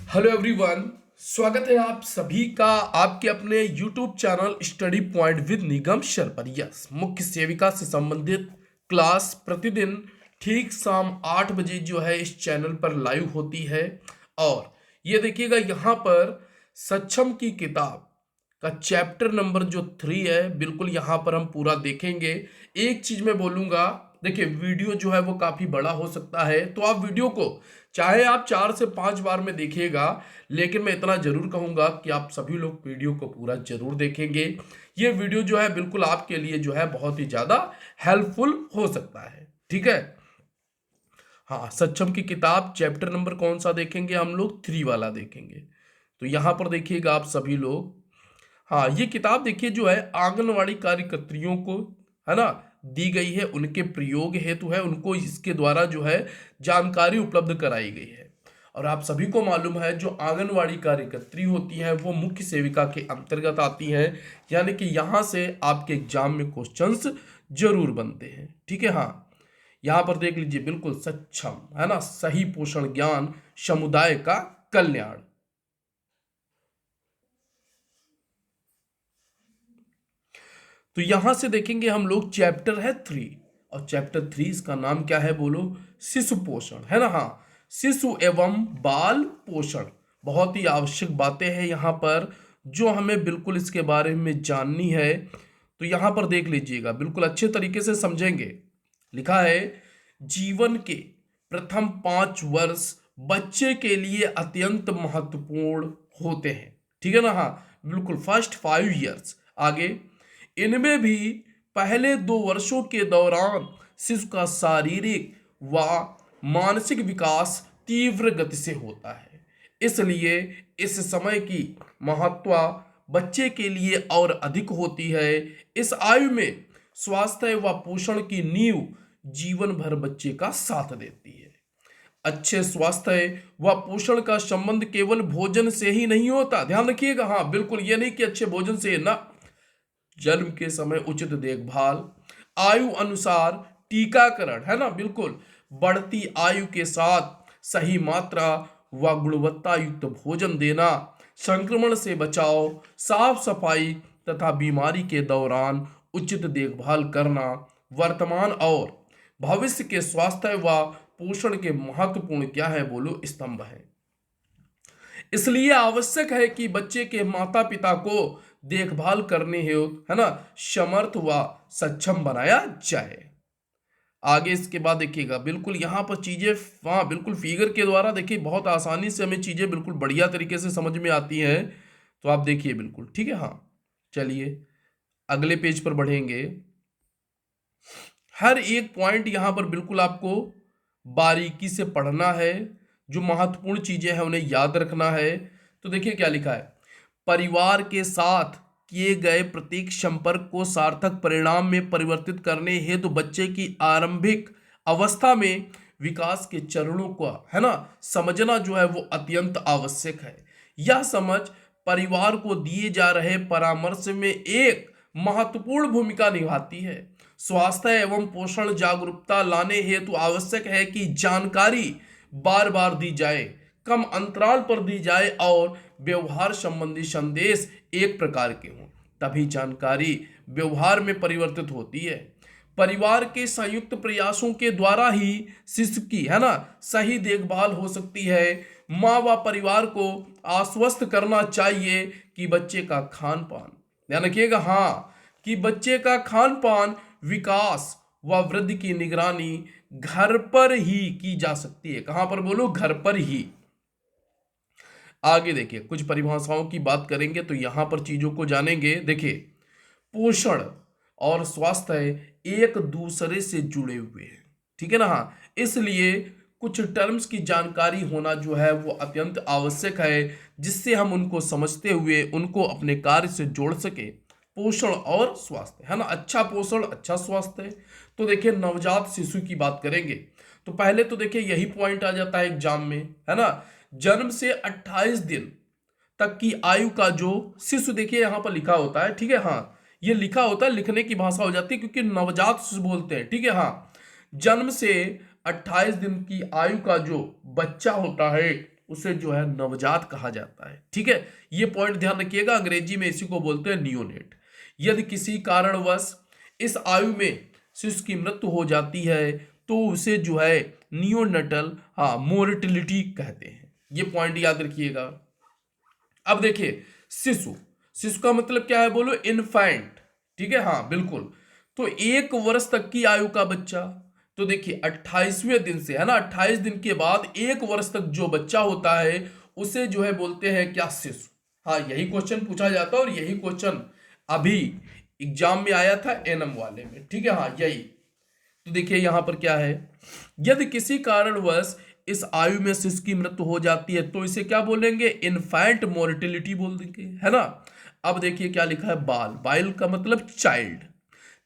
Hello everyone. स्वागत है आप सभी का आपके अपने YouTube channel study point with Nigam Sharma. Yes, मुख्य सेविका से संबंधित क्लास प्रतिदिन ठीक शाम 8 बजे जो है इस चैनल पर लाइव होती है। और ये देखिएगा यहाँ पर सक्षम की किताब का चैप्टर नंबर जो 3 है, बिल्कुल यहाँ पर हम पूरा देखेंगे। एक चीज मैं बोलूंगा, देखिए वीडियो जो है वो काफी बड़ा हो सकता है, तो आप वीडियो को चाहे आप 4 से 5 बार में देखिएगा, लेकिन मैं इतना जरूर कहूंगा कि आप सभी लोग वीडियो को पूरा जरूर देखेंगे। ये वीडियो जो है बिल्कुल आपके लिए जो है बहुत ही ज्यादा हेल्पफुल हो सकता है। ठीक है। हाँ, सक्षम की किताब चैप्टर नंबर कौन सा देखेंगे? हम लोग 3 वाला देखेंगे। तो यहां पर देखिएगा आप सभी लोग। हाँ, ये किताब देखिए जो है आंगनवाड़ी कार्यकर्तियों को, है ना, दी गई है। उनके प्रयोग हेतु है, उनको इसके द्वारा जो है जानकारी उपलब्ध कराई गई है। और आप सभी को मालूम है जो आंगनवाड़ी कार्यकर्त्री होती है वो मुख्य सेविका के अंतर्गत आती हैं। यानी कि यहाँ से आपके एग्जाम में क्वेश्चंस जरूर बनते हैं। ठीक है। हाँ, यहाँ पर देख लीजिए, बिल्कुल सक्षम, है ना, सही पोषण ज्ञान समुदाय का कल्याण। तो यहां से देखेंगे हम लोग, चैप्टर है 3। और चैप्टर 3 इसका नाम क्या है बोलो? शिशु पोषण, है ना। हाँ, शिशु एवं बाल पोषण। बहुत ही आवश्यक बातें हैं यहाँ पर जो हमें बिल्कुल इसके बारे में जाननी है। तो यहाँ पर देख लीजिएगा, बिल्कुल अच्छे तरीके से समझेंगे। लिखा है, जीवन के प्रथम 5 वर्ष बच्चे के लिए अत्यंत महत्वपूर्ण होते हैं। ठीक है ना। हाँ, बिल्कुल फर्स्ट 5 years। आगे, इनमें भी पहले 2 वर्षों के दौरान शिशु का शारीरिक व मानसिक विकास तीव्र गति से होता है। इसलिए इस समय की महत्व बच्चे के लिए और अधिक होती है। इस आयु में स्वास्थ्य व पोषण की नींव जीवन भर बच्चे का साथ देती है। अच्छे स्वास्थ्य व पोषण का संबंध केवल भोजन से ही नहीं होता, ध्यान रखिएगा। हाँ, बिल्कुल ये नहीं कि अच्छे भोजन से ना, जन्म के समय उचित देखभाल, आयु अनुसार टीकाकरण, है ना, बिल्कुल बढ़ती आयु के साथ सही मात्रा व गुणवत्ता युक्त भोजन देना, संक्रमण से बचाव, साफ सफाई तथा बीमारी के दौरान उचित देखभाल करना वर्तमान और भविष्य के स्वास्थ्य व पोषण के महत्वपूर्ण क्या है बोलो? स्तंभ है। इसलिए आवश्यक है कि बच्चे के माता पिता को देखभाल करने हेतु, है ना, समर्थ व सक्षम बनाया जाए। आगे इसके बाद देखिएगा, बिल्कुल यहाँ पर चीजें, हाँ बिल्कुल फिगर के द्वारा देखिए बहुत आसानी से हमें चीजें बिल्कुल बढ़िया तरीके से समझ में आती हैं। तो आप देखिए बिल्कुल। ठीक है। हाँ, चलिए अगले पेज पर बढ़ेंगे। हर एक पॉइंट यहाँ पर बिल्कुल आपको बारीकी से पढ़ना है। जो महत्वपूर्ण चीजें हैं उन्हें याद रखना है। तो देखिए क्या लिखा है, परिवार के साथ किए गए प्रत्येक संपर्क को सार्थक परिणाम में परिवर्तित करने हेतु बच्चे की आरंभिक अवस्था में विकास के चरणों को, है ना, समझना जो है वो अत्यंत आवश्यक है। यह समझ परिवार को दिए जा रहे परामर्श में एक महत्वपूर्ण भूमिका निभाती है। स्वास्थ्य एवं पोषण जागरूकता लाने हेतु आवश्यक है कि जानकारी बार बार दी जाए, कम अंतराल पर दी जाए और व्यवहार संबंधी संदेश एक प्रकार के हों। तभी जानकारी व्यवहार में परिवर्तित होती है। परिवार के संयुक्त प्रयासों के द्वारा ही शिशु की, है ना, सही देखभाल हो सकती है। माँ व परिवार को आश्वस्त करना चाहिए कि बच्चे का खान पान, ध्यान रखिएगा, हाँ, कि बच्चे का खान पान, विकास व वृद्धि की निगरानी घर पर ही की जा सकती है। कहां पर बोलो? घर पर ही। आगे देखिए, कुछ परिभाषाओं की बात करेंगे तो यहां पर चीजों को जानेंगे। देखिए, पोषण और स्वास्थ्य एक दूसरे से जुड़े हुए हैं। ठीक है ना। हाँ, इसलिए कुछ टर्म्स की जानकारी होना जो है वो अत्यंत आवश्यक है, जिससे हम उनको समझते हुए उनको अपने कार्य से जोड़ सके। पोषण और स्वास्थ्य, है ना, अच्छा पोषण अच्छा स्वास्थ्य। तो देखिए, नवजात शिशु की बात करेंगे तो पहले तो देखिए यही पॉइंट आ जाता है एग्जाम में, है ना। जन्म से 28 दिन तक की आयु का जो शिशु, देखिए यहां पर लिखा होता है। ठीक है। हाँ, ये लिखा होता है, लिखने की भाषा हो जाती है क्योंकि नवजात शिशु बोलते हैं। ठीक है। हाँ, जन्म से 28 दिन की आयु का जो बच्चा होता है उसे जो है नवजात कहा जाता है। ठीक है, ये पॉइंट ध्यान रखिएगा, अंग्रेजी में इसी को बोलते हैं नियोनेट। यदि किसी कारणवश इस आयु में शिशु की मृत्यु हो जाती है तो उसे जो है नियोनेटल मोर्टिलिटी कहते हैं। ये पॉइंट याद रखिएगा। अब देखिए शिशु, शिशु का मतलब क्या है बोलो, इन्फेंट। ठीक है, हाँ बिल्कुल। तो 1 वर्ष तक की आयु का बच्चा, तो देखिए 28वें दिन से, है ना, 28 दिन के बाद 1 वर्ष तक जो बच्चा होता है उसे जो है बोलते हैं क्या, शिशु। हाँ, यही क्वेश्चन पूछा जाता है और यही क्वेश्चन अभी एग्जाम में आया था एनएम वाले में। ठीक है, हाँ यही। तो देखिए यहां पर क्या है, यदि किसी कारणवश इस आयु में शिशु की मृत्यु हो जाती है तो इसे क्या बोलेंगे, इन्फेंट मोर्टिलिटी बोल देंगे, है ना। अब देखिए क्या लिखा है, बाल, बाल का मतलब चाइल्ड।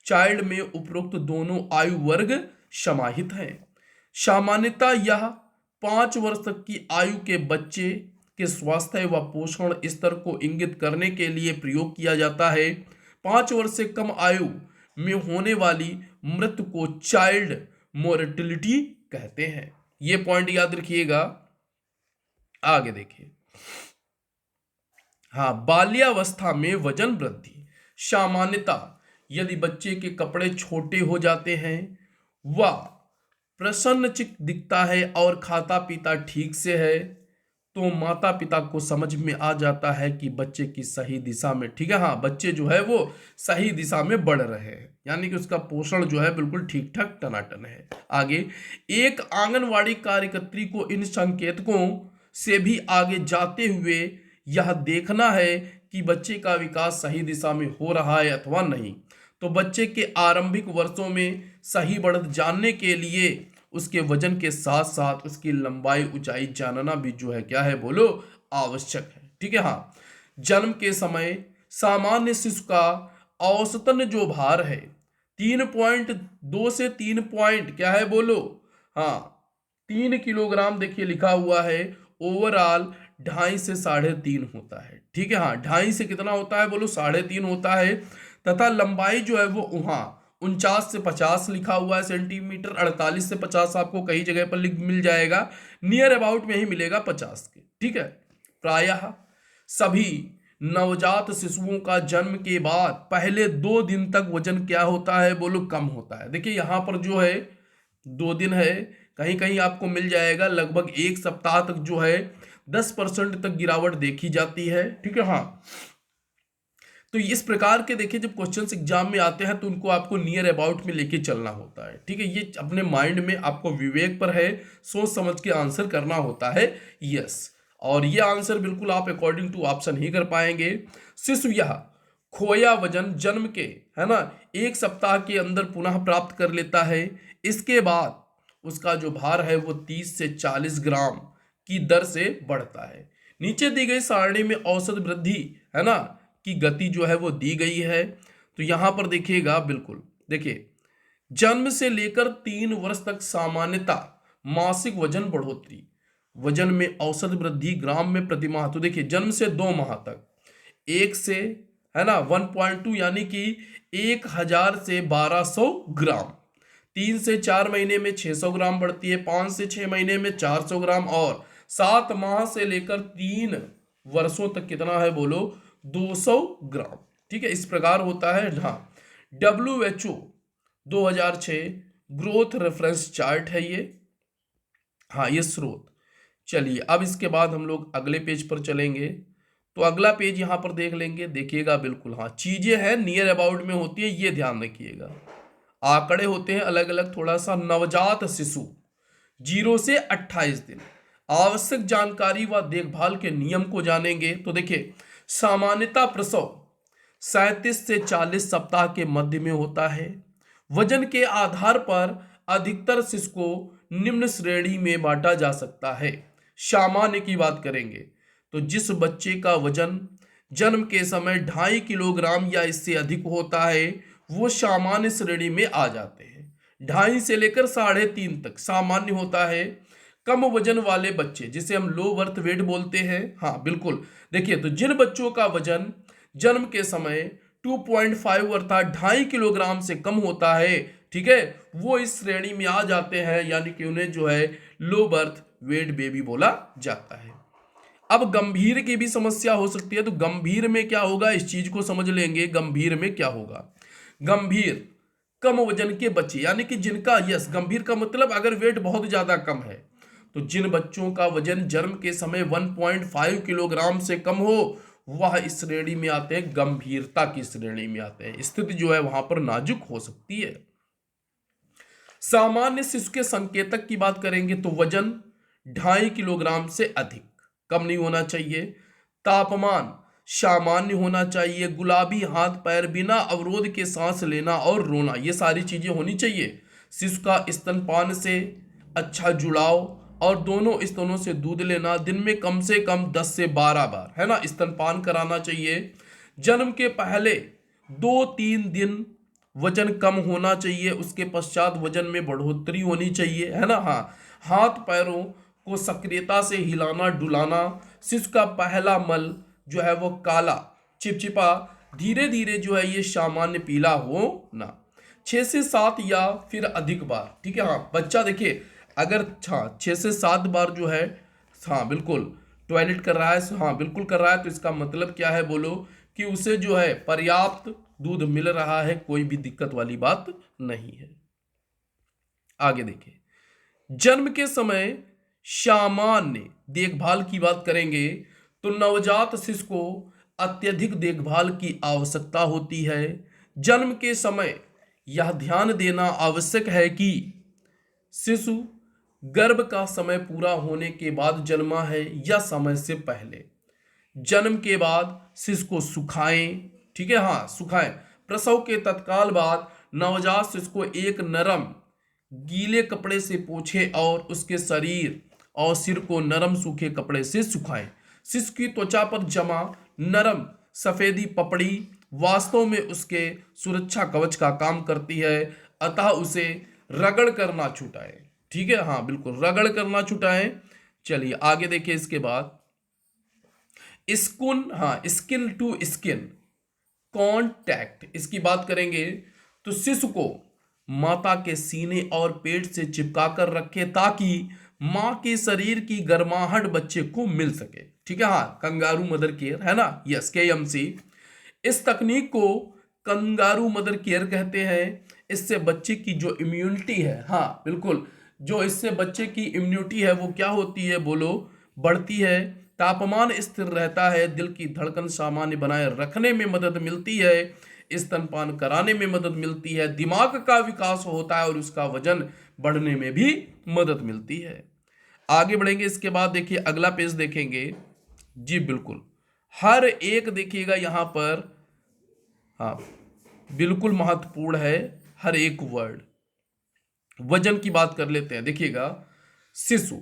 चाइल्ड में उपरोक्त दोनों आयु वर्ग समाहित हैं। सामान्यतः यह 5 वर्ष तक की आयु के बच्चे के स्वास्थ्य व पोषण स्तर को इंगित करने के लिए प्रयोग किया जाता है। 5 वर्ष से कम आयु में होने वाली मृत्यु को चाइल्ड मोर्टिलिटी कहते हैं। ये पॉइंट याद रखिएगा। आगे देखिए, हाँ, बाल्यावस्था में वजन वृद्धि। सामान्यतः यदि बच्चे के कपड़े छोटे हो जाते हैं, वह प्रसन्नचित्त दिखता है और खाता पीता ठीक से है, तो माता पिता को समझ में आ जाता है कि बच्चे की सही दिशा में, ठीक है, हाँ, बच्चे जो है वो सही दिशा में बढ़ रहे हैं, यानी कि उसका पोषण जो है बिल्कुल ठीक ठाक टनाटन है। आगे, एक आंगनवाड़ी कार्यकर्त्री को इन संकेतकों से भी आगे जाते हुए यह देखना है कि बच्चे का विकास सही दिशा में हो रहा है अथवा नहीं। तो बच्चे के आरंभिक वर्षों में सही बढ़त जानने के लिए उसके वजन के साथ साथ उसकी लंबाई ऊंचाई जानना भी जो है क्या है बोलो, आवश्यक है। ठीक है, हाँ, जन्म के समय सामान्य शिशु का औसतन जो भार है 3.2 से 3 पॉइंट क्या है बोलो, हाँ 3 किलोग्राम देखिए लिखा हुआ है। ओवरऑल 2.5 से 3.5 होता है। ठीक है, हाँ, 2.5 से कितना होता है बोलो, 3.5 होता है। तथा लंबाई जो है वो वहां 49 से 50 लिखा हुआ है सेंटीमीटर। 48 से 50 आपको कई जगह पर मिल जाएगा, नियर अबाउट में ही मिलेगा 50 के। ठीक है, प्रायः सभी नवजात शिशुओं का जन्म के बाद पहले 2 दिन तक वजन क्या होता है बोलो, कम होता है। देखिए यहां पर जो है 2 दिन है, कहीं कहीं आपको मिल जाएगा लगभग 1 सप्ताह तक जो है 10% तक गिरावट देखी जाती है। ठीक है, हाँ, तो इस प्रकार के देखिए जब क्वेश्चंस एग्जाम में आते हैं तो उनको आपको नियर अबाउट में लेके चलना होता है। ठीक है, ये अपने माइंड में आपको विवेक पर है, सोच समझ के आंसर करना होता है। यस, और ये आंसर बिल्कुल आप अकॉर्डिंग टू ऑप्शन ही कर पाएंगे। शिशु यह खोया वजन जन्म के, है ना, 1 सप्ताह के अंदर पुनः प्राप्त कर लेता है। इसके बाद उसका जो भार है वो 30 से 40 ग्राम की दर से बढ़ता है। नीचे दी गई सारणी में औसत वृद्धि, है ना, की गति जो है वो दी गई है। तो यहां पर देखिएगा, बिल्कुल देखिए, जन्म से लेकर 3 वर्ष तक सामान्यतः मासिक वजन बढ़ोतरी, वजन में औसत वृद्धि ग्राम में प्रति माह। तो देखिए जन्म से 2 माह तक 1 से, है ना, 1.2 यानी कि 1000 से 1200 ग्राम। 3 से 4 महीने में 600 ग्राम बढ़ती है, 5 से 6 महीने में 400 ग्राम, और 7 माह से लेकर 3 वर्षों तक कितना है बोलो, 200 ग्राम। ठीक है, इस प्रकार होता है। हाँ, WHO 2006 ग्रोथ रेफरेंस चार्ट है ये, हाँ ये स्रोत। चलिए अब इसके बाद हम लोग अगले पेज पर चलेंगे। तो अगला पेज यहां पर देख लेंगे, देखिएगा बिल्कुल, हाँ चीजें हैं नियर अबाउट में होती है, ये ध्यान रखिएगा। आंकड़े होते हैं अलग अलग थोड़ा सा। नवजात शिशु 0 से 28 दिन, आवश्यक जानकारी व देखभाल के नियम को जानेंगे। तो देखिए सामान्यतः प्रसव 37 से 40 सप्ताह के मध्य में होता है। वजन के आधार पर अधिकतर शिशु को निम्न श्रेणी में बांटा जा सकता है। सामान्य की बात करेंगे तो जिस बच्चे का वजन जन्म के समय 2.5 किलोग्राम या इससे अधिक होता है वो सामान्य श्रेणी में आ जाते हैं। 2.5 से लेकर 3.5 तक सामान्य होता है। कम वजन वाले बच्चे जिसे हम लो बर्थ वेट बोलते हैं, हाँ बिल्कुल, देखिए तो जिन बच्चों का वजन जन्म के समय 2.5 अर्थात 2.5 किलोग्राम से कम होता है, ठीक है, वो इस श्रेणी में आ जाते हैं, यानी कि उन्हें जो है लो बर्थ वेट बेबी बोला जाता है। अब गंभीर की भी समस्या हो सकती है, तो गंभीर में क्या होगा इस चीज को समझ लेंगे। गंभीर में क्या होगा, गंभीर कम वजन के बच्चे, यानी कि जिनका, यस, गंभीर का मतलब अगर वेट बहुत ज्यादा कम है, तो जिन बच्चों का वजन जन्म के समय 1.5 किलोग्राम से कम हो, वह इस श्रेणी में आते हैं, गंभीरता की श्रेणी में आते हैं। स्थिति जो है वहां पर नाजुक हो सकती है। सामान्य शिशु के संकेतक की बात करेंगे तो वजन 2.5 किलोग्राम से अधिक, कम नहीं होना चाहिए। तापमान सामान्य होना चाहिए। गुलाबी हाथ पैर, बिना अवरोध के सांस लेना और रोना, ये सारी चीजें होनी चाहिए। शिशु का स्तनपान से अच्छा जुड़ाव और दोनों स्तनों से दूध लेना, दिन में कम से कम 10 से 12 बार, है ना, स्तनपान कराना चाहिए। जन्म के पहले 2-3 दिन वजन कम होना चाहिए, उसके पश्चात वजन में बढ़ोतरी होनी चाहिए, है ना। हाँ, हाथ पैरों को सक्रियता से हिलाना डुलाना। शिशु का पहला मल जो है वो काला चिपचिपा, धीरे धीरे जो है ये सामान्य पीला हो ना। 6 से 7 या फिर अधिक बार, ठीक है। हाँ, बच्चा देखिए अगर, हाँ, 6 से 7 बार जो है, हाँ बिल्कुल, टॉयलेट कर रहा है, हाँ बिल्कुल कर रहा है, तो इसका मतलब क्या है बोलो, कि उसे जो है पर्याप्त दूध मिल रहा है, कोई भी दिक्कत वाली बात नहीं है। आगे देखिए, जन्म के समय सामान्य देखभाल की बात करेंगे तो नवजात शिशु को अत्यधिक देखभाल की आवश्यकता होती है। जन्म के समय यह ध्यान देना आवश्यक है कि शिशु गर्भ का समय पूरा होने के बाद जन्मा है या समय से पहले। जन्म के बाद शिशु को सुखाएं, ठीक है, हाँ सुखाएं। प्रसव के तत्काल बाद नवजात शिशु को एक नरम गीले कपड़े से पोंछें और उसके शरीर और सिर को नरम सूखे कपड़े से सुखाएं। शिशु की त्वचा पर जमा नरम सफेदी पपड़ी वास्तव में उसके सुरक्षा कवच का काम करती है, अतः उसे रगड़ कर ना छुटाएं, ठीक है, हाँ बिल्कुल, रगड़ कर ना छुटाएं। चलिए आगे देखिए, इसके बाद स्किन, हाँ, स्किन टू स्किन कांटेक्ट, इसकी बात करेंगे तो शिशु को माता के सीने और पेट से चिपका कर रखे ताकि मां के शरीर की गर्माहट बच्चे को मिल सके, ठीक है, हाँ, कंगारू मदर केयर, है ना, यस, KMC। इस तकनीक को कंगारू मदर केयर कहते हैं। इससे बच्चे की जो इम्यूनिटी है, हाँ बिल्कुल, जो इससे बच्चे की इम्यूनिटी है वो क्या होती है बोलो, बढ़ती है। तापमान स्थिर रहता है, दिल की धड़कन सामान्य बनाए रखने में मदद मिलती है, स्तनपान कराने में मदद मिलती है, दिमाग का विकास होता है और उसका वजन बढ़ने में भी मदद मिलती है। आगे बढ़ेंगे, इसके बाद देखिए अगला पेज देखेंगे। जी बिल्कुल, हर एक देखिएगा यहां पर, हाँ बिल्कुल महत्वपूर्ण है हर एक वर्ड। वजन की बात कर लेते हैं, देखिएगा, शिशु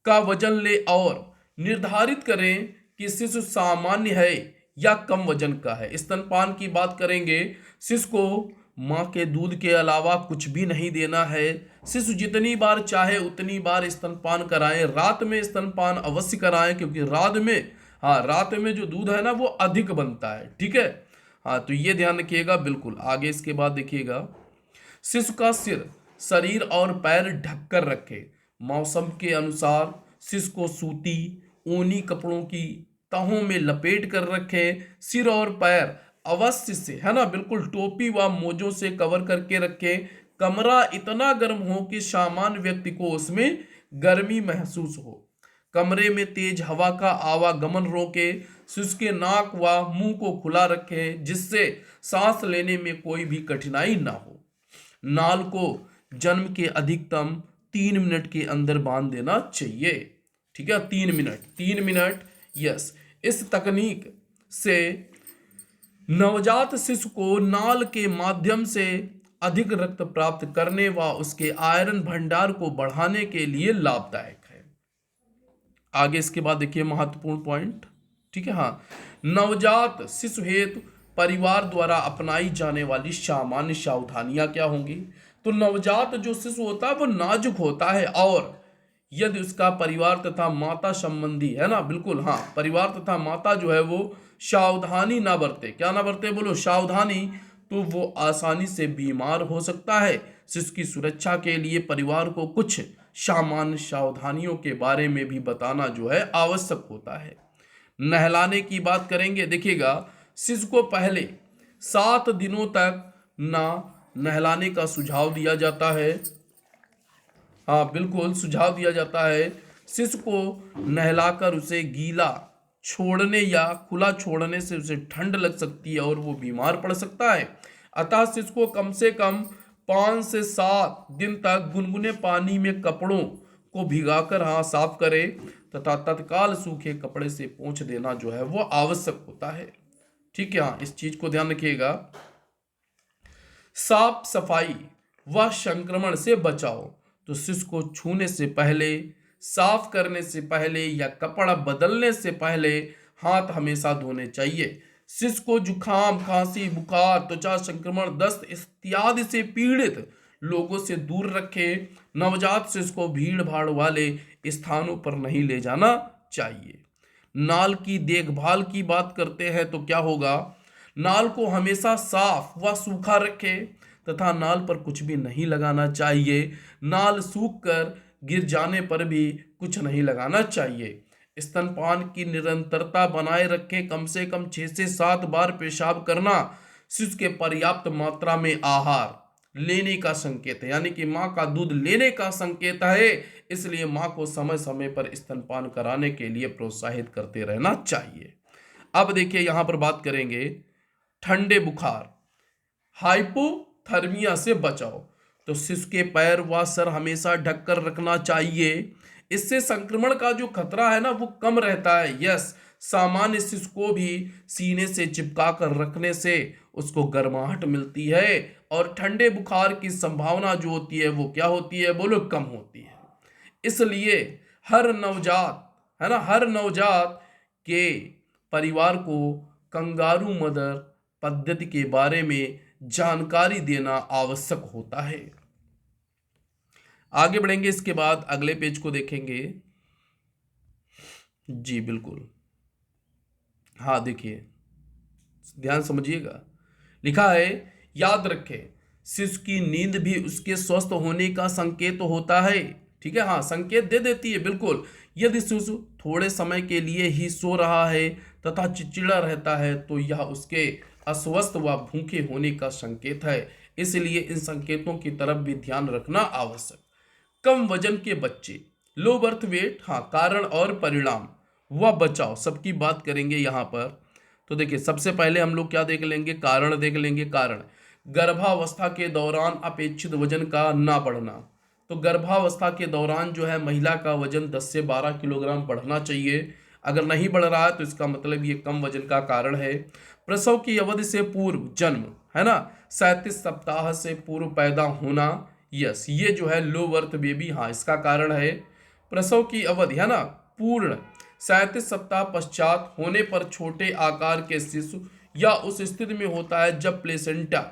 का वजन ले और निर्धारित करें कि शिशु सामान्य है या कम वजन का है। स्तनपान की बात करेंगे, शिशु को मां के दूध के अलावा कुछ भी नहीं देना है। शिशु जितनी बार चाहे उतनी बार स्तनपान कराएं। रात में स्तनपान अवश्य कराएं, क्योंकि रात में, हाँ, रात में जो दूध है ना वो अधिक बनता है, ठीक है, हाँ, तो ये ध्यान रखिएगा बिल्कुल। आगे इसके बाद देखिएगा, शिशु का सिर, शरीर और पैर ढककर रखे। मौसम के अनुसार शिशु को सूती ऊनी कपड़ों की तहों में लपेट कर रखे। सिर और पैर अवश्य से, है ना, बिल्कुल टोपी व मोजों से कवर करके रखे। कमरा इतना गर्म हो कि सामान्य व्यक्ति को उसमें गर्मी महसूस हो। कमरे में तेज हवा का आवागमन रोके। शिशु के नाक व मुंह को खुला रखे जिससे सांस लेने में कोई भी कठिनाई ना हो। नाल को जन्म के अधिकतम 3 मिनट के अंदर बांध देना चाहिए, ठीक है, 3 मिनट, यस। इस तकनीक से नवजात शिशु को नाल के माध्यम से अधिक रक्त प्राप्त करने व उसके आयरन भंडार को बढ़ाने के लिए लाभदायक है। आगे इसके बाद देखिए महत्वपूर्ण पॉइंट, ठीक है, हाँ, नवजात शिशु हेतु परिवार द्वारा अपनाई जाने वाली सामान्य सावधानियां क्या होंगी। तो नवजात जो शिशु होता है वो नाजुक होता है, और यदि उसका परिवार तथा माता संबंधी, है ना, बिल्कुल, हाँ, परिवार तथा माता जो है वो सावधानी ना बरते, क्या ना बरते बोलो, सावधानी, तो वो आसानी से बीमार हो सकता है। शिशु की सुरक्षा के लिए परिवार को कुछ सामान्य सावधानियों के बारे में भी बताना जो है आवश्यक होता है। नहलाने की बात करेंगे, देखिएगा शिशु को पहले 7 दिनों तक ना नहलाने का सुझाव दिया जाता है। हाँ बिल्कुल सुझाव दिया जाता है। शिशु को नहलाकर उसे गीला छोड़ने या खुला छोड़ने से उसे ठंड लग सकती है और वो बीमार पड़ सकता है। अतः शिशु को कम से कम 5 से 7 दिन तक गुनगुने पानी में कपड़ों को भिगाकर साफ करें तथा तत्काल सूखे कपड़े से पोंछ देना जो है वो आवश्यक होता है। ठीक है, हाँ इस चीज को ध्यान रखिएगा। साफ सफाई व संक्रमण से बचाओ, तो शिशु को छूने से पहले, साफ करने से पहले या कपड़ा बदलने से पहले हाथ हमेशा धोने चाहिए। शिशु को जुखाम, खांसी, बुखार, त्वचा संक्रमण, दस्त इत्यादि से पीड़ित लोगों से दूर रखें। नवजात शिशु को भीड़ भाड़ वाले स्थानों पर नहीं ले जाना चाहिए। नाल की देखभाल की बात करते हैं तो क्या होगा, नाल को हमेशा साफ व सूखा रखें तथा नाल पर कुछ भी नहीं लगाना चाहिए। नाल सूख कर गिर जाने पर भी कुछ नहीं लगाना चाहिए। स्तनपान की निरंतरता बनाए रखें। कम से कम 6 से 7 बार पेशाब करना शिशु के पर्याप्त मात्रा में आहार लेने का संकेत है, यानी कि माँ का दूध लेने का संकेत है। इसलिए माँ को समय समय पर स्तनपान कराने के लिए प्रोत्साहित करते रहना चाहिए। अब देखिए यहां पर बात करेंगे ठंडे बुखार, हाइपोथर्मिया से बचाओ, तो शिशु के पैर व सर हमेशा ढककर रखना चाहिए। इससे संक्रमण का जो खतरा है ना वो कम रहता है। यस, सामान्य शिशु को भी सीने से चिपका कर रखने से उसको गर्माहट मिलती है और ठंडे बुखार की संभावना जो होती है वो क्या होती है बोलो, कम होती है। इसलिए हर नवजात है ना, हर नवजात के परिवार को कंगारू मदर पद्धति के बारे में जानकारी देना आवश्यक होता है। आगे बढ़ेंगे, इसके बाद अगले पेज को देखेंगे। जी बिल्कुल, हाँ देखिए ध्यान समझिएगा। लिखा है याद रखें शिशु की नींद भी उसके स्वस्थ होने का संकेत होता है। ठीक है, हाँ संकेत दे देती है बिल्कुल। यदि शिशु थोड़े समय के लिए ही सो रहा है तथा चिड़चिड़ा रहता है तो यह उसके अस्वस्थ व भूखे होने का संकेत है। इसलिए इन संकेतों की तरफ भी ध्यान रखना आवश्यक। कम वजन के बच्चे, लो बर्थ वेट, हाँ कारण और परिणाम व बचाव सबकी बात करेंगे यहाँ पर। तो देखिए सबसे पहले हम लोग क्या देख लेंगे, कारण देख लेंगे। कारण गर्भावस्था के दौरान अपेक्षित वजन का ना बढ़ना। तो गर्भावस्था के दौरान जो है महिला का वजन 10 से 12 किलोग्राम बढ़ना चाहिए। अगर नहीं बढ़ रहा है तो इसका मतलब ये कम वजन का कारण है। प्रसव की अवधि से पूर्व जन्म, है ना, 37 सप्ताह से पूर्व पैदा होना, यस ये जो है लो बर्थ बेबी, हाँ इसका कारण है। प्रसव की अवधि है ना पूर्ण 37 सप्ताह पश्चात होने पर छोटे आकार के शिशु या उस स्थिति में होता है जब प्लेसेंटा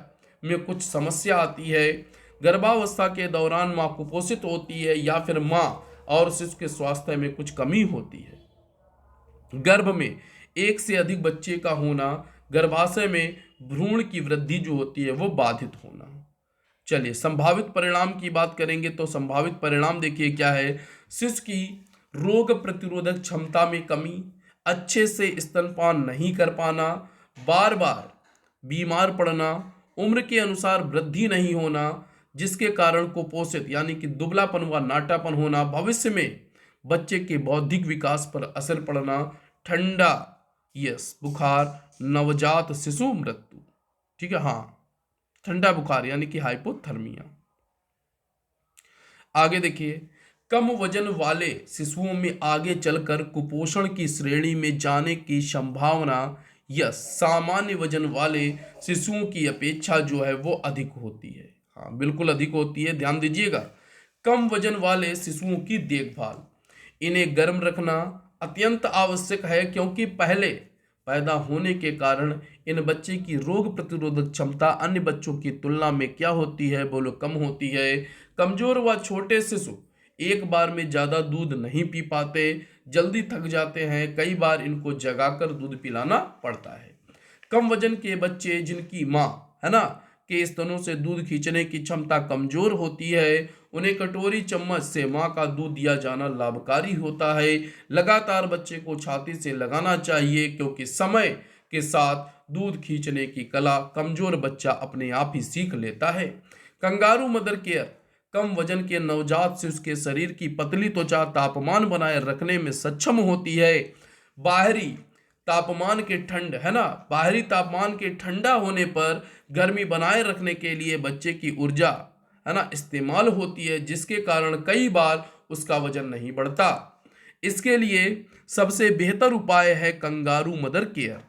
में कुछ समस्या आती है। गर्भावस्था के दौरान माँ कुपोषित होती है या फिर माँ और शिशु के स्वास्थ्य में कुछ कमी होती है। गर्भ में एक से अधिक बच्चे का होना, गर्भाशय में भ्रूण की वृद्धि जो होती है वो बाधित होना। चलिए संभावित परिणाम की बात करेंगे तो संभावित परिणाम देखिए क्या है। शिशु की रोग प्रतिरोधक क्षमता में कमी, अच्छे से स्तनपान नहीं कर पाना, बार बार बीमार पड़ना, उम्र के अनुसार वृद्धि नहीं होना जिसके कारण कुपोषित यानी कि दुबलापन व नाटापन होना, भविष्य में बच्चे के बौद्धिक विकास पर असर पड़ना, ठंडा यस बुखार, नवजात शिशु मृत्यु। ठीक है, हाँ ठंडा बुखार यानी कि हाइपोथर्मिया। आगे देखिए कम वजन वाले शिशुओं में आगे चलकर कुपोषण की श्रेणी में जाने की संभावना या सामान्य वजन वाले शिशुओं की अपेक्षा जो है वो अधिक होती है। हाँ बिल्कुल अधिक होती है, ध्यान दीजिएगा। कम वजन वाले शिशुओं की देखभाल, इन्हें गर्म रखना अत्यंत आवश्यक है क्योंकि पहले पैदा होने के कारण इन बच्चे की रोग प्रतिरोधक क्षमता अन्य बच्चों की तुलना में क्या होती है बोलो, कम होती है। कमजोर व छोटे शिशु एक बार में ज्यादा दूध नहीं पी पाते, जल्दी थक जाते हैं, कई बार इनको जगाकर दूध पिलाना पड़ता है। कम वजन के बच्चे जिनकी माँ है ना के स्तनों से दूध खींचने की क्षमता कमजोर होती है, उन्हें कटोरी चम्मच से मां का दूध दिया जाना लाभकारी होता है। लगातार बच्चे को छाती से लगाना चाहिए, क्योंकि समय के साथ दूध खींचने की कला कमजोर बच्चा अपने आप ही सीख लेता है। कंगारू मदर केयर कम वजन के नवजात शिशु के शरीर की पतली त्वचा तापमान बनाए रखने में सक्षम होती है। बाहरी तापमान के ठंड है ना, बाहरी तापमान के ठंडा होने पर गर्मी बनाए रखने के लिए बच्चे की ऊर्जा है ना इस्तेमाल होती है, जिसके कारण कई बार उसका वजन नहीं बढ़ता। इसके लिए सबसे बेहतर उपाय है kangaroo mother care.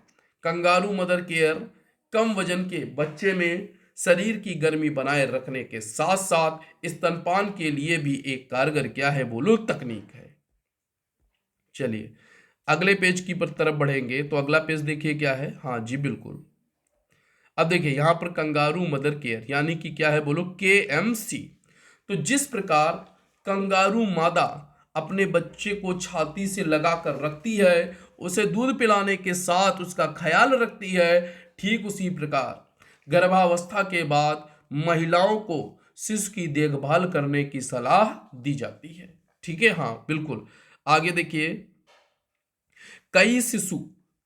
Kangaroo mother care कम वजन के बच्चे में शरीर की गर्मी बनाए रखने के साथ साथ स्तनपान के लिए भी एक कारगर क्या है बोलो तकनीक है। चलिए अगले पेज की तरफ बढ़ेंगे तो अगला पेज देखिए क्या है। हाँ जी बिल्कुल, अब देखिए यहां पर कंगारू मदर केयर यानी कि क्या है बोलो KMC। तो जिस प्रकार कंगारू मादा अपने बच्चे को छाती से लगाकर रखती है, उसे दूध पिलाने के साथ उसका ख्याल रखती है, ठीक उसी प्रकार गर्भावस्था के बाद महिलाओं को शिशु की देखभाल करने की सलाह दी जाती है। ठीक है, हाँ बिल्कुल। आगे देखिए, कई शिशु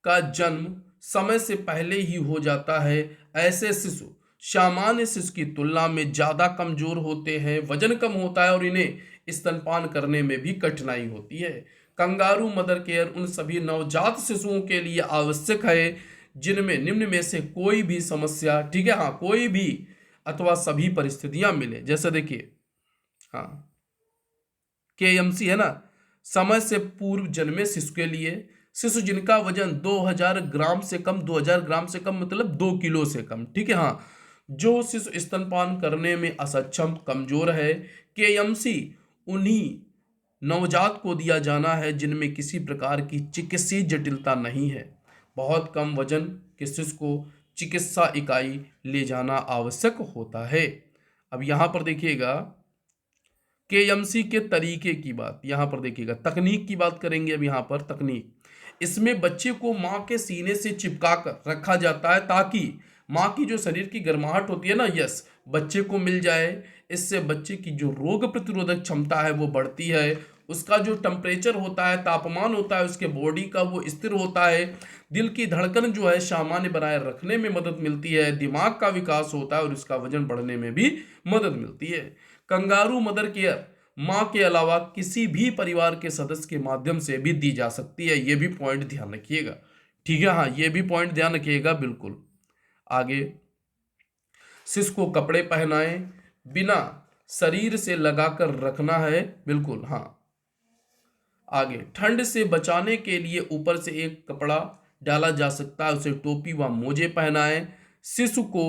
का जन्म समय से पहले ही हो जाता है। ऐसे शिशु सामान्य शिशु की तुलना में ज्यादा कमजोर होते हैं, वजन कम होता है और इन्हें स्तनपान करने में भी कठिनाई होती है। कंगारू मदर केयर उन सभी नवजात शिशुओं के लिए आवश्यक है जिनमें निम्न में से कोई भी समस्या, ठीक है हाँ, कोई भी अथवा सभी परिस्थितियां मिले। जैसे देखिए हाँ, KMC है ना, समय से पूर्व जन्मे शिशु के लिए, शिशु जिनका वजन 2000 ग्राम से कम, 2000 ग्राम से कम मतलब 2 किलो से कम, ठीक है हाँ, जो शिशु स्तनपान करने में असक्षम कमजोर है। KMC उन्हीं नवजात को दिया जाना है जिनमें किसी प्रकार की चिकित्सीय जटिलता नहीं है। बहुत कम वजन के शिशु को चिकित्सा इकाई ले जाना आवश्यक होता है। अब यहां पर देखिएगा KMC के तरीके की बात, यहां पर देखिएगा तकनीक की बात करेंगे। अब यहां पर तकनीक, इसमें बच्चे को मां के सीने से चिपका कर रखा जाता है ताकि मां की जो शरीर की गर्माहट होती है ना, यस, बच्चे को मिल जाए। इससे बच्चे की जो रोग प्रतिरोधक क्षमता है वो बढ़ती है, उसका जो टेम्परेचर होता है, तापमान होता है उसके बॉडी का, वो स्थिर होता है। दिल की धड़कन जो है सामान्य बनाए रखने में मदद मिलती है, दिमाग का विकास होता है और इसका वजन बढ़ने में भी मदद मिलती है। कंगारू मदर केयर मां के अलावा किसी भी परिवार के सदस्य के माध्यम से भी दी जा सकती है, ये भी पॉइंट ध्यान रखिएगा। ठीक है हाँ, ये भी पॉइंट ध्यान रखिएगा बिल्कुल। आगे, शिशु को कपड़े पहनाएं, बिना शरीर से लगाकर रखना है, बिल्कुल हाँ। आगे, ठंड से बचाने के लिए ऊपर से एक कपड़ा डाला जा सकता है, उसे टोपी व मोजे पहनाएं। शिशु को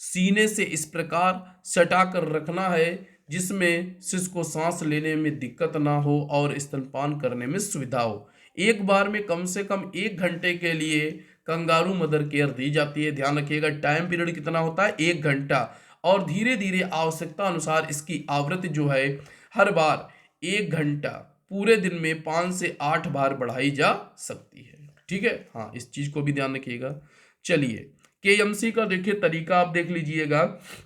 सीने से इस प्रकार सटा कर रखना है जिसमें शिशु को सांस लेने में दिक्कत ना हो और स्तनपान करने में सुविधा हो। एक बार में कम से कम 1 घंटे के लिए कंगारू मदर केयर दी जाती है। ध्यान रखिएगा टाइम पीरियड कितना होता है, 1 घंटा, और धीरे धीरे आवश्यकता अनुसार इसकी आवृत्ति जो है हर बार 1 घंटा पूरे दिन में 5 से 8 बार बढ़ाई जा सकती है। ठीक है हाँ, इस चीज को भी ध्यान रखिएगा। चलिए KMC का देखिए तरीका आप देख लीजिएगा।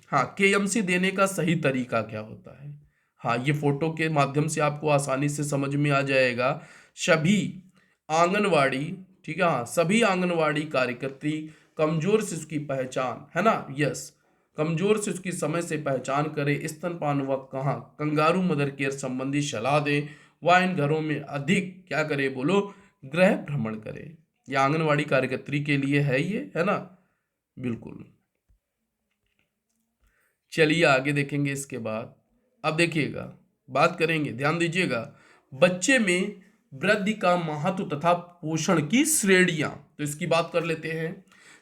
हाँ, KMC देने का सही तरीका क्या होता है, हाँ ये फोटो के माध्यम से आपको आसानी से समझ में आ जाएगा। सभी आंगनवाड़ी, ठीक है हाँ, सभी आंगनवाड़ी कार्यकर्त्री कमजोर शिशु की पहचान, है ना, यस, कमजोर शिशु की समय से पहचान करें, स्तनपान व कहाँ कंगारू मदर केयर संबंधी सलाह दें, व इन घरों में अधिक क्या करे बोलो गृह भ्रमण करें। ये आंगनवाड़ी कार्यकर्त्री के लिए है, ये है ना, बिल्कुल। चलिए आगे देखेंगे इसके बाद। अब देखिएगा, बात करेंगे, ध्यान दीजिएगा, बच्चे में वृद्धि का महत्व तथा पोषण की श्रेणियां। तो इसकी बात कर लेते हैं।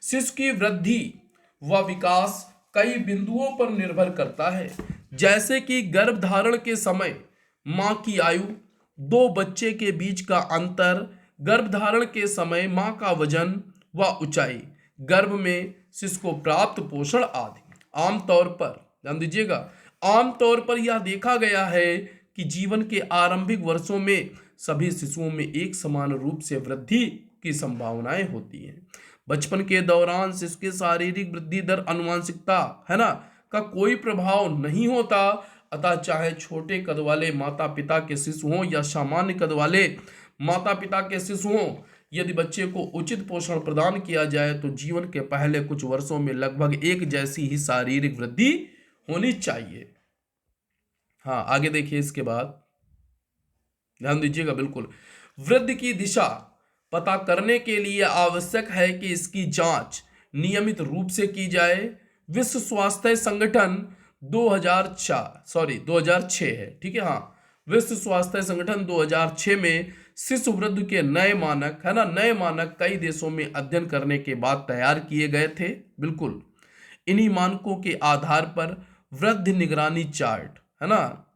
शिशु की वृद्धि व विकास कई बिंदुओं पर निर्भर करता है, जैसे कि गर्भधारण के समय मां की आयु, 2 बच्चे के बीच का अंतर, गर्भधारण के समय मां का वजन व ऊंचाई, गर्भ में शिशु को प्राप्त पोषण आदि। आमतौर पर ध्यान दीजिएगा, आमतौर पर यह देखा गया है कि जीवन के आरंभिक वर्षों में सभी शिशुओं में एक समान रूप से वृद्धि की संभावनाएं होती हैं। बचपन के दौरान शिशु की शारीरिक वृद्धि दर आनुवंशिकता, है ना, का कोई प्रभाव नहीं होता, अतः चाहे छोटे कद वाले माता पिता के शिशु हों या सामान्य कद वाले माता पिता के शिशु हों, यदि बच्चे को उचित पोषण प्रदान किया जाए तो जीवन के पहले कुछ वर्षों में लगभग एक जैसी ही शारीरिक वृद्धि होनी चाहिए। हाँ, आगे देखिए इसके बाद, ध्यान दीजिएगा बिल्कुल। वृद्धि की दिशा पता करने के लिए आवश्यक है कि इसकी जांच नियमित रूप से की जाए। विश्व स्वास्थ्य संगठन 2006 है, ठीक है, हाँ, विश्व स्वास्थ्य संगठन 2006 में शिशु वृद्धि के नए मानक, है ना, नए मानक कई देशों में अध्ययन करने के बाद तैयार किए गए थे। बिल्कुल, इन्हीं मानकों के आधार पर वृद्धि निगरानी चार्ट, है ना,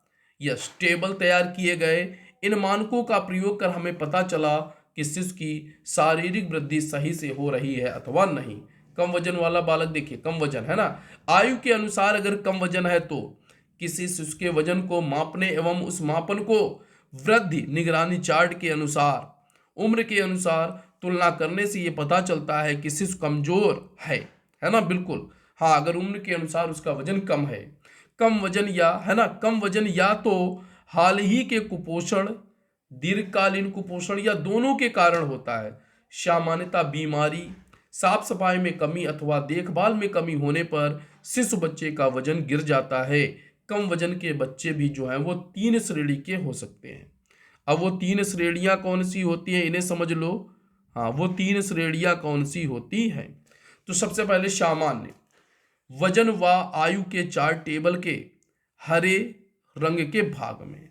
यस, टेबल तैयार किए गए। इन मानकों का प्रयोग कर हमें पता चला कि शिशु की शारीरिक वृद्धि सही से हो रही है अथवा नहीं। कम वजन वाला बालक देखिए, कम वजन, है ना, आयु के अनुसार अगर कम वजन है तो किसी शिशु के वजन को मापने एवं उस मापन को वृद्धि निगरानी चार्ट के अनुसार उम्र के अनुसार तुलना करने से ये पता चलता है कि शिशु कमजोर है ना, बिल्कुल, हाँ, अगर उम्र के अनुसार उसका वजन कम है, कम वजन या, है ना, कम वजन या तो हाल ही के कुपोषण, दीर्घकालीन कुपोषण या दोनों के कारण होता है। सामान्यतः बीमारी, साफ सफाई में कमी अथवा देखभाल में कमी होने पर शिशु बच्चे का वजन गिर जाता है। कम वजन के बच्चे भी जो हैं वो 3 श्रेणी के हो सकते हैं। अब वो 3 श्रेणियां कौन सी होती हैं, इन्हें समझ लो। हाँ, वो 3 श्रेणियां कौन सी होती हैं? तो सबसे पहले सामान्य वजन व आयु के चार्ट टेबल के हरे रंग के भाग में।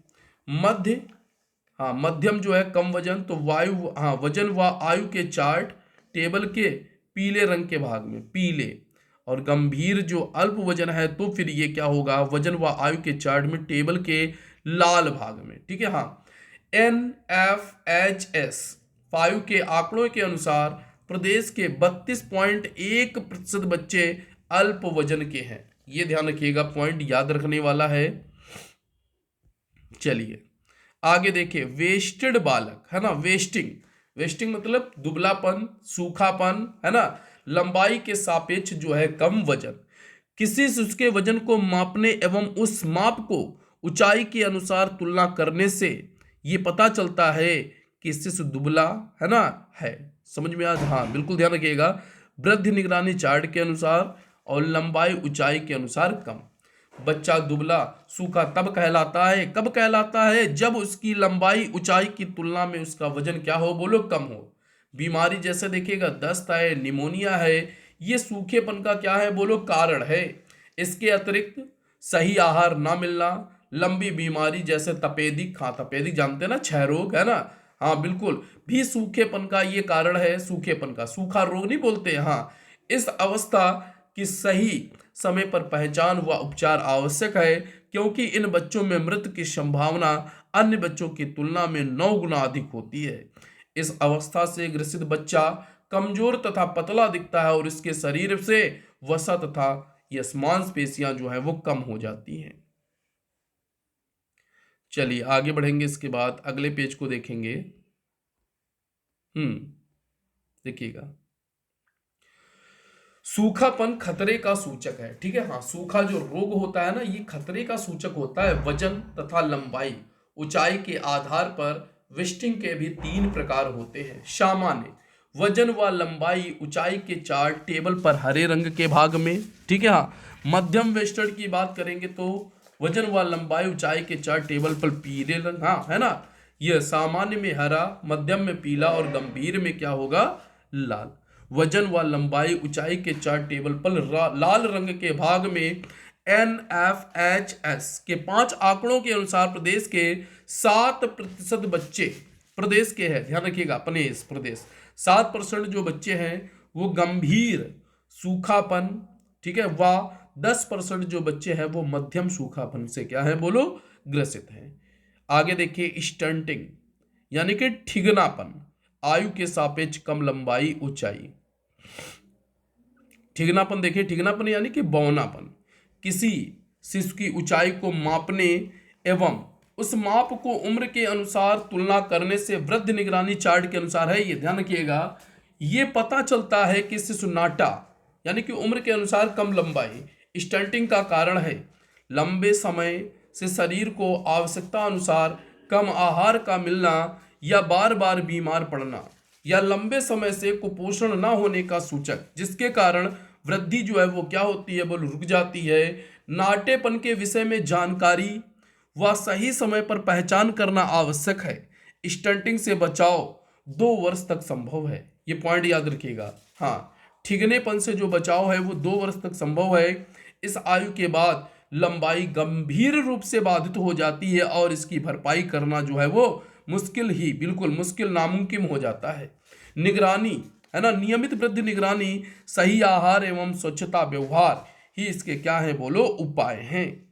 मध्य, हाँ, मध्यम जो है कम वजन, तो वायु, हाँ, वजन व आयु के चार्ट टेबल के पीले रंग के भाग में, पीले। और गंभीर जो अल्प वजन है तो फिर ये क्या होगा, वजन व आयु के चार्ट में टेबल के लाल भाग में, ठीक है, हाँ। NFHS 5 के आंकड़ों के अनुसार प्रदेश के 32.1% बच्चे अल्प वजन के हैं। ये ध्यान रखिएगा, पॉइंट याद रखने वाला है। चलिए आगे देखिए, वेस्टेड बालक, है ना, वेस्टिंग मतलब दुबलापन, सूखापन, है ना, लंबाई के सापेक्ष जो है कम वजन। किसी से उसके वजन को मापने एवं उस माप को ऊंचाई के अनुसार तुलना करने से ये पता चलता है कि शिशु दुबला, है ना, है। समझ में आज? हाँ, बिल्कुल ध्यान रखिएगा। वृद्धि निगरानी चार्ट के अनुसार और लंबाई ऊंचाई के अनुसार कम। बच्चा दुबला सूखा तब कहलाता है, कब कहलाता है? जब उसकी लंबाई ऊंचाई की तुलना में उसका वजन क्या हो, बोलो, कम हो। बीमारी जैसे देखिएगा, दस्त है, निमोनिया है, ये सूखेपन का क्या है, बोलो, कारण है। इसके अतिरिक्त सही आहार ना मिलना, लंबी बीमारी जैसे तपेदिक, हाँ, तपेदिक जानते हैं ना, क्षय रोग, है ना, हाँ, बिल्कुल, भी सूखेपन का ये कारण है। सूखेपन का, सूखा रोग नहीं बोलते, हाँ। इस अवस्था की सही समय पर पहचान व उपचार आवश्यक है, क्योंकि इन बच्चों में मृत्यु की संभावना अन्य बच्चों की तुलना में 9 गुना अधिक होती है। इस अवस्था से ग्रसित बच्चा कमजोर तथा पतला दिखता है और इसके शरीर से वसा तथा यह मांसपेशियां जो है वो कम हो जाती हैं। चलिए आगे बढ़ेंगे, इसके बाद अगले पेज को देखेंगे। देखिएगा, सूखापन खतरे का सूचक है, ठीक है, हाँ। सूखा जो रोग होता है ना, ये खतरे का सूचक होता है। वजन तथा लंबाई ऊंचाई के आधार पर वेस्टिंग के भी 3 प्रकार होते हैं। सामान्य वजन व लंबाई ऊंचाई के चार्ट टेबल पर हरे रंग के भाग में, ठीक है, हाँ। मध्यम वेस्टर्न की बात करेंगे तो वजन व लंबाई ऊंचाई के चार्ट टेबल पर पीले रंग, हाँ, है ना, यह सामान्य में हरा, मध्यम में पीला और गंभीर में क्या होगा, लाल। वजन व लंबाई ऊंचाई के चार्ट टेबल पर लाल रंग के भाग में NFHS के 5 आंकड़ों के अनुसार प्रदेश के 7% बच्चे, प्रदेश के हैं, ध्यान रखिएगा, अपने इस प्रदेश 7% जो बच्चे हैं वो गंभीर सूखापन, ठीक है, व 10% जो बच्चे हैं वो मध्यम सूखापन से क्या है, बोलो, ग्रसित हैं। आगे देखिए, स्टंटिंग यानी कि ठिगनापन, आयु के सापेक्ष कम लंबाई ऊंचाई। ठिगनापन देखिए, ठिगनापन यानी कि बौनापन, किसी शिशु की ऊंचाई को मापने एवं उस माप को उम्र के अनुसार तुलना करने से वृद्धि निगरानी चार्ट के अनुसार है। ये ध्यान रखिएगा, ये पता चलता है कि शिशु नाटा यानी कि उम्र के अनुसार कम लंबाई स्टंटिंग का कारण है। लंबे समय से शरीर को आवश्यकता अनुसार कम आहार का मिलना या बार बार बीमार पड़ना या लंबे समय से कुपोषण न होने का सूचक, जिसके कारण वृद्धि जो है वो क्या होती है, वो रुक जाती है। नाटेपन के विषय में जानकारी व सही समय पर पहचान करना आवश्यक है। स्टंटिंग से बचाव 2 वर्ष तक संभव है, ये पॉइंट याद रखिएगा। हाँ, ठिगनेपन से जो बचाव है वो 2 वर्ष तक संभव है। इस आयु के बाद लंबाई गंभीर रूप से बाधित हो जाती है और इसकी भरपाई करना जो है वो मुश्किल ही, बिल्कुल मुश्किल, नामुमकिन हो जाता है। निगरानी है ना, नियमित वृद्धि निगरानी, सही आहार एवं स्वच्छता व्यवहार ही इसके क्या है बोलो उपाय हैं।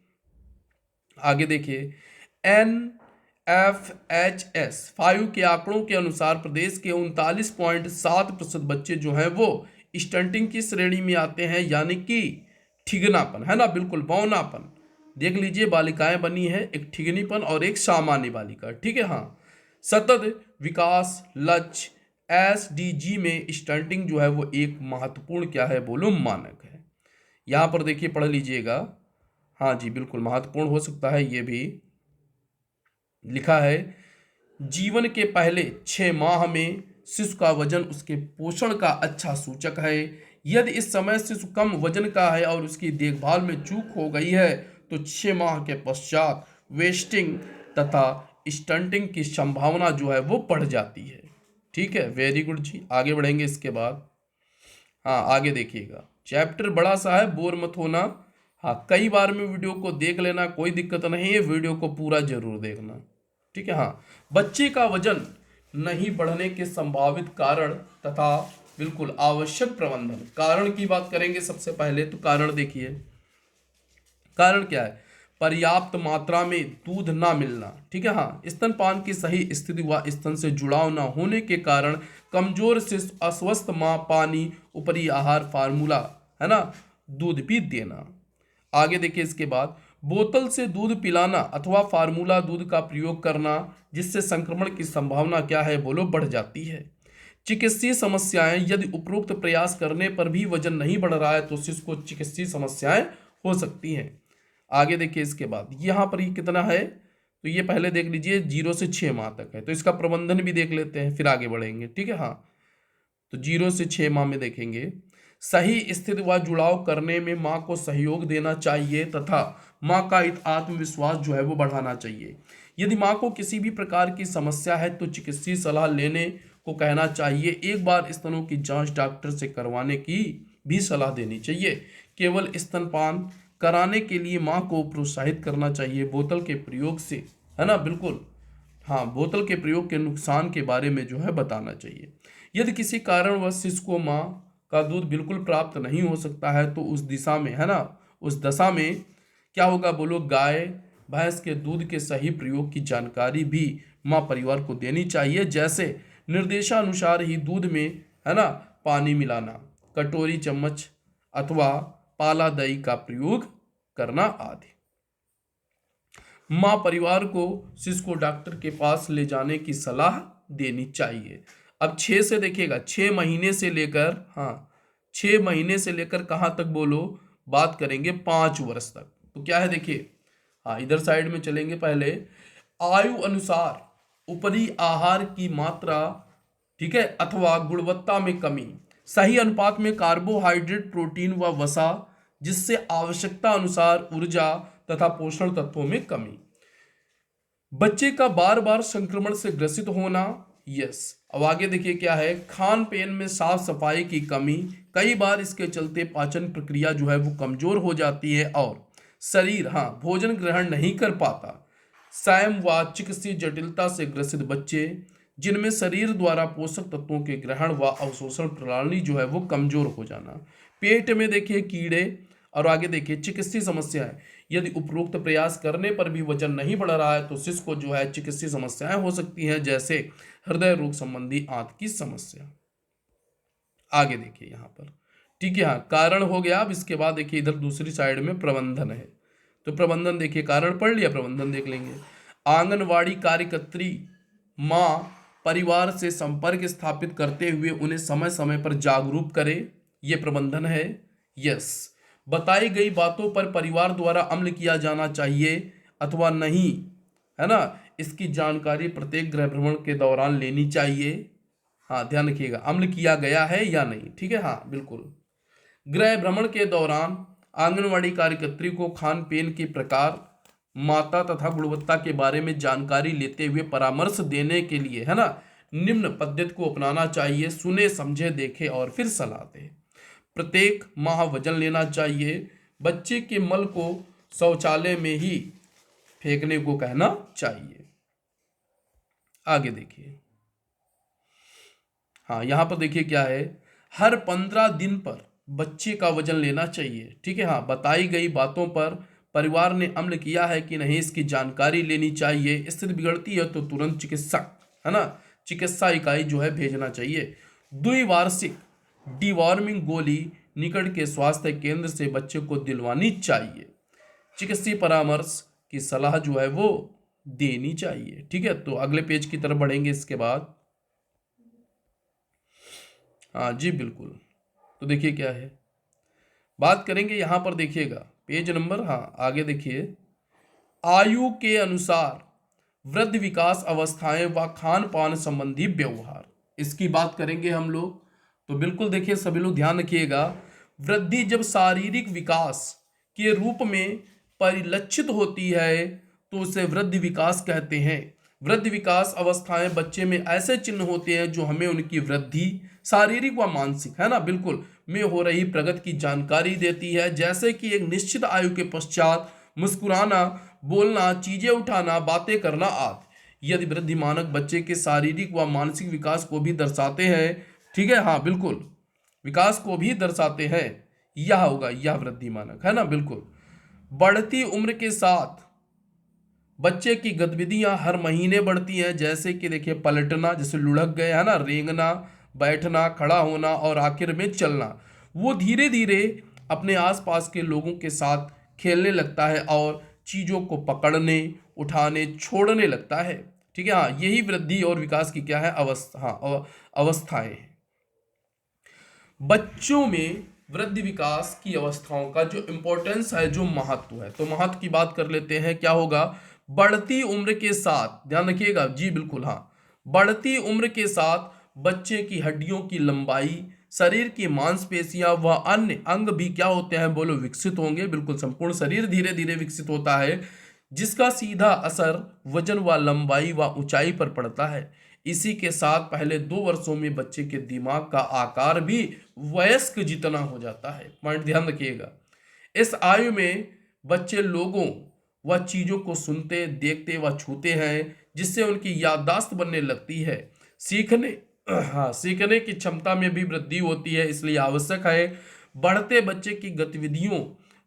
आगे देखिए, NFHS 5 के आंकड़ों के अनुसार प्रदेश के 39.7% बच्चे जो हैं वो स्टंटिंग की श्रेणी में आते हैं, यानी कि ठिगनापन, है ना, बिल्कुल बौनापन। देख लीजिए, बालिकाएं बनी है, एक ठिगनीपन और एक सामान्य बालिका, ठीक है। हाँ, सतत विकास लक्ष्य SDG में स्टंटिंग जो है वो एक महत्वपूर्ण क्या है बोलो मानक है। यहां पर देखिए पढ़ लीजिएगा। हाँ जी, बिल्कुल महत्वपूर्ण हो सकता है, ये भी लिखा है। जीवन के पहले 6 माह में शिशु का वजन उसके पोषण का अच्छा सूचक है। यदि इस समय शिशु कम वजन का है और उसकी देखभाल में चूक हो गई है तो 6 माह के पश्चात वेस्टिंग तथा स्टंटिंग की संभावना जो है वो बढ़ जाती है। ठीक है, वेरी गुड जी। आगे बढ़ेंगे इसके बाद। हाँ, आगे देखिएगा, चैप्टर बड़ा सा है, बोर मत होना। हाँ, कई बार में वीडियो को देख लेना, कोई दिक्कत नहीं है, वीडियो को पूरा जरूर देखना, ठीक है। हाँ, बच्चे का वजन नहीं बढ़ने के संभावित कारण तथा बिल्कुल आवश्यक प्रबंधन। कारण की बात करेंगे सबसे पहले, तो कारण देखिए, कारण क्या है, पर्याप्त मात्रा में दूध ना मिलना, ठीक है। हाँ, स्तनपान की सही स्थिति व स्तन से जुड़ाव ना होने के कारण कमजोर शिशु, अस्वस्थ माँ, पानी, ऊपरी आहार, फार्मूला, है ना, दूध भी देना। आगे देखिए इसके बाद, बोतल से दूध पिलाना अथवा फार्मूला दूध का प्रयोग करना, जिससे संक्रमण की संभावना क्या है बोलो बढ़ जाती है। चिकित्सीय समस्याएं, यदि उपरोक्त प्रयास करने पर भी वजन नहीं बढ़ रहा है तो शिशु को चिकित्सीय समस्याएं हो सकती हैं। आगे देखिए इसके बाद, यहाँ पर ये कितना है, तो ये पहले देख लीजिए 0 से 6 माह तक है, तो इसका प्रबंधन भी देख लेते हैं, फिर आगे बढ़ेंगे, ठीक है। हाँ, तो 0 से 6 माह में देखेंगे, सही स्थिति व जुड़ाव करने में माँ को सहयोग देना चाहिए तथा माँ का आत्मविश्वास जो है वो बढ़ाना चाहिए। यदि माँ को किसी भी प्रकार की समस्या है तो चिकित्सीय सलाह लेने को कहना चाहिए। एक बार स्तनों की जांच डॉक्टर से करवाने की भी सलाह देनी चाहिए। केवल स्तनपान कराने के लिए माँ को प्रोत्साहित करना चाहिए। बोतल के प्रयोग से, है ना, बिल्कुल, हाँ, बोतल के प्रयोग के नुकसान के बारे में जो है बताना चाहिए। यदि किसी कारणवश शिशु को माँ का दूध बिल्कुल प्राप्त नहीं हो सकता है तो उस दिशा में, है ना, उस दशा में क्या होगा बोलो, गाय भैंस के दूध के सही प्रयोग की जानकारी भी माँ परिवार को देनी चाहिए, जैसे निर्देशानुसार ही दूध में, है ना, पानी मिलाना, कटोरी चम्मच अथवा पाला दही का प्रयोग करना आदि। माँ परिवार को शिशु को डॉक्टर के पास ले जाने की सलाह देनी चाहिए। अब 6 से देखिएगा, 6 महीने से लेकर, हाँ, 6 महीने से लेकर कहाँ तक बोलो, बात करेंगे 5 वर्ष तक। तो क्या है देखिए, हाँ, इधर साइड में चलेंगे। पहले आयु अनुसार ऊपरी आहार की मात्रा, ठीक है, अथवा गुणवत्ता में कमी, सही अनुपात में कार्बोहाइड्रेट, प्रोटीन व वसा, जिससे आवश्यकता अनुसार ऊर्जा तथा पोषण तत्वों में कमी। बच्चे का बार बार संक्रमण से ग्रसित होना, यस। अब आगे देखिए क्या है, खान पीन में साफ सफाई की कमी, कई बार इसके चलते पाचन प्रक्रिया जो है वो कमजोर हो जाती है और शरीर, हाँ, भोजन ग्रहण नहीं कर पाता। स्वयं व चिकित्सीय जटिलता से ग्रसित बच्चे, जिनमें शरीर द्वारा पोषक तत्वों के ग्रहण व अवशोषण प्रणाली जो है वो कमजोर हो जाना। पेट में देखिए कीड़े, और आगे देखिए चिकित्सीय समस्याएं, यदि उपरोक्त प्रयास करने पर भी वजन नहीं बढ़ रहा है तो शिशु को जो है चिकित्सीय समस्याएं हो सकती हैं, जैसे हृदय रोग संबंधी आंत की समस्या। आगे देखिए यहाँ पर, ठीक है। हाँ, कारण हो गया। अब इसके बाद देखिए इधर दूसरी साइड में प्रबंधन है, तो प्रबंधन देखिए, कारण पढ़ लिया, प्रबंधन देख लेंगे। आंगनवाड़ी कार्यकर्त्री माँ परिवार से संपर्क स्थापित करते हुए उन्हें समय समय पर जागरूक करे, ये प्रबंधन है। यस, बताई गई बातों पर परिवार द्वारा अमल किया जाना चाहिए अथवा नहीं, है ना, इसकी जानकारी प्रत्येक गृह भ्रमण के दौरान लेनी चाहिए। हाँ, ध्यान रखिएगा, अमल किया गया है या नहीं, ठीक है, हाँ बिल्कुल। गृह भ्रमण के दौरान आंगनवाड़ी कार्यकर्त्री को खान पीन के प्रकार, मात्रा तथा गुणवत्ता के बारे में जानकारी लेते हुए परामर्श देने के लिए, है ना, निम्न पद्धति को अपनाना चाहिए। सुने, समझे, देखे और फिर सलाह दे। प्रत्येक माह वजन लेना चाहिए। बच्चे के मल को शौचालय में ही फेंकने को कहना चाहिए। आगे देखिए, हाँ यहाँ पर देखिए क्या है, हर 15 दिन पर बच्चे का वजन लेना चाहिए, ठीक है। हाँ, बताई गई बातों पर परिवार ने अमल किया है कि नहीं, इसकी जानकारी लेनी चाहिए। स्थिति बिगड़ती है तो तुरंत चिकित्सक, है ना, चिकित्सा इकाई जो है भेजना चाहिए। द्विवार्षिक डिवॉर्मिंग गोली निकट के स्वास्थ्य केंद्र से बच्चे को दिलवानी चाहिए। चिकित्सीय परामर्श की सलाह जो है वो देनी चाहिए, ठीक है। तो अगले पेज की तरफ बढ़ेंगे इसके बाद। हाँ जी बिल्कुल, तो देखिए क्या है, बात करेंगे यहाँ पर, देखिएगा पेज नंबर, हाँ आगे देखिए, आयु के अनुसार वृद्ध विकास अवस्थाएं व खान पान संबंधी व्यवहार, इसकी बात करेंगे हम लोग। तो बिल्कुल देखिए सभी लोग ध्यान रखिएगा, वृद्धि जब शारीरिक विकास के रूप में परिलक्षित होती है तो उसे वृद्ध विकास कहते हैं। वृद्ध विकास अवस्थाएं बच्चे में ऐसे चिन्ह होते हैं जो हमें उनकी वृद्धि शारीरिक व मानसिक, है ना, बिल्कुल, में हो रही प्रगति की जानकारी देती है। जैसे कि एक निश्चित आयु के पश्चात मुस्कुराना, बोलना, चीजें उठाना, बातें करना आदि। यदि वृद्धि मानक बच्चे के शारीरिक व मानसिक विकास को भी दर्शाते हैं, ठीक है, हाँ बिल्कुल, विकास को भी दर्शाते हैं, यह होगा यह वृद्धि मानक, है ना, बिल्कुल। बढ़ती उम्र के साथ बच्चे की गतिविधियां हर महीने बढ़ती हैं, जैसे कि देखिए पलटना, जैसे लुढ़क गए, है ना, रेंगना, बैठना, खड़ा होना और आखिर में चलना। वो धीरे धीरे अपने आसपास के लोगों के साथ खेलने लगता है और चीज़ों को पकड़ने, उठाने, छोड़ने लगता है, ठीक है। हाँ, यही वृद्धि और विकास की क्या है, अवस्था, हाँ अवस्थाएं। बच्चों में वृद्धि विकास की अवस्थाओं का जो इंपॉर्टेंस है, जो महत्व है, तो महत्व की बात कर लेते हैं। क्या होगा, बढ़ती उम्र के साथ, ध्यान रखिएगा जी बिल्कुल, हाँ, बढ़ती उम्र के साथ बच्चे की हड्डियों की लंबाई, शरीर की मांसपेशियां व अन्य अंग भी क्या होते हैं, बोलो, विकसित होंगे। बिल्कुल, संपूर्ण शरीर धीरे धीरे विकसित होता है, जिसका सीधा असर वजन व लंबाई व ऊंचाई पर पड़ता है। इसी के साथ पहले 2 वर्षों में बच्चे के दिमाग का आकार भी वयस्क जितना हो जाता है। पॉइंट ध्यान रखिएगा, इस आयु में बच्चे लोगों व चीजों को सुनते, देखते व छूते हैं, जिससे उनकी याददाश्त बनने लगती है। सीखने हाँ, सीखने की क्षमता में भी वृद्धि होती है, इसलिए आवश्यक है बढ़ते बच्चे की गतिविधियों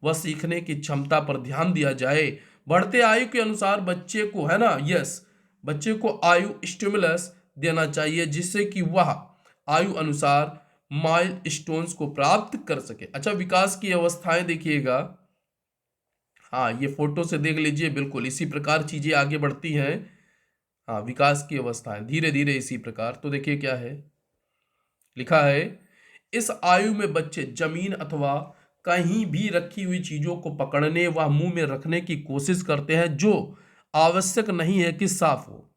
व सीखने की क्षमता पर ध्यान दिया जाए। बढ़ते आयु के अनुसार बच्चे को, है ना, यस, बच्चे को आयु स्टिमुलस देना चाहिए, जिससे कि वह आयु अनुसार माइल स्टोन्स को प्राप्त कर सके। अच्छा, विकास की अवस्थाएं देखिएगा, हाँ ये फोटो से देख लीजिए, बिल्कुल इसी प्रकार चीजें आगे बढ़ती हैं। हाँ, विकास की अवस्थाएं धीरे धीरे इसी प्रकार, तो देखिए क्या है, लिखा है, इस आयु में बच्चे जमीन अथवा कहीं भी रखी हुई चीजों को पकड़ने व मुंह में रखने की कोशिश करते हैं, जो आवश्यक नहीं है कि साफ हो।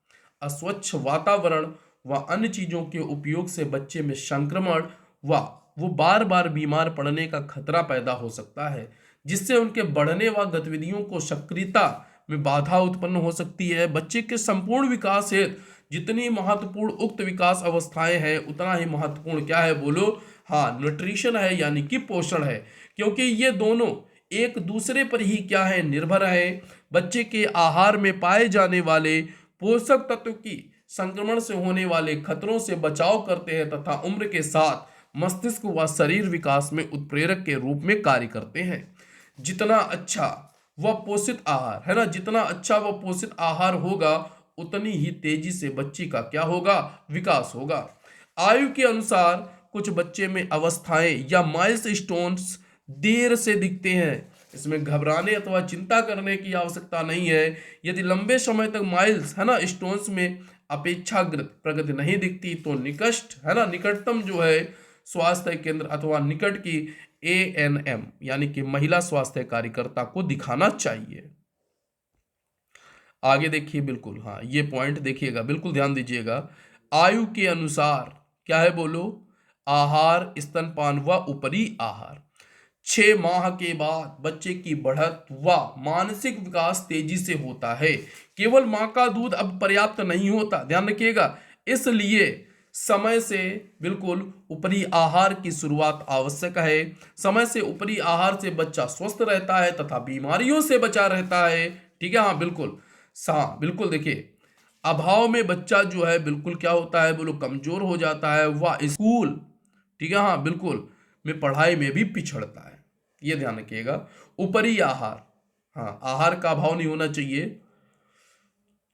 अस्वच्छ वातावरण व अन्य चीजों के उपयोग से बच्चे में संक्रमण व वो बार बार बीमार पड़ने का खतरा पैदा हो सकता है, जिससे उनके बढ़ने व गतिविधियों को सक्रियता में बाधा उत्पन्न हो सकती है। बच्चे के संपूर्ण विकास हेतु जितनी महत्वपूर्ण उक्त विकास अवस्थाएं हैं, उतना ही महत्वपूर्ण क्या है, बोलो, हाँ न्यूट्रिशन है, यानी कि पोषण है, क्योंकि ये दोनों एक दूसरे पर ही क्या है, निर्भर है। बच्चे के आहार में पाए जाने वाले पोषक तत्व की संक्रमण से होने वाले खतरों से बचाव करते हैं तथा उम्र के साथ मस्तिष्क व शरीर विकास में उत्प्रेरक के रूप में कार्य करते हैं। जितना अच्छा व पोषित आहार, है ना, जितना अच्छा व पोषित आहार होगा, उतनी ही तेजी से बच्ची का क्या होगा, विकास होगा। आयु के अनुसार कुछ बच्चे में अवस्थाएं या माइल्स स्टोन्स देर से दिखते हैं। इसमें घबराने अथवा चिंता करने की आवश्यकता नहीं है। यदि लंबे समय तक माइल्स, है ना, स्टोन्स में अपेक्षाकृत प्रगति नहीं दिखती तो निकट, है ना, निकटतम जो है स्वास्थ्य केंद्र अथवा निकट की ANM यानी कि महिला स्वास्थ्य कार्यकर्ता को दिखाना चाहिए। आगे देखिए, बिल्कुल हाँ, ये पॉइंट देखिएगा, बिल्कुल ध्यान दीजिएगा। आयु के अनुसार क्या है बोलो, आहार, स्तनपान व ऊपरी आहार। 6 माह के बाद बच्चे की बढ़त व मानसिक विकास तेजी से होता है। केवल मां का दूध अब पर्याप्त नहीं होता, ध्यान रखिएगा, इसलिए समय से बिल्कुल ऊपरी आहार की शुरुआत आवश्यक है। समय से ऊपरी आहार से बच्चा स्वस्थ रहता है तथा बीमारियों से बचा रहता है। ठीक है, हाँ बिल्कुल, हाँ बिल्कुल, देखिए अभाव में बच्चा जो है बिल्कुल क्या होता है बोलो, कमजोर हो जाता है, वह स्कूल, ठीक है हाँ बिल्कुल, में पढ़ाई में भी पिछड़ता है। ये ध्यान रखिएगा। ऊपरी आहार, हाँ आहार का अभाव नहीं होना चाहिए।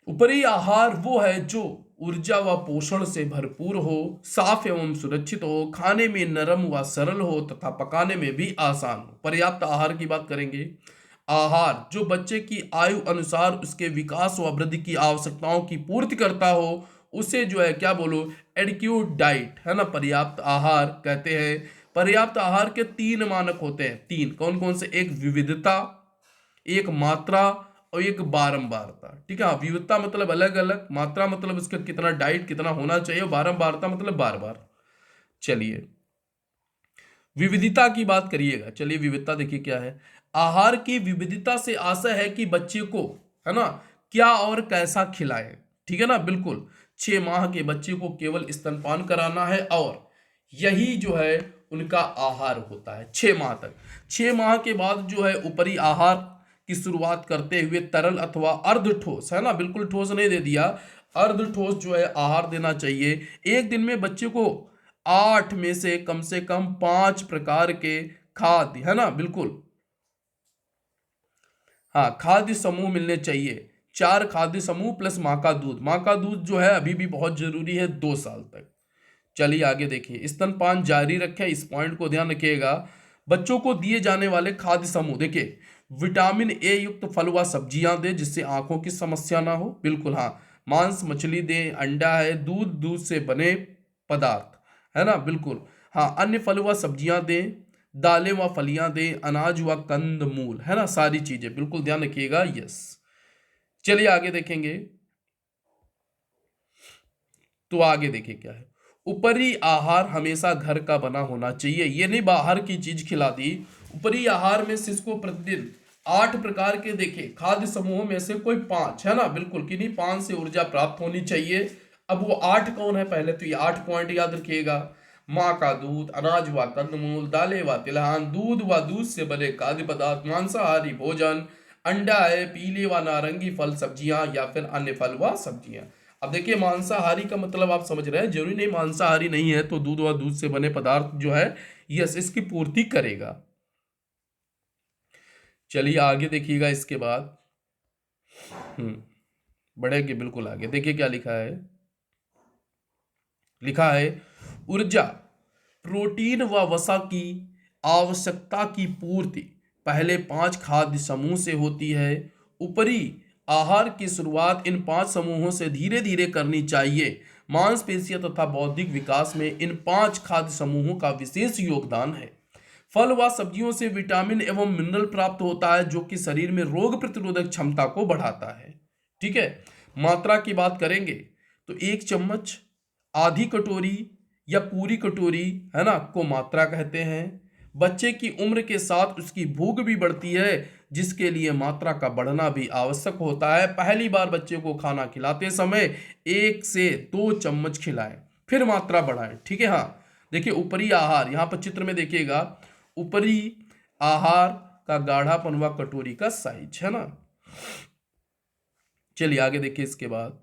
ऊपरी आहार वो है जो ऊर्जा व पोषण से भरपूर हो, साफ एवं सुरक्षित हो, खाने में नरम व सरल हो तथा पकाने में भी आसान हो। पर्याप्त आहार की बात करेंगे। आहार जो बच्चे की आयु अनुसार उसके विकास व वृद्धि की आवश्यकताओं की पूर्ति करता हो, उसे जो है क्या बोलो, एडिक्यूट डाइट, है ना, पर्याप्त आहार कहते हैं। पर्याप्त आहार के 3 मानक होते हैं, 3 कौन कौन से, एक विविधता, एक मात्रा और एक बारंबारता। ठीक है, विविधता मतलब अलग अलग, मात्रा मतलब उसका कितना डाइट कितना होना चाहिए, बारंबारता मतलब बार बार। चलिए विविधता की बात करिएगा। चलिए विविधता देखिए क्या है। आहार की विविधता से आशय है कि बच्चे को, है ना, क्या और कैसा खिलाएं। ठीक है ना, बिल्कुल 6 माह के बच्चे को केवल स्तनपान कराना है और यही जो है उनका आहार होता है 6 माह तक। 6 माह के बाद जो है ऊपरी आहार की शुरुआत करते हुए तरल अथवा अर्ध ठोस, है ना, बिल्कुल ठोस नहीं दे दिया, अर्ध ठोस जो है आहार देना चाहिए। एक दिन में बच्चे को 8 में से कम 5 प्रकार के खाद्य, है ना, बिल्कुल हाँ खाद्य समूह मिलने चाहिए। 4 खाद्य समूह प्लस माँ का दूध, माँ का दूध जो है अभी भी बहुत जरूरी है 2 साल तक। चलिए आगे देखिए, स्तनपान जारी रखें, इस पॉइंट को ध्यान रखिएगा। बच्चों को दिए जाने वाले खाद्य समूह देखिए, विटामिन ए युक्त फल व सब्जियां दें जिससे आंखों की समस्या ना हो, बिल्कुल हाँ, मांस मछली दें, अंडा है, दूध, दूध से बने पदार्थ, है ना, बिल्कुल हाँ, अन्य फल व सब्जियां दें, दालें व फलियां दें, अनाज व कंद मूल, है ना, सारी चीजें बिल्कुल ध्यान रखिएगा। यस, चलिए आगे देखेंगे। तो आगे देखिए क्या है, ऊपरी आहार हमेशा घर का बना होना चाहिए, ये नहीं बाहर की चीज खिला दी। ऊपरी आहार में शिशु को प्रतिदिन 8 प्रकार के देखे खाद्य समूहों में से कोई 5, है ना, बिल्कुल किन्हीं 5 से ऊर्जा प्राप्त होनी चाहिए। अब वो 8 कौन है, पहले तो ये 8 पॉइंट याद रखिएगा। माँ का दूध, अनाज व कंदमूल, दालें व तिलहन, दूध व दूध से बने खाद्य पदार्थ, मांसाहारी भोजन, अंडा है, पीले व नारंगी फल सब्जियां या फिर अन्य फल व सब्जियां। अब देखिए मांसाहारी का मतलब आप समझ रहे हैं, जरूरी नहीं मांसाहारी नहीं है तो दूध व दूध से बने पदार्थ जो है यस इसकी पूर्ति करेगा। चलिए आगे देखिएगा इसके बाद। बढ़ेगी बिल्कुल आगे, देखिए क्या लिखा है। लिखा है ऊर्जा, प्रोटीन व वसा की आवश्यकता की पूर्ति पहले 5 खाद्य समूह से होती है। ऊपरी आहार की शुरुआत इन 5 समूहों से धीरे धीरे करनी चाहिए। मांसपेशियां तथा बौद्धिक विकास में इन 5 खाद्य समूहों का विशेष योगदान है। फल व सब्जियों से विटामिन एवं मिनरल प्राप्त होता है जो कि शरीर में रोग प्रतिरोधक क्षमता को बढ़ाता है। ठीक है, मात्रा की बात करेंगे तो 1 चम्मच, आधी कटोरी या पूरी कटोरी, है ना, को मात्रा कहते हैं। बच्चे की उम्र के साथ उसकी भूख भी बढ़ती है जिसके लिए मात्रा का बढ़ना भी आवश्यक होता है। पहली बार बच्चे को खाना खिलाते समय 1 से 2 चम्मच खिलाएं, फिर मात्रा बढ़ाएं। ठीक है, हाँ देखिए ऊपरी आहार, यहाँ पर चित्र में देखिएगा, ऊपरी आहार का गाढ़ापन व कटोरी का साइज, है ना। चलिए आगे देखिए इसके बाद।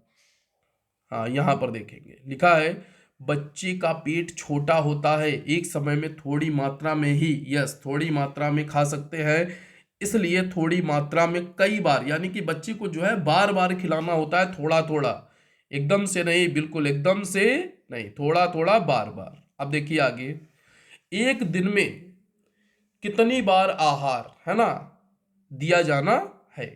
हाँ यहां पर देखेंगे लिखा है बच्चे का पेट छोटा होता है, एक समय में थोड़ी मात्रा में ही, यस थोड़ी मात्रा में खा सकते हैं, इसलिए थोड़ी मात्रा में कई बार, यानी कि बच्चे को जो है बार बार खिलाना होता है, थोड़ा थोड़ा, एकदम से नहीं, बिल्कुल एकदम से नहीं, थोड़ा थोड़ा बार बार। अब देखिए आगे, एक दिन में कितनी बार आहार, है ना, दिया जाना है।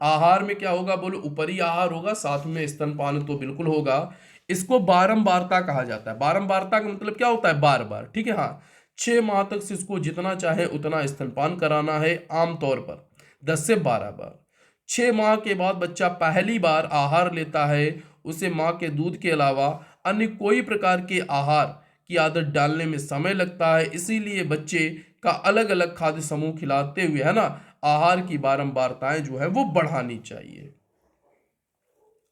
आहार में क्या होगा बोलो, ऊपरी आहार होगा, साथ में स्तनपान तो बिल्कुल होगा। इसको बारंबारता कहा जाता है। बारंबारता का मतलब क्या होता है, बार बार, ठीक है। हाँ, 6 माह तक शिशु को जितना चाहे उतना स्तनपान कराना है, आमतौर पर 10 से 12 बार। 6 माह के बाद बच्चा पहली बार आहार लेता है, उसे माँ के दूध के अलावा अन्य कोई प्रकार के आहार की आदत डालने में समय लगता है। इसीलिए बच्चे का अलग अलग खाद्य समूह खिलाते हुए, है ना, आहार की बारंबारताएं जो है वो बढ़ानी चाहिए।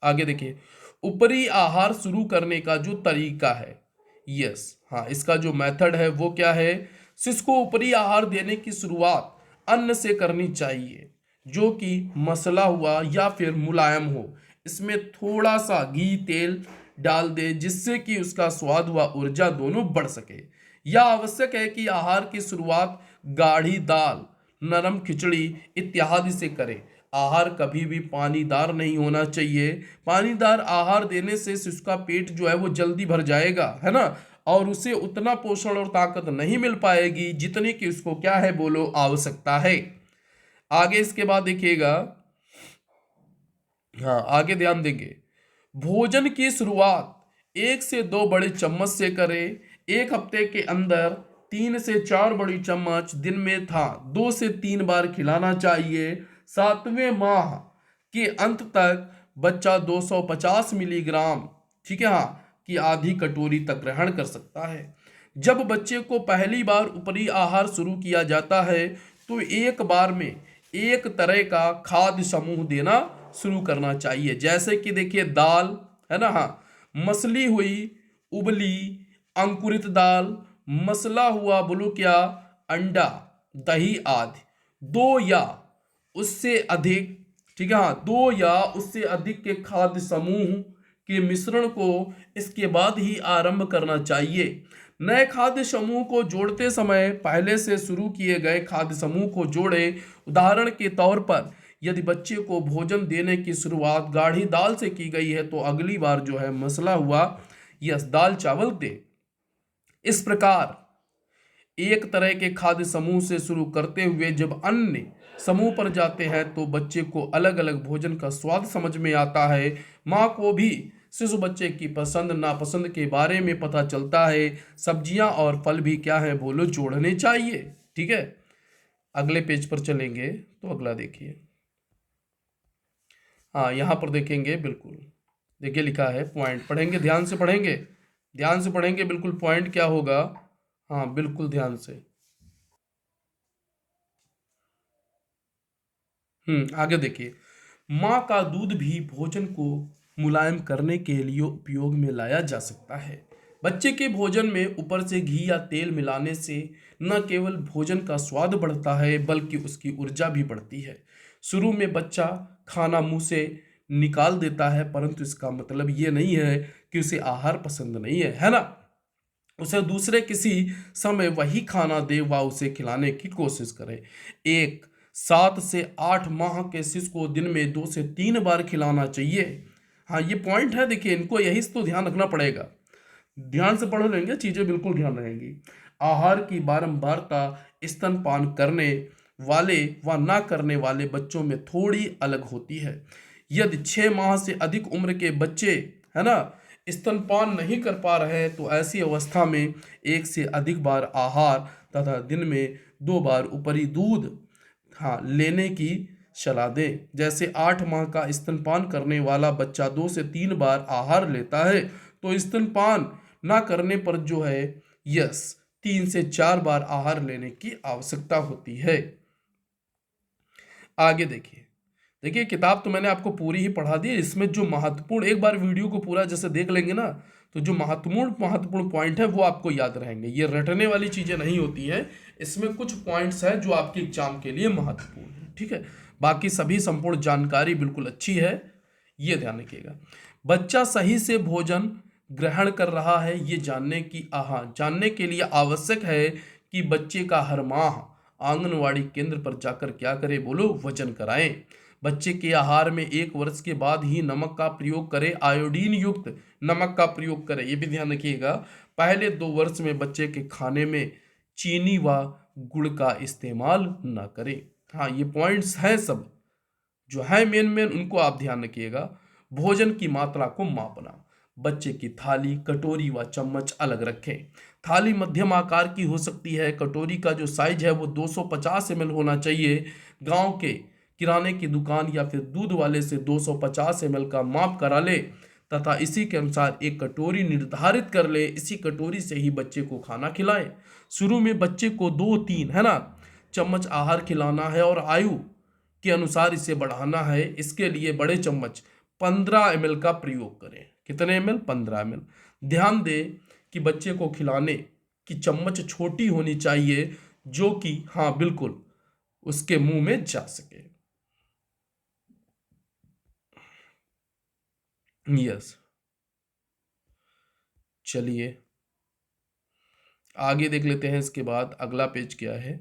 आगे देखिए, ऊपरी आहार शुरू करने का जो तरीका है, यस, हाँ, इसका जो मेथड है वो क्या है, शिशु को ऊपरी आहार देने की शुरुआत अन्न से करनी चाहिए, जो कि मसला हुआ या फिर मुलायम हो। इसमें थोड़ा सा घी तेल डाल दे, जिससे कि उसका स्वाद व ऊर्जा दोनों बढ़ सके। यह आवश्यक है कि आहार की शुरुआत गाढ़ी दाल, नरम खिचड़ी इत्यादि से करें। आहार कभी भी पानीदार नहीं होना चाहिए। पानीदार आहार देने से शिशु का पेट जो है वो जल्दी भर जाएगा, है ना, और उसे उतना पोषण और ताकत नहीं मिल पाएगी जितनी कि उसको क्या है बोलो, आवश्यकता है। आगे इसके बाद देखिएगा, हाँ, आगे ध्यान देंगे, भोजन की शुरुआत 1 से 2 बड़े चम्मच से करें। एक हफ्ते के अंदर 3 से 4 बड़ी चम्मच दिन में था 2 से 3 बार खिलाना चाहिए। 7वें माह के अंत तक बच्चा 250 मिलीग्राम, ठीक है, हाँ, की आधी कटोरी तक ग्रहण कर सकता है। जब बच्चे को पहली बार ऊपरी आहार शुरू किया जाता है तो एक बार में एक तरह का खाद्य समूह देना शुरू करना चाहिए, जैसे कि देखिए दाल, है ना, हाँ, मसली हुई, उबली अंकुरित दाल, मसला हुआ बोलो क्या, अंडा, दही आदि। दो या उससे अधिक, ठीक है, हाँ, 2 या उससे अधिक के खाद्य समूह के मिश्रण को इसके बाद ही आरंभ करना चाहिए। नए खाद्य समूह को जोड़ते समय पहले से शुरू किए गए खाद्य समूह को जोड़े। उदाहरण के तौर पर यदि बच्चे को भोजन देने की शुरुआत गाढ़ी दाल से की गई है तो अगली बार जो है मसला हुआ या दाल चावल दे। इस प्रकार एक तरह के खाद्य समूह से शुरू करते हुए जब अन्य समूह पर जाते हैं तो बच्चे को अलग अलग भोजन का स्वाद समझ में आता है। माँ को भी शिशु बच्चे की पसंद नापसंद के बारे में पता चलता है। सब्जियां और फल भी क्या है बोलो, जोड़ने चाहिए, ठीक है। अगले पेज पर चलेंगे तो अगला देखिए, हाँ, यहाँ पर देखेंगे, बिल्कुल देखिए लिखा है, पॉइंट पढ़ेंगे, ध्यान से पढ़ेंगे, ध्यान से पढ़ेंगे, बिल्कुल पॉइंट क्या होगा, हाँ, बिल्कुल ध्यान से। आगे देखिए, माँ का दूध भी भोजन को मुलायम करने के लिए उपयोग में लाया जा सकता है। बच्चे के भोजन में ऊपर से घी या तेल मिलाने से न केवल भोजन का स्वाद बढ़ता है बल्कि उसकी ऊर्जा भी बढ़ती है। शुरू में बच्चा खाना मुंह से निकाल देता है, परंतु इसका मतलब ये नहीं है कि उसे आहार पसंद नहीं है ना। उसे दूसरे किसी समय वही खाना दे व उसे खिलाने की कोशिश करे। एक 7 से 8 माह के शिशु को दिन में 2 से 3 बार खिलाना चाहिए। हाँ, ये पॉइंट है, देखिए इनको यही तो ध्यान रखना पड़ेगा। ध्यान से पढ़ लेंगे चीजें बिल्कुल ध्यान रहेंगी। आहार की बारंबारता स्तनपान करने वाले व ना करने वाले बच्चों में थोड़ी अलग होती है। यदि 6 माह से अधिक उम्र के बच्चे, है ना, स्तनपान नहीं कर पा रहे हैं तो ऐसी अवस्था में 1 से अधिक बार आहार तथा दिन में 2 बार ऊपरी दूध, हाँ, लेने की सलाह दें। जैसे 8 माह का स्तनपान करने वाला बच्चा 2 से 3 बार आहार लेता है तो स्तनपान ना करने पर जो है, यस, 3 से 4 बार आहार लेने की आवश्यकता होती है। आगे देखिए, देखिए किताब तो मैंने आपको पूरी ही पढ़ा दी है। इसमें जो महत्वपूर्ण, एक बार वीडियो को पूरा जैसे देख लेंगे ना तो जो महत्वपूर्ण महत्वपूर्ण पॉइंट है वो आपको याद रहेंगे। ये रटने वाली चीजें नहीं होती है, इसमें कुछ पॉइंट्स हैं जो आपके एग्जाम के लिए महत्वपूर्ण है, ठीक है। बाकी सभी संपूर्ण जानकारी बिल्कुल अच्छी है, ये ध्यान रखिएगा। बच्चा सही से भोजन ग्रहण कर रहा है ये जानने के लिए आवश्यक है कि बच्चे का हर माह आंगनवाड़ी केंद्र पर जाकर क्या करें बोलो, वजन कराएं। बच्चे के आहार में 1 वर्ष के बाद ही नमक का प्रयोग करें, आयोडीन युक्त नमक का प्रयोग करें, ये भी ध्यान रखिएगा। पहले 2 वर्ष में बच्चे के खाने में चीनी व गुड़ का इस्तेमाल ना करें। हाँ, ये पॉइंट्स हैं सब, जो है मेन मेन उनको आप ध्यान रखिएगा। भोजन की मात्रा को मापना, बच्चे की थाली, कटोरी व चम्मच अलग रखें। थाली मध्यम आकार की हो सकती है। कटोरी का जो साइज है वो 250 ml होना चाहिए। गांव के किराने की दुकान या फिर दूध वाले से 250 ml का माप करा ले तथा इसी के अनुसार एक कटोरी निर्धारित कर ले। इसी कटोरी से ही बच्चे को खाना खिलाएं। शुरू में बच्चे को 2-3 है ना चम्मच आहार खिलाना है और आयु के अनुसार इसे बढ़ाना है। इसके लिए बड़े चम्मच 15 ml का प्रयोग करें। कितने ml? 15 ml। ध्यान दें कि बच्चे को खिलाने की चम्मच छोटी होनी चाहिए जो कि हाँ बिल्कुल उसके मुंह में जा सके। यस, चलिए आगे देख लेते हैं। इसके बाद अगला पेज क्या है।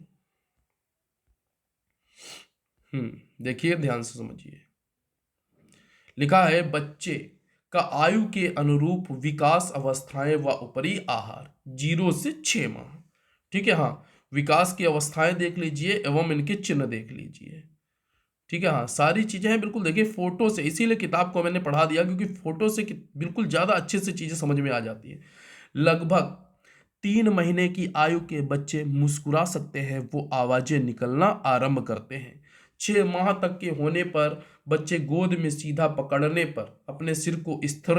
देखिए ध्यान से समझिए। लिखा है बच्चे का आयु के अनुरूप विकास अवस्थाएं व ऊपरी आहार 0 से 6 माह। ठीक है, हाँ विकास की अवस्थाएं देख लीजिए एवं इनके चिन्ह देख लीजिए। ठीक है, हाँ सारी चीजें हैं बिल्कुल। देखिए फोटो से, इसीलिए किताब को मैंने पढ़ा दिया क्योंकि फोटो से बिल्कुल ज्यादा अच्छे से चीजें समझ में आ जाती है। लगभग 3 महीने की आयु के बच्चे मुस्कुरा सकते हैं, वो आवाजें निकलना आरंभ करते हैं। 6 माह तक के होने पर बच्चे गोद में सीधा पकड़ने पर अपने सिर को स्थिर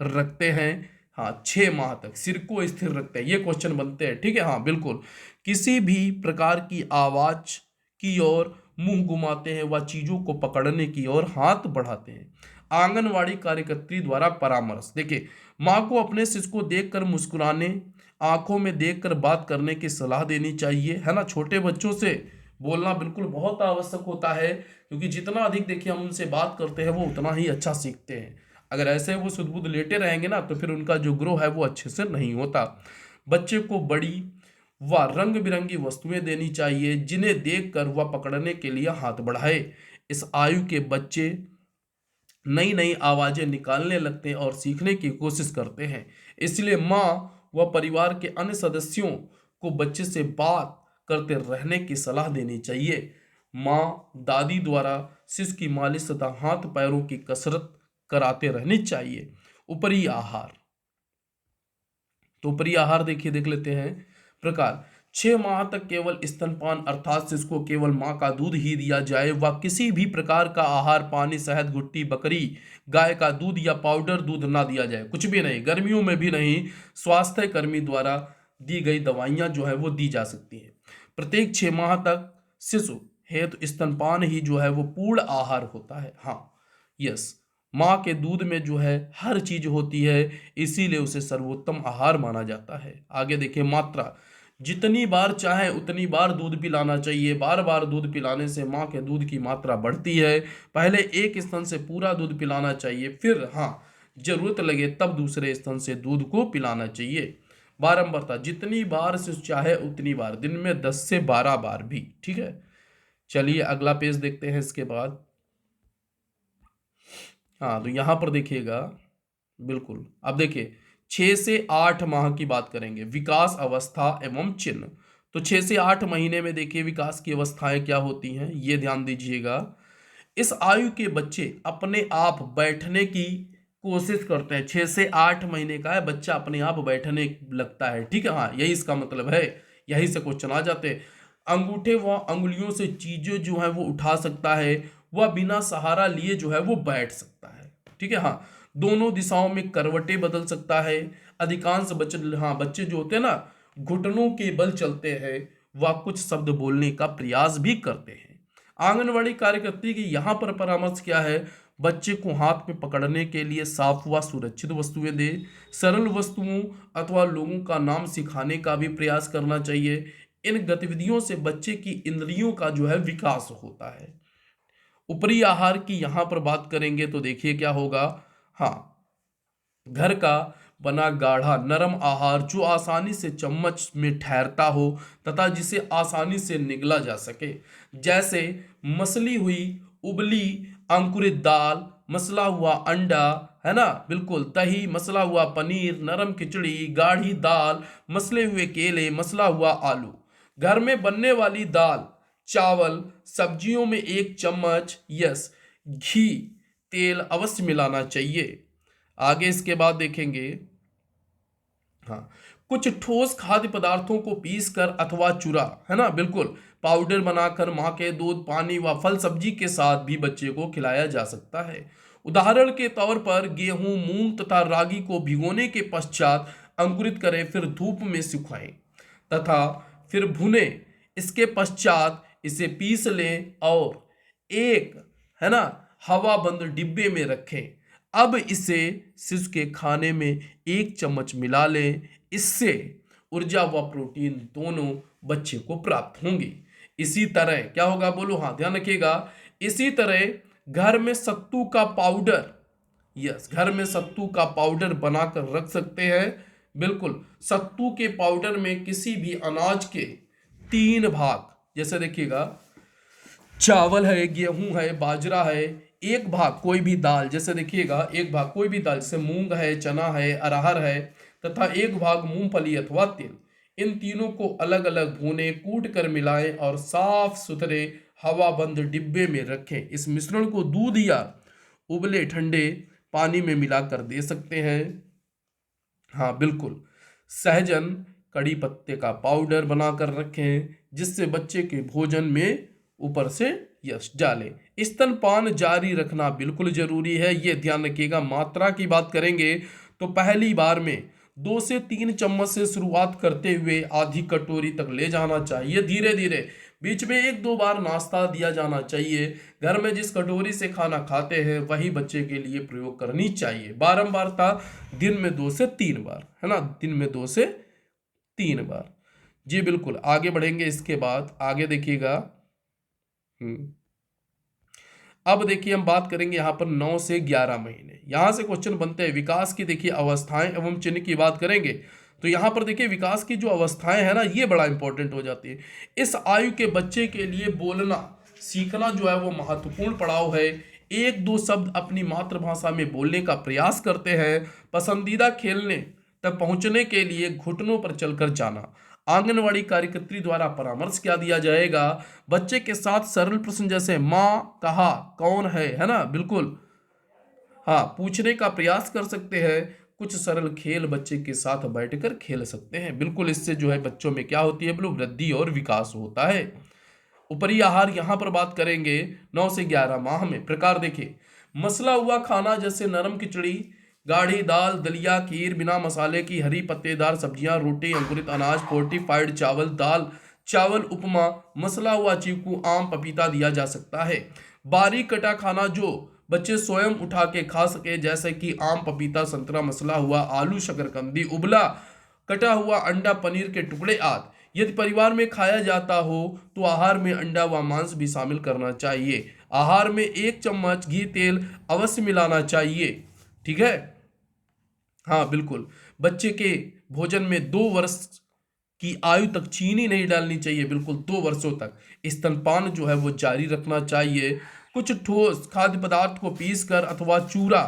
रखते हैं। हाँ 6 माह तक सिर को स्थिर रखते हैं, ये क्वेश्चन बनते हैं। ठीक है, हाँ बिल्कुल। किसी भी प्रकार की आवाज की ओर मुंह घुमाते हैं व चीजों को पकड़ने की ओर हाथ बढ़ाते हैं। आंगनवाड़ी कार्यकर्त्री द्वारा परामर्श। देखिए माँ को अपने शिशु को देखकर मुस्कुराने, आंखों में देखकर बात करने की सलाह देनी चाहिए, है ना। छोटे बच्चों से बोलना बिल्कुल बहुत आवश्यक होता है क्योंकि जितना अधिक देखिए हम उनसे बात करते हैं वो उतना ही अच्छा सीखते हैं। अगर ऐसे वो सुध-बुध लेटे रहेंगे ना तो फिर उनका जो ग्रो है वो अच्छे से नहीं होता। बच्चे को बड़ी व रंग बिरंगी वस्तुएं देनी चाहिए जिन्हें देखकर वह पकड़ने के लिए हाथ बढ़ाए। इस आयु के बच्चे नई नई आवाजें निकालने लगते हैं और सीखने की कोशिश करते हैं। इसलिए माँ व परिवार के अन्य सदस्यों को बच्चे से बात करते रहने की सलाह देनी चाहिए। माँ दादी द्वारा शिशु की मालिश तथा हाथ पैरों की कसरत कराते रहनी चाहिए। ऊपरी आहार, तो ऊपरी आहार देखिए देख लेते हैं प्रकार। 6 माह तक केवल स्तनपान अर्थात शिशु को केवल माँ का दूध ही दिया जाए व किसी भी प्रकार का आहार, पानी, शहद, घुट्टी, बकरी गाय का दूध या पाउडर दूध ना दिया जाए, कुछ भी नहीं, गर्मियों में भी नहीं। स्वास्थ्य कर्मी द्वारा दी गई दवाइयाँ जो है वो दी जा सकती हैं। प्रत्येक 6 माह तक शिशु हेतु स्तनपान ही जो है वो पूर्ण आहार होता है। हाँ यस, माँ के दूध में जो है हर चीज होती है, इसीलिए उसे सर्वोत्तम आहार माना जाता है। आगे देखिए मात्रा। जितनी बार चाहे उतनी बार दूध पिलाना चाहिए। बार बार दूध पिलाने से माँ के दूध की मात्रा बढ़ती है। पहले एक स्तन से पूरा दूध पिलाना चाहिए, फिर हाँ जरूरत लगे तब दूसरे स्तन से दूध को पिलाना चाहिए। बारंबारता, जितनी बार से चाहे उतनी बार, दिन में 10 से 12 बार भी। ठीक है, चलिए अगला पेज देखते हैं इसके बाद। हाँ तो यहां पर देखिएगा बिल्कुल। अब देखिए 6 से 8 माह की बात करेंगे। विकास अवस्था एवं चिन्ह। तो 6 से 8 महीने में देखिए विकास की अवस्थाएं क्या होती हैं ये ध्यान दीजिएगा। इस आयु के बच्चे अपने आप बैठने की कोशिश करते हैं। 6 से 8 महीने का है बच्चा अपने आप बैठने लगता है। ठीक है, हाँ यही इसका मतलब है, यही से क्वेश्चन आ जाते हैं। अंगूठे व अंगुलियों से चीजें जो है वो उठा सकता है, वह बिना सहारा लिए जो है वो बैठ सकता है। ठीक है, हाँ दोनों दिशाओं में करवटें बदल सकता है। अधिकांश बच्चे, हाँ बच्चे जो होते हैं ना घुटनों के बल चलते हैं, वह कुछ शब्द बोलने का प्रयास भी करते हैं। आंगनवाड़ी कार्यकर्त्री की यहाँ पर परामर्श क्या है। बच्चे को हाथ में पकड़ने के लिए साफ व सुरक्षित वस्तुएं दे। सरल वस्तुओं अथवा लोगों का नाम सिखाने का भी प्रयास करना चाहिए। इन गतिविधियों से बच्चे की इंद्रियों का जो है विकास होता है। ऊपरी आहार की यहां पर बात करेंगे तो देखिए क्या होगा। हाँ घर का बना गाढ़ा नरम आहार जो आसानी से चम्मच में ठहरता हो तथा जिसे आसानी से निगला जा सके, जैसे मसली हुई उबली अंकुरित दाल, मसला हुआ अंडा, है ना बिल्कुल, दही, मसला हुआ पनीर, नरम खिचड़ी, गाढ़ी दाल, मसले हुए केले, मसला हुआ आलू। घर में बनने वाली दाल, चावल, सब्जियों में 1 चम्मच, यस घी तेल अवश्य मिलाना चाहिए। आगे इसके बाद देखेंगे, हाँ, कुछ ठोस खाद्य पदार्थों को पीस कर अथवा चूरा, है ना, बिल्कुल पाउडर बनाकर माँ के दूध पानी व फल सब्जी के साथ भी बच्चे को खिलाया जा सकता है। उदाहरण के तौर पर गेहूं मूंग तथा रागी को भिगोने के पश्चात अंकुरित करें, फिर धूप में सुखाएं तथा फिर भुने, इसके पश्चात इसे पीस लें और एक, है ना, हवा बंद डिब्बे में रखें। अब इसे शिशु के खाने में 1 चम्मच मिला लें। इससे ऊर्जा व प्रोटीन दोनों बच्चे को प्राप्त होंगे। इसी तरह क्या होगा बोलो, हाँ ध्यान रखिएगा, इसी तरह घर में सत्तू का पाउडर, यस, घर में सत्तू का पाउडर बनाकर रख सकते हैं। बिल्कुल, सत्तू के पाउडर में किसी भी अनाज के 3 भाग, जैसे देखिएगा चावल है, गेहूं है, बाजरा है, एक भाग कोई भी दाल, जैसे देखिएगा एक भाग कोई भी दाल, जैसे मूंग है, चना है, अरहर है, तथा एक भाग मूंगफली अथवा तिल, इन तीनों को अलग अलग भूने कूट कर मिलाएं और साफ सुथरे हवा बंद डिब्बे में रखें। इस मिश्रण को दूध या उबले ठंडे पानी में मिलाकर दे सकते हैं। हाँ बिल्कुल, सहजन कड़ी पत्ते का पाउडर बनाकर रखें, जिससे बच्चे के भोजन में ऊपर से यश डालें। स्तनपान जारी रखना बिल्कुल जरूरी है, ये ध्यान रखिएगा। मात्रा की बात करेंगे तो पहली बार में 2 से 3 चम्मच से शुरुआत करते हुए आधी कटोरी तक ले जाना चाहिए। धीरे धीरे बीच में 1-2 बार नाश्ता दिया जाना चाहिए। घर में जिस कटोरी से खाना खाते हैं वही बच्चे के लिए प्रयोग करनी चाहिए। बारंबारता दिन में 2 से 3 बार, है ना, दिन में 2 से 3 बार। जी बिल्कुल, आगे बढ़ेंगे। इसके बाद आगे देखिएगा, अब देखिए हम बात करेंगे यहाँ पर 9 से 11 महीने। यहाँ से क्वेश्चन बनते हैं विकास की, देखिए अवस्थाएं एवं चिन्ह की बात करेंगे तो यहाँ पर देखिए विकास की जो अवस्थाएं है ना, ये बड़ा इंपॉर्टेंट हो जाती है। इस आयु के बच्चे के लिए बोलना सीखना जो है वो महत्वपूर्ण पड़ाव है। 1-2 शब्द अपनी मातृभाषा में बोलने का प्रयास करते हैं। पसंदीदा खेलने तक पहुंचने के लिए घुटनों पर चलकर जाना। आंगनवाड़ी कार्यकर्त्री द्वारा परामर्श क्या दिया जाएगा, बच्चे के साथ सरल प्रश्न जैसे माँ कहा, कौन है ना, बिल्कुल हाँ, पूछने का प्रयास कर सकते हैं। कुछ सरल खेल बच्चे के साथ बैठकर खेल सकते हैं। बिल्कुल, इससे जो है बच्चों में क्या होती है, बिल्कुल वृद्धि और विकास होता है। ऊपरी आहार यहाँ पर बात करेंगे 9 से 11 माह में। प्रकार देखिए, मसला हुआ खाना जैसे नरम खिचड़ी, गाढ़ी दाल, दलिया, खीर, बिना मसाले की हरी पत्तेदार सब्जियां, रोटी, अंकुरित अनाज, फोर्टिफाइड चावल, दाल चावल, उपमा, मसला हुआ चीकू, आम, पपीता दिया जा सकता है। बारीक कटा खाना जो बच्चे स्वयं उठा के खा सके, जैसे कि आम, पपीता, संतरा, मसला हुआ आलू, शकरकंदी, उबला कटा हुआ अंडा, पनीर के टुकड़े आदि। यदि परिवार में खाया जाता हो तो आहार में अंडा व मांस भी शामिल करना चाहिए। आहार में 1 चम्मच घी तेल अवश्य मिलाना चाहिए। ठीक है, हाँ बिल्कुल, बच्चे के भोजन में 2 वर्ष की आयु तक चीनी नहीं डालनी चाहिए। बिल्कुल 2 वर्षों तक स्तनपान जो है वो जारी रखना चाहिए। कुछ ठोस खाद्य पदार्थ को पीस कर अथवा चूरा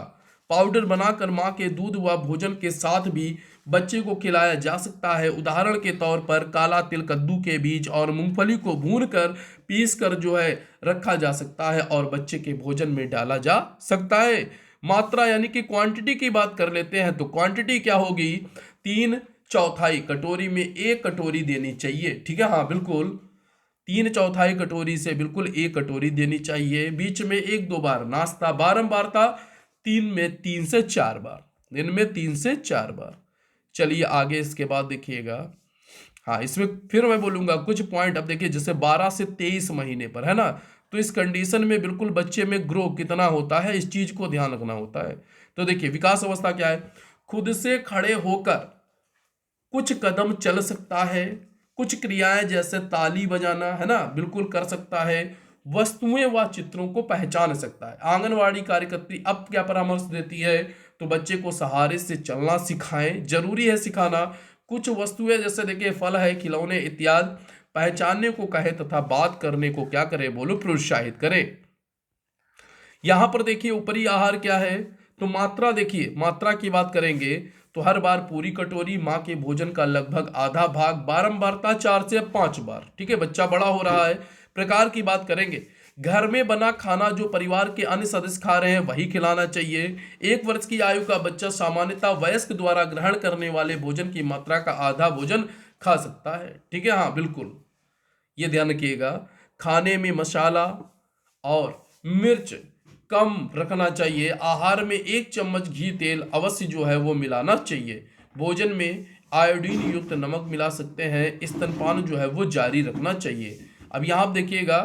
पाउडर बनाकर माँ के दूध व भोजन के साथ भी बच्चे को खिलाया जा सकता है। उदाहरण के तौर पर काला तिल, कद्दू के बीज और मूंगफली को भूनकर पीस कर जो है रखा जा सकता है और बच्चे के भोजन में डाला जा सकता है। मात्रा यानी कि क्वांटिटी की बात कर लेते हैं तो क्वांटिटी क्या होगी, 3/4 कटोरी में 1 कटोरी देनी चाहिए। ठीक है, हाँ बिल्कुल, 3/4 कटोरी से बिल्कुल 1 कटोरी देनी चाहिए। बीच में 1-2 बार नाश्ता। बारंबारता दिन में 3 से 4 बार, दिन में 3 से 4 बार। चलिए आगे इसके बाद देखिएगा, हाँ इसमें फिर मैं बोलूंगा कुछ पॉइंट। अब देखिए जैसे 12 से 23 महीने पर, है ना, तो इस कंडीशन में बिल्कुल बच्चे में ग्रो कितना होता है, इस चीज को ध्यान रखना होता है। तो देखिए विकास अवस्था क्या है, खुद से खड़े होकर कुछ कदम चल सकता है, कुछ क्रियाएं जैसे ताली बजाना, है ना, बिल्कुल कर सकता है। वस्तुएं व चित्रों को पहचान सकता है। आंगनवाड़ी कार्यकर्त्री अब क्या परामर्श देती है, तो बच्चे को सहारे से चलना सिखाएं, जरूरी है सिखाना। कुछ वस्तुएं जैसे देखिए फल है, खिलौने इत्यादि पहचानने को कहे तथा बात करने को क्या करे बोलो, प्रोत्साहित करे। यहां पर देखिए ऊपरी आहार क्या है, तो मात्रा देखिए, मात्रा की बात करेंगे तो हर बार पूरी कटोरी माँ के भोजन का लगभग आधा भाग। बारंबारता 4 से 5 बार। ठीक है, बच्चा बड़ा हो रहा है। प्रकार की बात करेंगे घर में बना खाना जो परिवार के अन्य सदस्य खा रहे हैं वही खिलाना चाहिए। 1 वर्ष की आयु का बच्चा सामान्यतः वयस्क द्वारा ग्रहण करने वाले भोजन की मात्रा का आधा भोजन खा सकता है। ठीक है, हाँ बिल्कुल, ये ध्यान रखिएगा। खाने में मसाला और मिर्च कम रखना चाहिए। आहार में 1 चम्मच घी तेल अवश्य जो है वो मिलाना चाहिए। भोजन में आयोडीन युक्त नमक मिला सकते हैं। स्तनपान जो है वो जारी रखना चाहिए। अब यहाँ आप देखिएगा,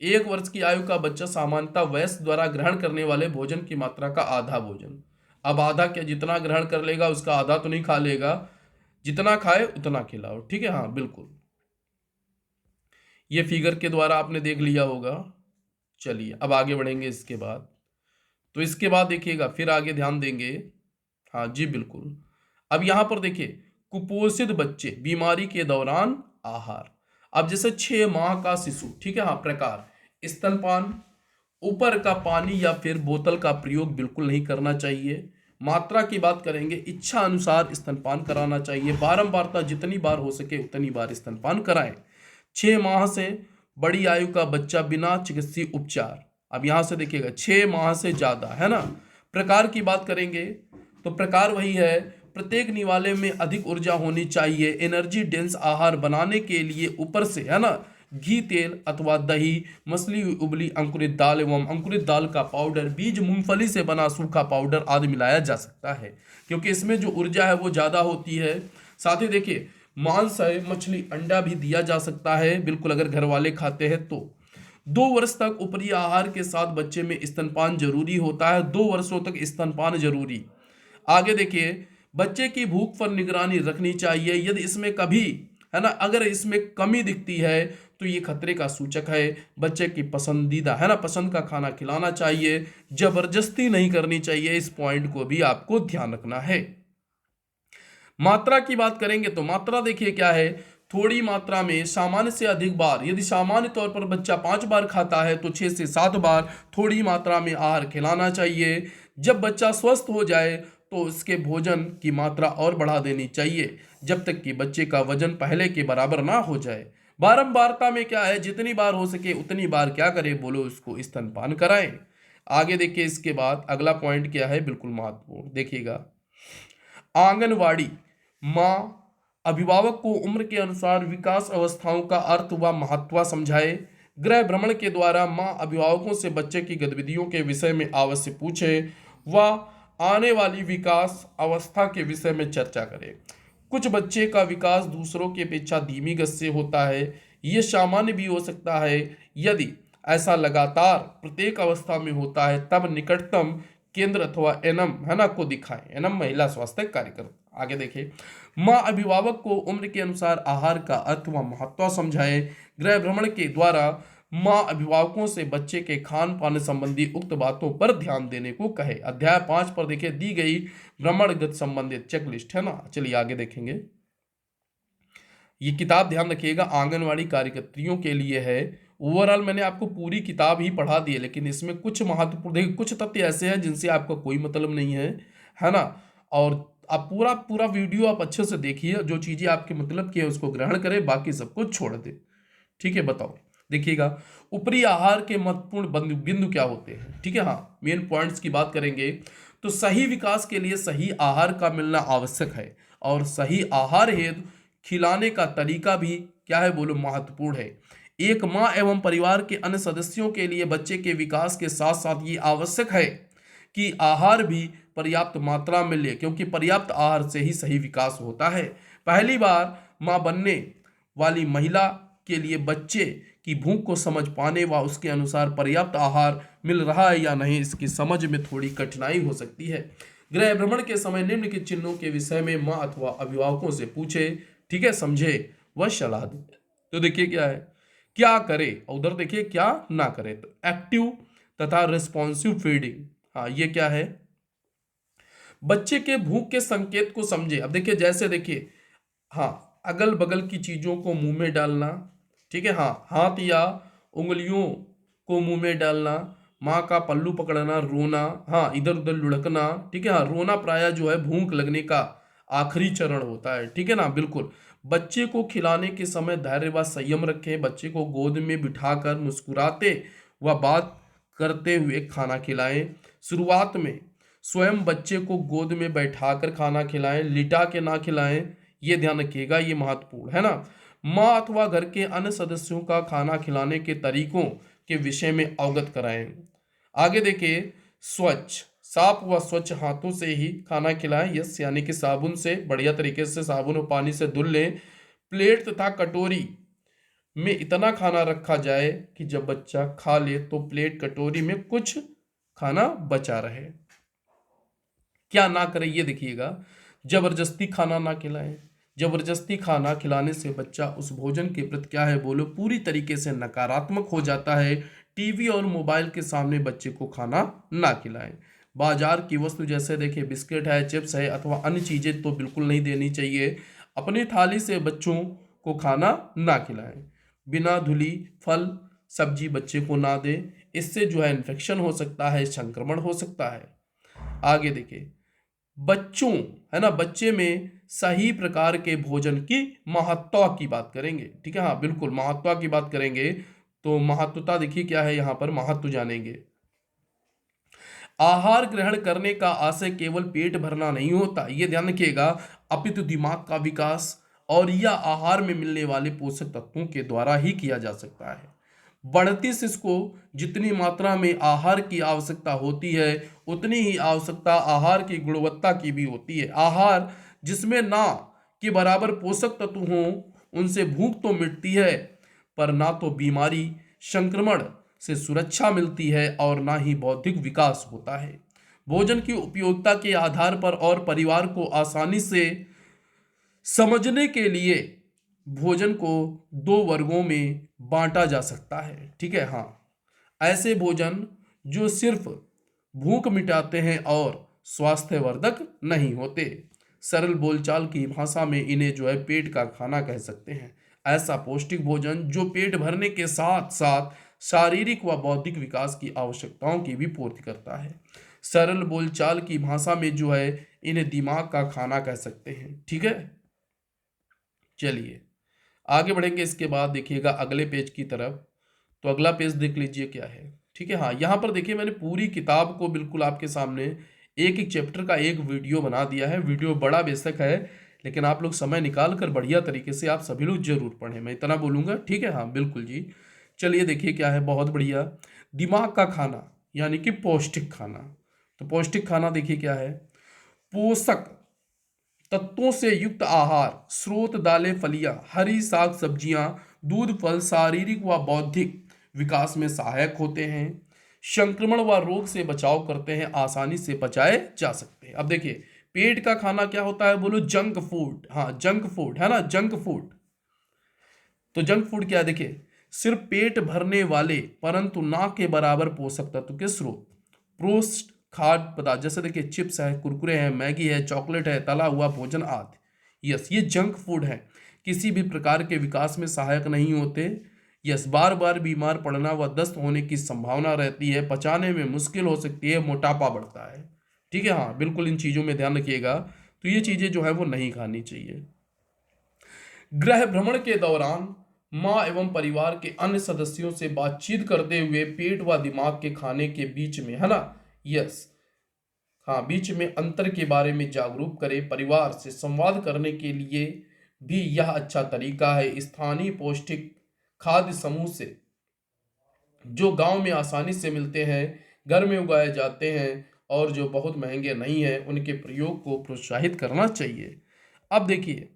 1 वर्ष की आयु का बच्चा सामान्यतः वयस्क द्वारा ग्रहण करने वाले भोजन की मात्रा का आधा भोजन। अब आधा क्या, जितना ग्रहण कर लेगा उसका आधा तो नहीं खा लेगा, जितना खाए उतना खिलाओ। ठीक है, हाँ बिल्कुल, ये फिगर के द्वारा आपने देख लिया होगा। चलिए अब आगे बढ़ेंगे इसके बाद। तो इसके बाद देखिएगा, फिर आगे ध्यान देंगे। हाँ जी बिल्कुल। अब यहां पर देखिए, कुपोषित बच्चे बीमारी के दौरान आहार। अब जैसे 6 माह का शिशु, ठीक है, हाँ प्रकार, स्तनपान, ऊपर का पानी या फिर बोतल का प्रयोग बिल्कुल नहीं करना चाहिए। मात्रा की बात करेंगे, इच्छा अनुसार स्तनपान कराना चाहिए। बारंबारता जितनी बार हो सके उतनी बार स्तनपान कराएं। 6 माह से बड़ी आयु का बच्चा बिना चिकित्सीय उपचार। अब यहां से देखिएगा, 6 माह से ज्यादा, है ना। प्रकार की बात करेंगे तो प्रकार वही है, प्रत्येक निवाले में अधिक ऊर्जा होनी चाहिए। एनर्जी डेंस आहार बनाने के लिए ऊपर से, है ना, घी तेल अथवा दही, मछली उबली अंकुरित दाल एवं अंकुरित दाल का पाउडर, बीज मूंगफली से बना सूखा पाउडर आदि मिलाया जा सकता है, क्योंकि इसमें जो ऊर्जा है वो ज़्यादा होती है। साथ ही देखिए, मांस है, मछली, अंडा भी दिया जा सकता है, बिल्कुल, अगर घर वाले खाते हैं तो। 2 वर्ष तक ऊपरी आहार के साथ बच्चे में स्तनपान जरूरी होता है। 2 वर्षों तक स्तनपान जरूरी। आगे देखिए, बच्चे की भूख पर निगरानी रखनी चाहिए। यदि इसमें कभी, है ना, अगर इसमें कमी दिखती है तो ये खतरे का सूचक है। बच्चे की पसंदीदा, है ना, पसंद का खाना खिलाना चाहिए, जबरदस्ती नहीं करनी चाहिए। इस पॉइंट को भी आपको ध्यान रखना है। मात्रा की बात करेंगे तो मात्रा देखिए क्या है, थोड़ी मात्रा में सामान्य से अधिक बार। यदि सामान्य तौर पर बच्चा 5 बार खाता है तो 6 से 7 बार थोड़ी मात्रा में आहार खिलाना चाहिए। जब बच्चा स्वस्थ हो जाए तो उसके भोजन की मात्रा और बढ़ा देनी चाहिए, जब तक कि बच्चे का वजन पहले के बराबर ना हो जाए। बारंबारता में क्या है, जितनी बार हो सके उतनी बार क्या करें, बोलो, उसको स्तनपान कराएं। आगे देखिए, इसके बाद अगला पॉइंट क्या है, बिल्कुल महत्वपूर्ण, देखिएगा। आंगनवाड़ी माँ अभिभावक को उम्र के अनुसार विकास अवस्थाओं का अर्थ व महत्व समझाए। गृह भ्रमण के द्वारा माँ अभिभावकों से बच्चे की गतिविधियों के विषय में अवश्य पूछे व आने वाली विकास अवस्था के विषय में चर्चा करे। कुछ बच्चे का विकास दूसरों की अपेक्षा धीमी गति से होता है। ये सामान्य भी हो सकता है। यदि ऐसा लगातार प्रत्येक अवस्था में होता है तब निकटतम केंद्र अथवा एनम, है ना, को दिखाएं। एनम महिला स्वास्थ्य कार्यक्रम। आगे देखिए, माँ अभिभावक को उम्र के अनुसार आहार का अर्थ व महत्व समझाए। गृह भ्रमण के द्वारा माँ अभिभावकों से बच्चे के खान पान संबंधी उक्त बातों पर ध्यान देने को कहे। अध्याय 5 पर देखिए दी गई भ्रमणगत संबंधित चेकलिस्ट, है ना। चलिए आगे देखेंगे। ये किताब ध्यान रखिएगा आंगनवाड़ी कार्यकर्तियों के लिए है। ओवरऑल मैंने आपको पूरी किताब ही पढ़ा दी है, लेकिन इसमें कुछ महत्वपूर्ण, देखिए कुछ तथ्य ऐसे हैं जिनसे आपका कोई मतलब नहीं है ना। और आप पूरा पूरा वीडियो आप अच्छे से देखिए, जो चीज़ें आपके मतलब की है उसको ग्रहण करें, बाकी सबको छोड़ दे। ठीक है, बताओ, देखिएगा, ऊपरी आहार के महत्वपूर्ण बिंदु क्या होते हैं। ठीक है, हाँ, मेन पॉइंट्स की बात करेंगे तो सही विकास के लिए सही आहार का मिलना आवश्यक है, और सही आहार हेतु खिलाने का तरीका भी क्या है, बोलो, महत्वपूर्ण है। एक माँ एवं परिवार के अन्य सदस्यों के लिए बच्चे के विकास के साथ साथ ये आवश्यक है कि आहार भी पर्याप्त मात्रा में ले, क्योंकि पर्याप्त आहार से ही सही विकास होता है। पहली बार माँ बनने वाली महिला के लिए बच्चे की भूख को समझ पाने व उसके अनुसार पर्याप्त आहार मिल रहा है या नहीं, इसकी समझ में थोड़ी कठिनाई हो सकती है। गृह भ्रमण के समय निम्नलिखित चिन्हों के विषय में माँ अथवा अभिभावकों से पूछे, ठीक है, समझे व सलाह दे। तो देखिए क्या है, क्या करे, उधर देखिए क्या ना करे। तो एक्टिव तथा रिस्पॉन्सिव फीडिंग, हाँ ये क्या है, बच्चे के भूख के संकेत को समझे। अब देखिए, जैसे देखिए, हाँ, अगल बगल की चीजों को मुंह में डालना, ठीक है, हाँ, हाथ या उंगलियों को मुंह में डालना, माँ का पल्लू पकड़ना, रोना, हाँ, इधर उधर लुढ़कना, ठीक है, हाँ, रोना प्रायः जो है भूख लगने का आखिरी चरण होता है। ठीक है ना, बिल्कुल। बच्चे को खिलाने के समय धैर्य व संयम रखें। बच्चे को गोद में बिठाकर मुस्कुराते व बात करते हुए खाना खिलाएं। शुरुआत में स्वयं बच्चे को गोद में बैठाकर खाना खिलाएं, लिटा के ना खिलाएं। ये ध्यान रखिएगा, ये महत्वपूर्ण है ना। माँ अथवा घर के अन्य सदस्यों का खाना खिलाने के तरीकों के विषय में अवगत कराएं। आगे देखिए, स्वच्छ, साफ व स्वच्छ हाथों से ही खाना खिलाएं। यस, यानी कि साबुन से, बढ़िया तरीके से साबुन और पानी से धुल लें। प्लेट तथा कटोरी में इतना खाना रखा जाए कि जब बच्चा खा ले तो प्लेट कटोरी में कुछ खाना बचा रहे। क्या ना करें ये देखिएगा, जबरदस्ती खाना ना खिलाएं। जबरदस्ती खाना खिलाने से बच्चा उस भोजन के प्रति क्या है बोलो, पूरी तरीके से नकारात्मक हो जाता है। टीवी और मोबाइल के सामने बच्चे को खाना ना खिलाएं। बाजार की वस्तु जैसे देखिए बिस्किट है, चिप्स है अथवा अन्य चीजें तो बिल्कुल नहीं देनी चाहिए। अपनी थाली से बच्चों को खाना ना खिलाएं। बिना धुली फल सब्जी बच्चे को ना दें, इससे जो है इन्फेक्शन हो सकता है, संक्रमण हो सकता है। आगे देखिए, बच्चों, है ना, बच्चे में सही प्रकार के भोजन की महत्ता की बात करेंगे। ठीक है, हाँ बिल्कुल महत्ता की बात करेंगे। तो महत्वता देखिए क्या है, यहाँ पर महत्व जानेंगे। आहार ग्रहण करने का आशय केवल पेट भरना नहीं होता, ये ध्यान रखिएगा, अपितु दिमाग का विकास और यह आहार में मिलने वाले पोषक तत्वों के द्वारा ही किया जा सकता है। बढ़ती शिशु को जितनी मात्रा में आहार की आवश्यकता होती है, उतनी ही आवश्यकता आहार की गुणवत्ता की भी होती है। आहार जिसमें ना के बराबर पोषक तत्व हों, उनसे भूख तो मिटती है पर ना तो बीमारी संक्रमण से सुरक्षा मिलती है और ना ही बौद्धिक विकास होता है। भोजन की उपयोगिता के आधार पर और परिवार को आसानी से समझने के लिए भोजन को दो वर्गों में बांटा जा सकता है। ठीक है, हाँ, ऐसे भोजन जो सिर्फ भूख मिटाते हैं और स्वास्थ्यवर्धक नहीं होते। सरल बोलचाल की भाषा में इन्हें जो है पेट का खाना कह सकते हैं। ऐसा पौष्टिक भोजन जो पेट भरने के साथ साथ शारीरिक व बौद्धिक विकास की आवश्यकताओं की भी पूर्ति करता है। सरल बोलचाल की भाषा में जो है इन्हें दिमाग का खाना कह सकते हैं। ठीक है, चलिए आगे बढ़ेंगे। इसके बाद देखिएगा अगले पेज की तरफ। तो अगला पेज देख लीजिए क्या है। ठीक है, हाँ, यहाँ पर देखिए मैंने पूरी किताब को बिल्कुल आपके सामने एक एक चैप्टर का एक वीडियो बना दिया है। वीडियो बड़ा बेशक है, लेकिन आप लोग समय निकाल कर बढ़िया तरीके से आप सभी लोग जरूर पढ़ें, मैं इतना बोलूँगा। ठीक है, हाँ बिल्कुल जी। चलिए देखिए क्या है, बहुत बढ़िया। दिमाग का खाना यानी कि पौष्टिक खाना। तो पौष्टिक खाना देखिए क्या है, पोषक तत्वों से युक्त आहार, स्रोत दालें फलियां, हरी साग सब्जियां, दूध फल शारीरिक व बौद्धिक विकास में सहायक होते हैं। संक्रमण व रोग से बचाव करते हैं, आसानी से पचाए जा सकते हैं। अब देखिए पेट का खाना क्या होता है बोलो, जंक फूड। हाँ जंक फूड है ना, जंक फूड। तो जंक फूड क्या है, देखिए सिर्फ पेट भरने वाले परंतु ना के बराबर पोषक तत्व के स्रोत, प्रोस्ट खाद्य पदार्थ जैसे देखिए चिप्स है, कुरकुरे हैं, मैगी है, चॉकलेट है, तला हुआ भोजन आदि। यस, ये जंक फूड है, किसी भी प्रकार के विकास में सहायक नहीं होते। यस, बार बार बीमार पड़ना व दस्त होने की संभावना रहती है, पचाने में मुश्किल हो सकती है, मोटापा बढ़ता है। ठीक है, हाँ बिल्कुल इन चीज़ों में ध्यान रखिएगा। तो ये चीज़ें जो है वो नहीं खानी चाहिए। गृह भ्रमण के दौरान माँ एवं परिवार के अन्य सदस्यों से बातचीत करते हुए पेट व दिमाग के खाने के बीच में, है ना, यस, हाँ, बीच में अंतर के बारे में जागरूक करें। परिवार से संवाद करने के लिए भी यह अच्छा तरीका है। स्थानीय पौष्टिक खाद्य समूह से जो गांव में आसानी से मिलते हैं, घर में उगाए जाते हैं और जो बहुत महंगे नहीं हैं, उनके प्रयोग को प्रोत्साहित करना चाहिए। अब देखिए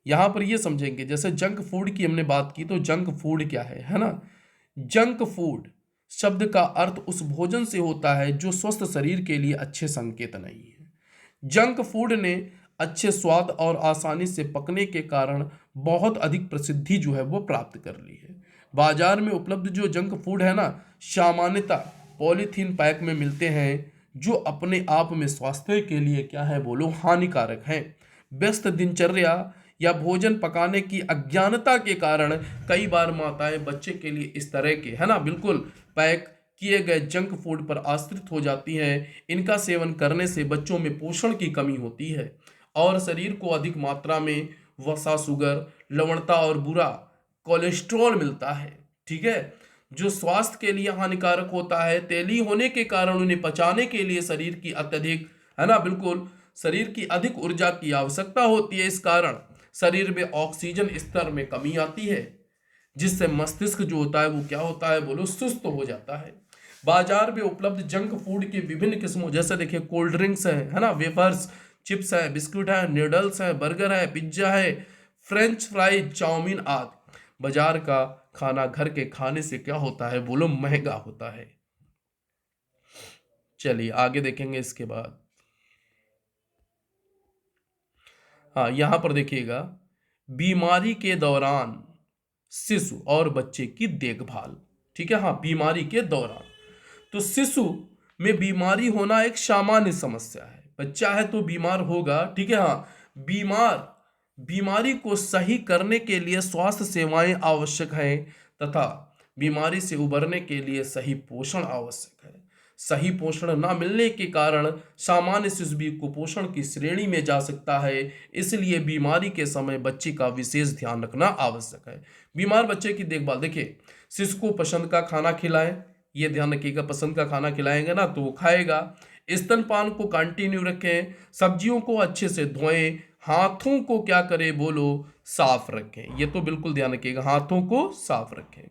यहाँ पर ये समझेंगे, जैसे जंक फूड की हमने बात की, तो जंक फूड क्या है ना। जंक फूड शब्द का अर्थ उस भोजन से होता है जो स्वस्थ शरीर के लिए अच्छे संकेत नहीं है। जंक फूड ने अच्छे स्वाद और आसानी से पकने के कारण बहुत अधिक प्रसिद्धि जो है वो प्राप्त कर ली है। बाजार में उपलब्ध जो जंक फूड है ना, सामान्यतः पॉलीथीन पैक में मिलते हैं, जो अपने आप में स्वास्थ्य के लिए क्या है बोलो, हानिकारक हैं। व्यस्त दिनचर्या या भोजन पकाने की अज्ञानता के कारण कई बार माताएं बच्चे के लिए इस तरह के, है ना, बिल्कुल पैक किए गए जंक फूड पर आश्रित हो जाती हैं। इनका सेवन करने से बच्चों में पोषण की कमी होती है और शरीर को अधिक मात्रा में वसा, शुगर, लवणता और बुरा कोलेस्ट्रॉल मिलता है। ठीक है, जो स्वास्थ्य के लिए हानिकारक होता है। तेली होने के कारण उन्हें पचाने के लिए शरीर की अत्यधिक, है ना, बिल्कुल, शरीर की अधिक ऊर्जा की आवश्यकता होती है। इस कारण शरीर में ऑक्सीजन स्तर में कमी आती है, जिससे मस्तिष्क जो होता है वो क्या होता है बोलो, सुस्त हो जाता है। बाजार में उपलब्ध जंक फूड की विभिन्न किस्मों, जैसे देखिए कोल्ड ड्रिंक्स है ना, वेफर्स, चिप्स है, बिस्कुट है, नूडल्स है, बर्गर है, पिज्जा है, फ्रेंच फ्राइज, चाउमीन आदि। बाजार का खाना घर के खाने से क्या होता है बोलो, महंगा होता है। चलिए आगे देखेंगे इसके बाद। हाँ, यहां पर देखिएगा, बीमारी के दौरान शिशु और बच्चे की देखभाल। ठीक है, हाँ, बीमारी के दौरान तो शिशु में बीमारी होना एक सामान्य समस्या है। बच्चा है तो बीमार होगा, ठीक है, हाँ। बीमारी को सही करने के लिए स्वास्थ्य सेवाएं आवश्यक हैं, तथा बीमारी से उबरने के लिए सही पोषण आवश्यक है। सही पोषण न मिलने के कारण सामान्य शिशु भी कुपोषण की श्रेणी में जा सकता है। इसलिए बीमारी के समय बच्चे का विशेष ध्यान रखना आवश्यक है। बीमार बच्चे की देखभाल, देखिए, शिशु को पसंद का खाना खिलाएं, ये ध्यान रखिएगा, पसंद का खाना खिलाएंगे ना तो वो खाएगा। स्तनपान को कंटिन्यू रखें, सब्जियों को अच्छे से धोएं, हाथों को क्या करें बोलो, साफ रखें। ये तो बिल्कुल ध्यान रखिएगा, हाथों को साफ रखें।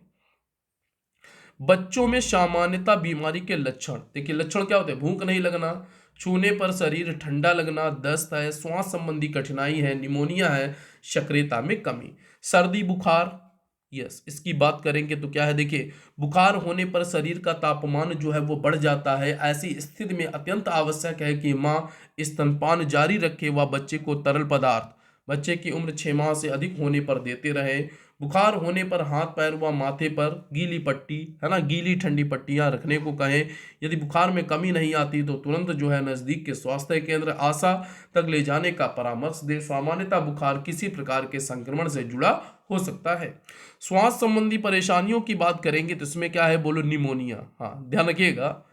बच्चों में सामान्यता बीमारी के लक्षण, देखिए लक्षण क्या होते हैं, भूख नहीं लगना, छूने पर शरीर ठंडा लगना, दस्त है, श्वास संबंधी कठिनाई है, निमोनिया है, सक्रियता में कमी, सर्दी बुखार। यस, इसकी बात करेंगे तो क्या है, देखिए, बुखार होने पर शरीर का तापमान जो है वो बढ़ जाता है। ऐसी स्थिति में अत्यंत आवश्यक है कि माँ स्तनपान जारी रखे व बच्चे को तरल पदार्थ बच्चे की उम्र 6 माह से अधिक होने पर देते रहे। बुखार होने पर हाथ पैर व माथे पर गीली पट्टी, है ना, गीली ठंडी पट्टियां रखने को कहें। यदि बुखार में कमी नहीं आती तो तुरंत जो है नजदीक के स्वास्थ्य केंद्र आशा तक ले जाने का परामर्श दे। सामान्यतः बुखार किसी प्रकार के संक्रमण से जुड़ा हो सकता है। श्वास संबंधी परेशानियों की बात करेंगे तो इसमें क्या है बोलो, निमोनिया। हाँ, ध्यान रखिएगा,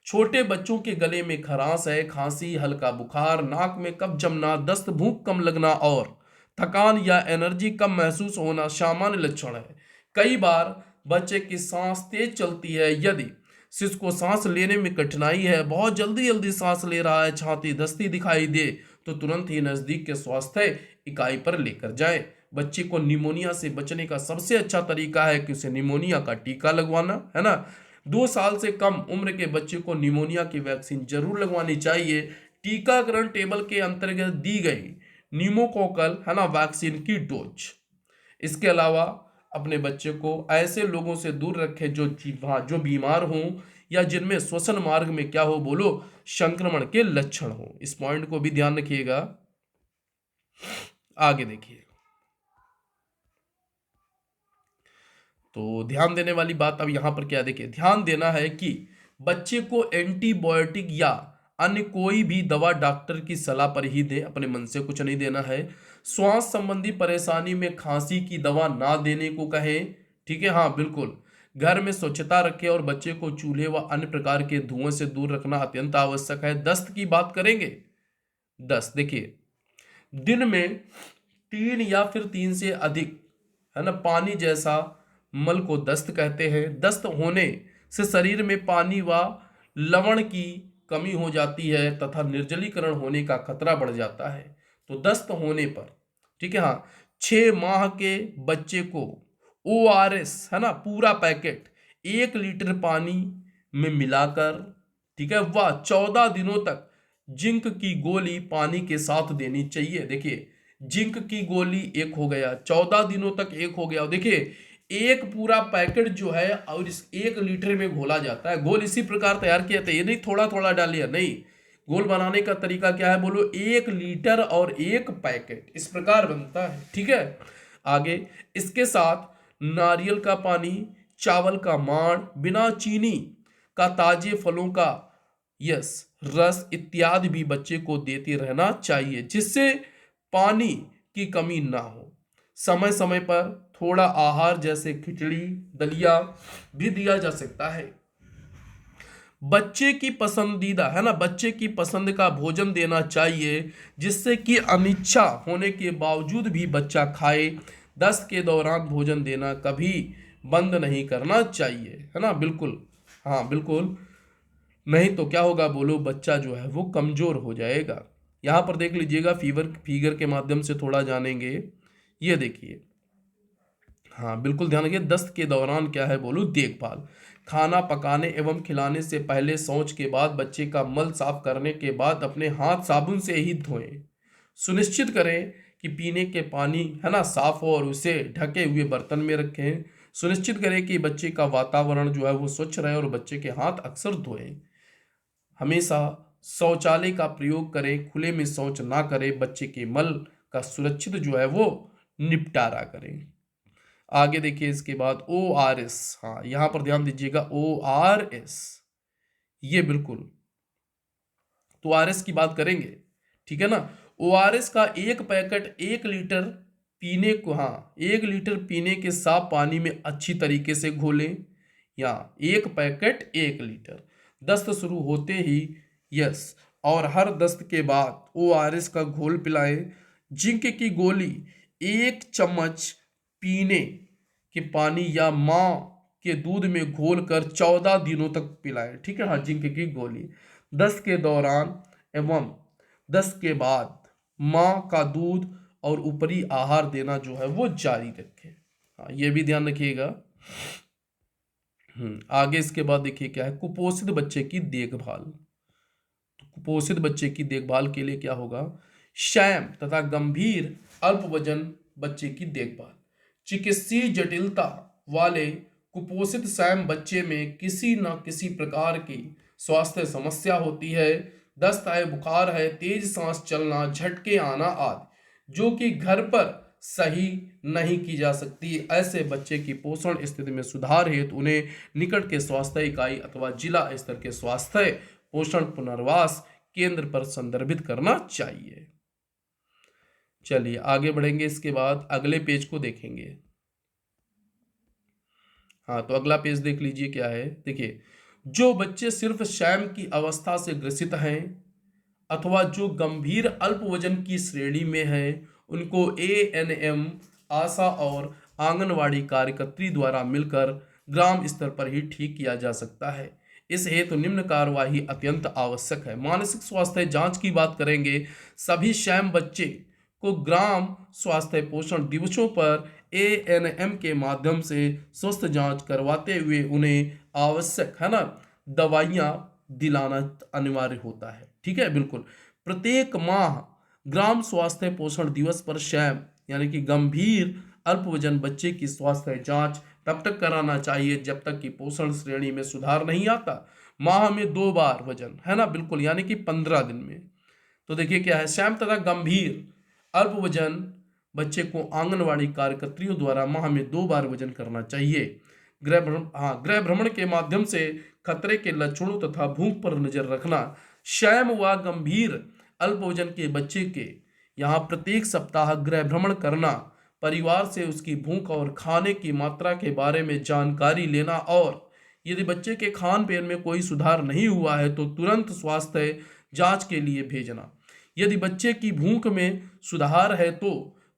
छोटे बच्चों के गले में खराश है, खांसी, हल्का बुखार, नाक में कफ जमना, दस्त, भूख कम लगना और थकान या एनर्जी कम महसूस होना सामान्य लक्षण है। कई बार बच्चे की सांस तेज चलती है। यदि शिशु को सांस लेने में कठिनाई है, बहुत जल्दी जल्दी सांस ले रहा है, छाती धंसती दिखाई दे, तो तुरंत ही नजदीक के स्वास्थ्य इकाई पर लेकर जाएं। बच्चे को निमोनिया से बचने का सबसे अच्छा तरीका है कि उसे निमोनिया का टीका लगवाना, है ना। 2 साल से कम उम्र के बच्चे को निमोनिया की वैक्सीन जरूर लगवानी चाहिए। टीकाकरण टेबल के अंतर्गत दी गई न्यूमोकोकल, है ना, वैक्सीन की डोज। इसके अलावा अपने बच्चे को ऐसे लोगों से दूर रखें जो बीमार हों या जिनमें श्वसन मार्ग में क्या हो बोलो, संक्रमण के लक्षण हो। इस पॉइंट को भी ध्यान रखिएगा। आगे देखिए, तो ध्यान देने वाली बात अब यहां पर क्या, देखिए, ध्यान देना है कि बच्चे को एंटीबायोटिक या अन्य कोई भी दवा डॉक्टर की सलाह पर ही दे, अपने मन से कुछ नहीं देना है। श्वास संबंधी परेशानी में खांसी की दवा ना देने को कहें, ठीक है, हाँ बिल्कुल। घर में स्वच्छता रखें और बच्चे को चूल्हे व अन्य प्रकार के धुएं से दूर रखना अत्यंत आवश्यक है। दस्त की बात करेंगे, दस्त, देखिए, दिन में 3 या फिर 3 से अधिक, है ना, पानी जैसा मल को दस्त कहते हैं। दस्त होने से शरीर में पानी व लवण की कमी हो जाती है तथा निर्जलीकरण होने का खतरा बढ़ जाता है। तो दस्त होने पर, ठीक है, हाँ, 6 माह के बच्चे को ORS, है ना, पूरा पैकेट 1 लीटर पानी में मिलाकर, ठीक है, वह 14 दिनों तक जिंक की गोली पानी के साथ देनी चाहिए। देखिए, जिंक की गोली एक हो गया, 14 दिनों तक एक हो गया। देखिए, एक पूरा पैकेट जो है और इस 1 लीटर में घोला जाता है। घोल इसी प्रकार तैयार किया था, ये नहीं थोड़ा थोड़ा डालिए, नहीं। घोल बनाने का तरीका क्या है बोलो, 1 लीटर और 1 पैकेट, इस प्रकार बनता है, ठीक है। आगे इसके साथ नारियल का पानी, चावल का मांड, बिना चीनी का ताजे फलों का यस रस इत्यादि भी बच्चे को देते रहना चाहिए, जिससे पानी की कमी ना हो। समय समय पर थोड़ा आहार जैसे खिचड़ी, दलिया भी दिया जा सकता है। बच्चे की पसंदीदा, है ना, बच्चे की पसंद का भोजन देना चाहिए, जिससे कि अनिच्छा होने के बावजूद भी बच्चा खाए। दस्त के दौरान भोजन देना कभी बंद नहीं करना चाहिए, है ना, बिल्कुल। हाँ बिल्कुल, नहीं तो क्या होगा बोलो, बच्चा जो है वो कमजोर हो जाएगा। यहाँ पर देख लीजिएगा, फिगर के माध्यम से थोड़ा जानेंगे। ये देखिए, हाँ बिल्कुल ध्यान रखिए, दस्त के दौरान क्या है बोलो, देखभाल। खाना पकाने एवं खिलाने से पहले, शौच के बाद, बच्चे का मल साफ करने के बाद अपने हाथ साबुन से ही धोएं। सुनिश्चित करें कि पीने के पानी है ना साफ हो और उसे ढके हुए बर्तन में रखें। सुनिश्चित करें कि बच्चे का वातावरण जो है वो स्वच्छ रहे और बच्चे के हाथ अक्सर धोएं। हमेशा शौचालय का प्रयोग करें, खुले में शौच ना करें। बच्चे के मल का सुरक्षित जो है वो निपटारा करें। आगे देखिए इसके बाद ORS, हाँ यहां पर ध्यान दीजिएगा, ORS, ये बिल्कुल, तो ORS की बात करेंगे, ठीक है ना। ORS का एक पैकेट 1 लीटर पीने को, हाँ 1 लीटर पीने के साफ पानी में अच्छी तरीके से घोलें, या एक पैकेट 1 लीटर दस्त शुरू होते ही, यस, और हर दस्त के बाद ORS का घोल पिलाएं। जिंक की गोली 1 चम्मच पीने के पानी या माँ के दूध में घोल कर 14 दिनों तक पिलाएं, ठीक है, हाँ जिंक की गोली। दस्त के दौरान एवं दस्त के बाद माँ का दूध और ऊपरी आहार देना जो है वो जारी रखें, हाँ ये भी ध्यान रखिएगा। आगे इसके बाद देखिए क्या है, कुपोषित बच्चे की देखभाल। तो कुपोषित बच्चे की देखभाल के लिए क्या होगा, शैम तथा गंभीर अल्प वजन बच्चे की देखभाल। चिकित्सीय जटिलता वाले कुपोषित सैम बच्चे में किसी न किसी प्रकार की स्वास्थ्य समस्या होती है। दस्त है, बुखार है, तेज सांस चलना, झटके आना आदि, जो कि घर पर सही नहीं की जा सकती। ऐसे बच्चे की पोषण स्थिति में सुधार हेतु उन्हें निकट के स्वास्थ्य इकाई अथवा जिला स्तर के स्वास्थ्य पोषण पुनर्वास केंद्र पर संदर्भित करना चाहिए। चलिए आगे बढ़ेंगे, इसके बाद अगले पेज को देखेंगे। हाँ तो अगला पेज देख लीजिए क्या है, देखिए, जो बच्चे सिर्फ शैम की अवस्था से ग्रसित हैं अथवा जो गंभीर अल्प वजन की श्रेणी में है, उनको ANM, आशा और आंगनवाड़ी कार्यकर्त्री द्वारा मिलकर ग्राम स्तर पर ही ठीक किया जा सकता है। इस हेतु निम्न कार्यवाही अत्यंत आवश्यक है। मानसिक स्वास्थ्य जांच की बात करेंगे। सभी शैम बच्चे को ग्राम स्वास्थ्य पोषण दिवसों पर ANM के माध्यम से स्वस्थ जांच करवाते हुए उन्हें आवश्यक है ना दवाइयाँ दिलाना अनिवार्य होता है, ठीक है, बिल्कुल। प्रत्येक माह ग्राम स्वास्थ्य पोषण दिवस पर शैम यानी कि गंभीर अल्प वजन बच्चे की स्वास्थ्य जांच तब तक कराना चाहिए जब तक कि पोषण श्रेणी में सुधार नहीं आता। माह में 2 बार वजन, है ना, बिल्कुल, यानी कि 15 दिन में। तो देखिए क्या है, शैम तथा गंभीर अल्प वजन बच्चे को आंगनवाड़ी कार्यकर्त्रियों द्वारा माह में 2 बार वजन करना चाहिए। गृह भ्रमण के माध्यम से खतरे के लक्षणों तथा भूख पर नजर रखना। शैम व गंभीर अल्प वजन के बच्चे के यहाँ प्रत्येक सप्ताह गृह भ्रमण करना, परिवार से उसकी भूख और खाने की मात्रा के बारे में जानकारी लेना, और यदि बच्चे के खान पीन में कोई सुधार नहीं हुआ है तो तुरंत स्वास्थ्य जांच के लिए भेजना। यदि बच्चे की भूख में सुधार है तो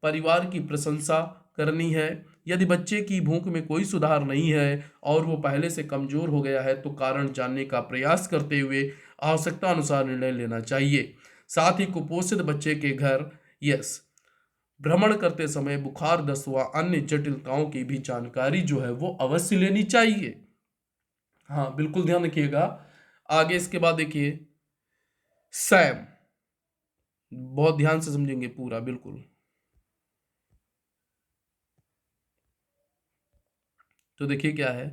परिवार की प्रशंसा करनी है। यदि बच्चे की भूख में कोई सुधार नहीं है और वो पहले से कमजोर हो गया है तो कारण जानने का प्रयास करते हुए आवश्यकता अनुसार निर्णय लेना चाहिए। साथ ही कुपोषित बच्चे के घर, यस, भ्रमण करते समय बुखार, दस्त व अन्य जटिलताओं की भी जानकारी जो है वो अवश्य लेनी चाहिए। हाँ बिल्कुल ध्यान रखिएगा। आगे इसके बाद देखिए, सैम, बहुत ध्यान से समझेंगे पूरा, बिल्कुल। तो देखिए क्या है,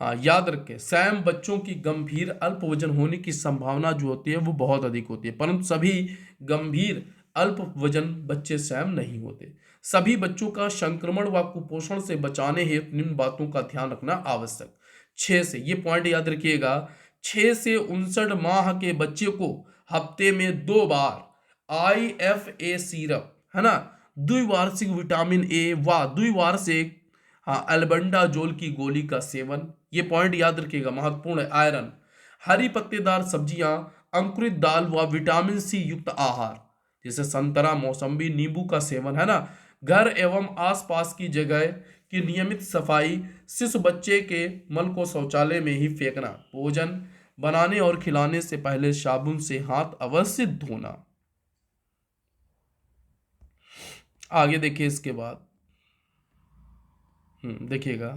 हाँ याद रखें, सैम बच्चों की गंभीर अल्प वजन होने की संभावना जो होती है वो बहुत अधिक होती है, परंतु सभी गंभीर अल्प वजन बच्चे सैम नहीं होते। सभी बच्चों का संक्रमण व कुपोषण से बचाने हेतु निम्न बातों का ध्यान रखना आवश्यक। 6 से, ये पॉइंट याद रखिएगा, 6 से 59 माह के बच्चे को हफ्ते में 2 बार IFA सिरप, है ना, द्विवार्षिक विटामिन A व द्विवार्षिक, हाँ, अल्बेंडाजोल की गोली का सेवन, ये पॉइंट याद रखिएगा, महत्वपूर्ण है। आयरन, हरी पत्तेदार सब्जियां, अंकुरित दाल व विटामिन C युक्त आहार जैसे संतरा, मौसम्बी, नींबू का सेवन, है ना। घर एवं आसपास की जगह की नियमित सफाई, शिशु बच्चे के मल को शौचालय में ही फेंकना, भोजन बनाने और खिलाने से पहले साबुन से हाथ अवश्य धोना। आगे देखिए इसके बाद देखिएगा,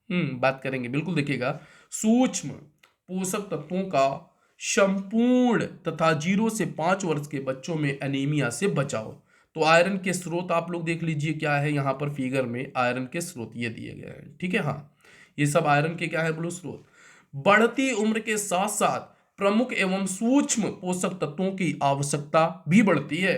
बात करेंगे, बिल्कुल देखिएगा। सूक्ष्म पोषक तत्वों का संपूर्ण तथा 0 से 5 वर्ष के बच्चों में एनीमिया से बचाओ। तो आयरन के स्रोत आप लोग देख लीजिए क्या है, यहाँ पर फिगर में आयरन के स्रोत ये दिए गए हैं, ठीक है। हाँ, ये सब आयरन के क्या है बोलो स्रोत। बढ़ती उम्र के साथ साथ प्रमुख एवं सूक्ष्म पोषक तत्वों की आवश्यकता भी बढ़ती है।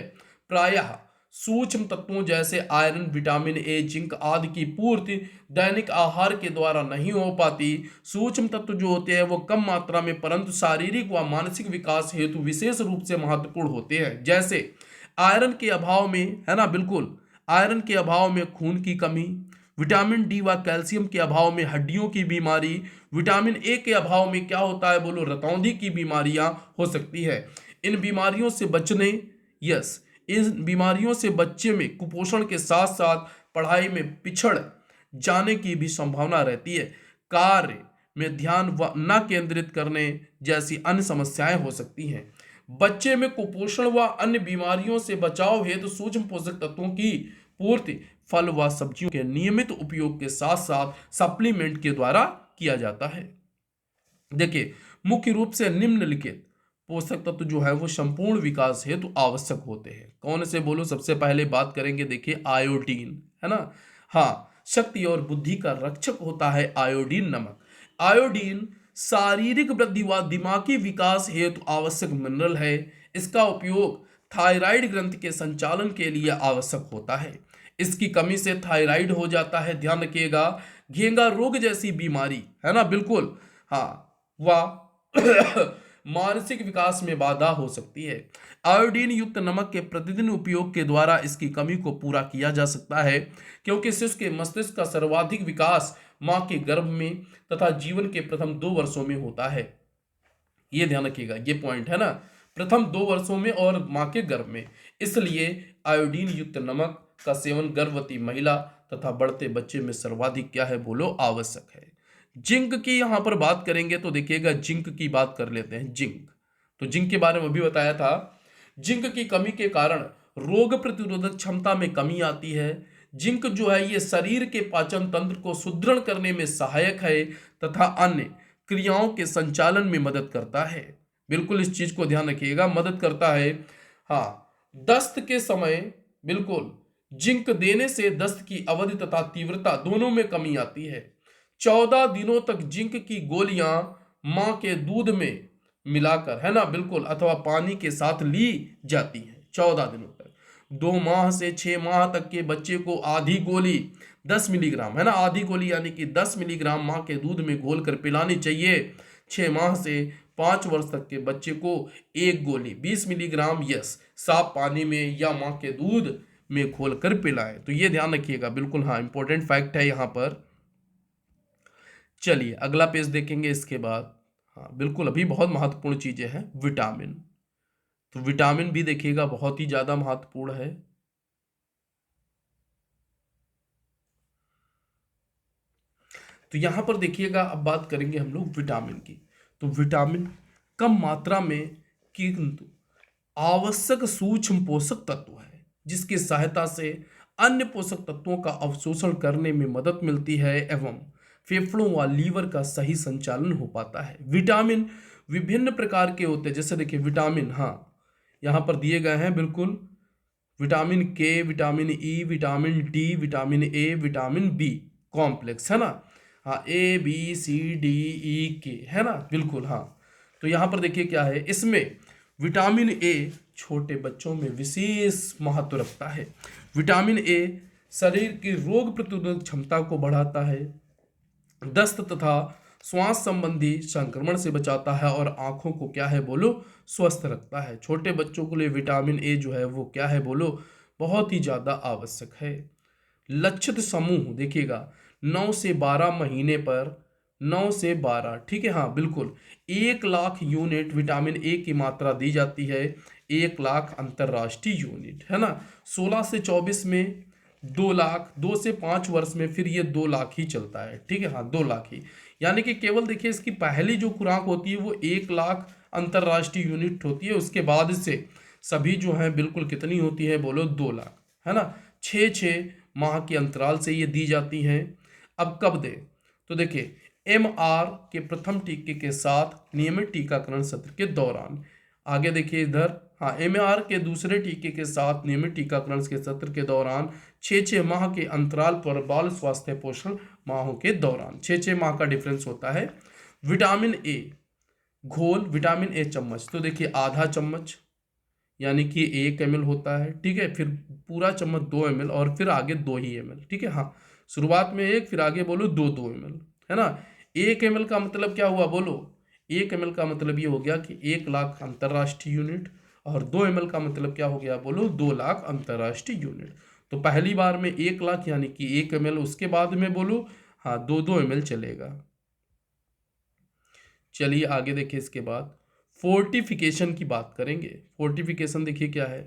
प्रायः सूक्ष्म तत्वों जैसे आयरन, विटामिन ए, जिंक आदि की पूर्ति दैनिक आहार के द्वारा नहीं हो पाती। सूक्ष्म तत्व जो होते हैं वो कम मात्रा में परंतु शारीरिक व मानसिक विकास हेतु विशेष रूप से महत्वपूर्ण होते हैं। जैसे आयरन के अभाव में, है ना, बिल्कुल, आयरन के अभाव में खून की कमी, विटामिन डी व कैल्शियम के अभाव में हड्डियों की बीमारी, विटामिन ए के अभाव में क्या होता है बोलो, रतौंधी की बीमारियां हो सकती है। इन बीमारियों से बचने, यस, इन बीमारियों से बच्चे में कुपोषण के साथ साथ पढ़ाई में पिछड़ जाने की भी संभावना रहती है। कार्य में ध्यान न केंद्रित करने जैसी अन्य समस्याएं हो सकती हैं। बच्चे में कुपोषण व अन्य बीमारियों से बचाव हेतु सूक्ष्म पोषक तत्वों की पूर्ति फल व सब्जियों के नियमित उपयोग के साथ साथ सप्लीमेंट के द्वारा किया जाता है। देखिए, मुख्य रूप से निम्नलिखित पोषक तत्व जो है वो संपूर्ण विकास हेतु आवश्यक होते हैं। कौन से बोलो, सबसे पहले बात करेंगे, देखिए आयोडीन, है ना। हाँ, शक्ति और बुद्धि का रक्षक होता है आयोडीन नमक। आयोडीन शारीरिक वृद्धि व दिमागी विकास हेतु आवश्यक मिनरल है। इसका उपयोग थायराइड ग्रंथि के संचालन के लिए आवश्यक होता है। इसकी कमी से थायराइड हो जाता है, ध्यान रखिएगा, घेंगा रोग जैसी बीमारी, है ना, बिल्कुल, हाँ, व मानसिक विकास में बाधा हो सकती है। आयोडीन युक्त नमक के प्रतिदिन उपयोग के द्वारा इसकी कमी को पूरा किया जा सकता है, क्योंकि शिशु के मस्तिष्क का सर्वाधिक विकास मां के गर्भ में तथा जीवन के प्रथम 2 वर्षों में होता है। ये ध्यान रखिएगा, ये पॉइंट है ना, प्रथम 2 वर्षों में और मां के गर्भ में। इसलिए आयोडीन युक्त नमक का सेवन गर्भवती महिला तथा बढ़ते बच्चे में सर्वाधिक क्या है बोलो, आवश्यक है। जिंक की यहां पर बात करेंगे तो देखिएगा, जिंक की बात कर लेते हैं। जिंक, तो जिंक के बारे में अभी बताया था। जिंक की कमी के कारण रोग प्रतिरोधक क्षमता में कमी आती है। जिंक जो है ये शरीर के पाचन तंत्र को सुदृढ़ करने में सहायक है तथा अन्य क्रियाओं के संचालन में मदद करता है। बिल्कुल इस चीज को ध्यान रखिएगा, मदद करता है। हाँ, दस्त के समय बिल्कुल जिंक देने से दस्त की अवधि तथा तीव्रता दोनों में कमी आती है। 14 दिनों तक जिंक की गोलियां मां के दूध में मिलाकर, है ना, बिल्कुल, अथवा पानी के साथ ली जाती है 14 दिनों तक। 2 माह से 6 माह तक के बच्चे को आधी गोली 10 मिलीग्राम, है ना, आधी गोली यानी कि 10 मिलीग्राम मां के दूध में घोल कर पिलानी चाहिए। 6 माह से 5 वर्ष तक के बच्चे को 1 गोली 20 मिलीग्राम, यस, साफ पानी में या मां के दूध में घोल कर पिलाएं। तो ये ध्यान रखिएगा, बिल्कुल, हाँ, इंपॉर्टेंट फैक्ट है यहां पर। चलिए अगला पेज देखेंगे इसके बाद। हाँ बिल्कुल, अभी बहुत महत्वपूर्ण चीजें हैं, विटामिन। तो विटामिन भी देखिएगा बहुत ही ज्यादा महत्वपूर्ण है। तो यहां पर देखिएगा, अब बात करेंगे हम लोग विटामिन की। तो विटामिन कम मात्रा में किंतु आवश्यक सूक्ष्म पोषक तत्व है, जिसकी सहायता से अन्य पोषक तत्वों का अवशोषण करने में मदद मिलती है एवं फेफड़ों व लीवर का सही संचालन हो पाता है। विटामिन विभिन्न प्रकार के होते हैं, जैसे देखिए विटामिन, हाँ, यहाँ पर दिए गए हैं बिल्कुल, vitamin K, vitamin E, vitamin D, vitamin A, vitamin B complex, है ना, हाँ, A B C D E के, है ना, बिल्कुल, हाँ। तो यहाँ पर देखिए क्या है, इसमें विटामिन ए छोटे बच्चों में विशेष महत्व रखता है। विटामिन ए शरीर की रोग प्रतिरोधक क्षमता को बढ़ाता है, दस्त तथा श्वास संबंधी संक्रमण से बचाता है और आंखों को क्या है बोलो, स्वस्थ रखता है। छोटे बच्चों के लिए विटामिन ए जो है वो क्या है बोलो, बहुत ही ज्यादा आवश्यक है। लक्षित समूह देखिएगा, 9 से 12 महीने पर, 9 से 12, ठीक है, हाँ बिल्कुल, 1 लाख यूनिट विटामिन ए की मात्रा दी जाती है, 1 लाख अंतरराष्ट्रीय यूनिट, है ना। 16 से 24 में 2 लाख, 2 से 5 वर्ष में फिर ये 2 लाख ही चलता है, ठीक है, हाँ 2 लाख ही। यानी कि केवल देखिए इसकी पहली जो खुराक होती है वो 1 लाख अंतरराष्ट्रीय यूनिट होती है, उसके बाद से सभी जो है बिल्कुल कितनी होती है बोलो 2 लाख, है ना। 6 6 माह के अंतराल से ये दी जाती हैं। अब कब दे, तो देखिए MR के प्रथम टीके के साथ नियमित टीकाकरण सत्र के दौरान। आगे देखिए इधर, हाँ MR के दूसरे टीके के साथ नियमित टीकाकरण के सत्र के दौरान 6 6 माह के अंतराल पर बाल स्वास्थ्य पोषण माहों के दौरान 6 6 माह का डिफरेंस होता है। विटामिन ए घोल, विटामिन ए चम्मच, तो देखिए आधा चम्मच यानी कि 1 ml होता है, ठीक है, फिर पूरा चम्मच 2 ml और फिर आगे 2 ही ml, ठीक है, हाँ शुरुआत में 1 फिर आगे बोलो 2 2 ml, है ना। 1 ml का मतलब क्या हुआ बोलो, 1 ml का मतलब ये हो गया कि 1 लाख अंतरराष्ट्रीय यूनिट, और 2 ml का मतलब क्या हो गया बोलो 2 लाख अंतरराष्ट्रीय यूनिट। तो पहली बार में 1 लाख यानी कि 1 ml, उसके बाद में बोलो हाँ 2 2 ml चलेगा। चलिए आगे देखिए इसके बाद फोर्टिफिकेशन की बात करेंगे। फोर्टिफिकेशन देखिए क्या है,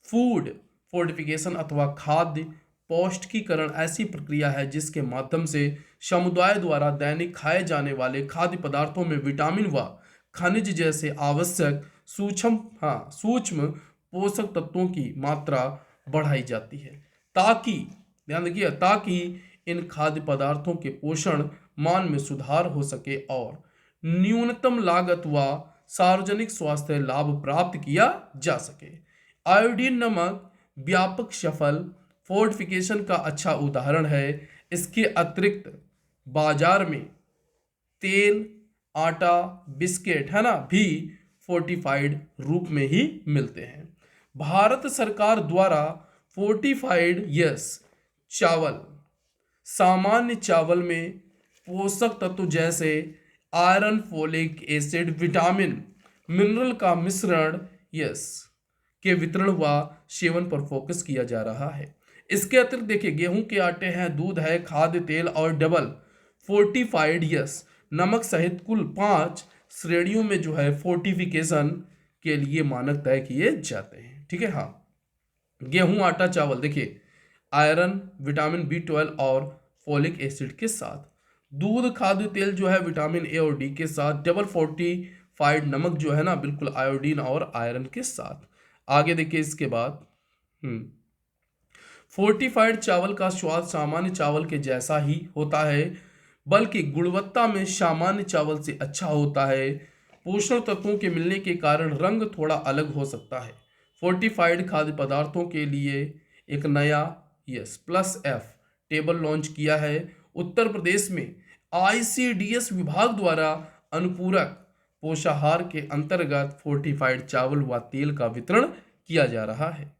फूड फोर्टिफिकेशन अथवा खाद्य पौष्टिकीकरण ऐसी प्रक्रिया है जिसके माध्यम से समुदाय द्वारा दैनिक खाए जाने वाले खाद्य पदार्थों में विटामिन व खनिज जैसे आवश्यक सूक्ष्म पोषक तत्वों की मात्रा बढ़ाई जाती है, ताकि ध्यान रखिए ताकि इन खाद्य पदार्थों के पोषण मान में सुधार हो सके और न्यूनतम लागत व सार्वजनिक स्वास्थ्य लाभ प्राप्त किया जा सके। आयोडीन नमक व्यापक सफल फोर्टिफिकेशन का अच्छा उदाहरण है। इसके अतिरिक्त बाजार में तेल, आटा, बिस्किट, है ना, भी फोर्टिफाइड रूप में ही मिलते हैं। भारत सरकार द्वारा फोर्टिफाइड चावल, सामान्य चावल में पोषक तत्व जैसे iron, folic acid, vitamin, mineral का मिश्रण के वितरण व सेवन पर फोकस किया जा रहा है। इसके अतिरिक्त देखिए गेहूं के आटे हैं, दूध है, खाद्य तेल और डबल फोर्टिफाइड नमक सहित कुल 5 श्रेणियों में जो है फोर्टिफिकेशन के लिए मानक तय किए जाते हैं, ठीक है, हाँ। गेहूं, आटा, चावल देखिए आयरन, विटामिन B12 और फोलिक एसिड के साथ, दूध, खाद्य तेल जो है विटामिन ए और डी के साथ, डबल फोर्टिफाइड नमक जो है ना बिल्कुल आयोडीन और आयरन के साथ। आगे देखिए इसके बाद फोर्टिफाइड चावल का स्वाद सामान्य चावल के जैसा ही होता है, बल्कि गुणवत्ता में सामान्य चावल से अच्छा होता है। पोषण तत्वों के मिलने के कारण रंग थोड़ा अलग हो सकता है। फोर्टिफाइड खाद्य पदार्थों के लिए एक नया +F टेबल लॉन्च किया है। उत्तर प्रदेश में ICDS विभाग द्वारा अनुपूरक पोषाहार के अंतर्गत फोर्टिफाइड चावल व तेल का वितरण किया जा रहा है।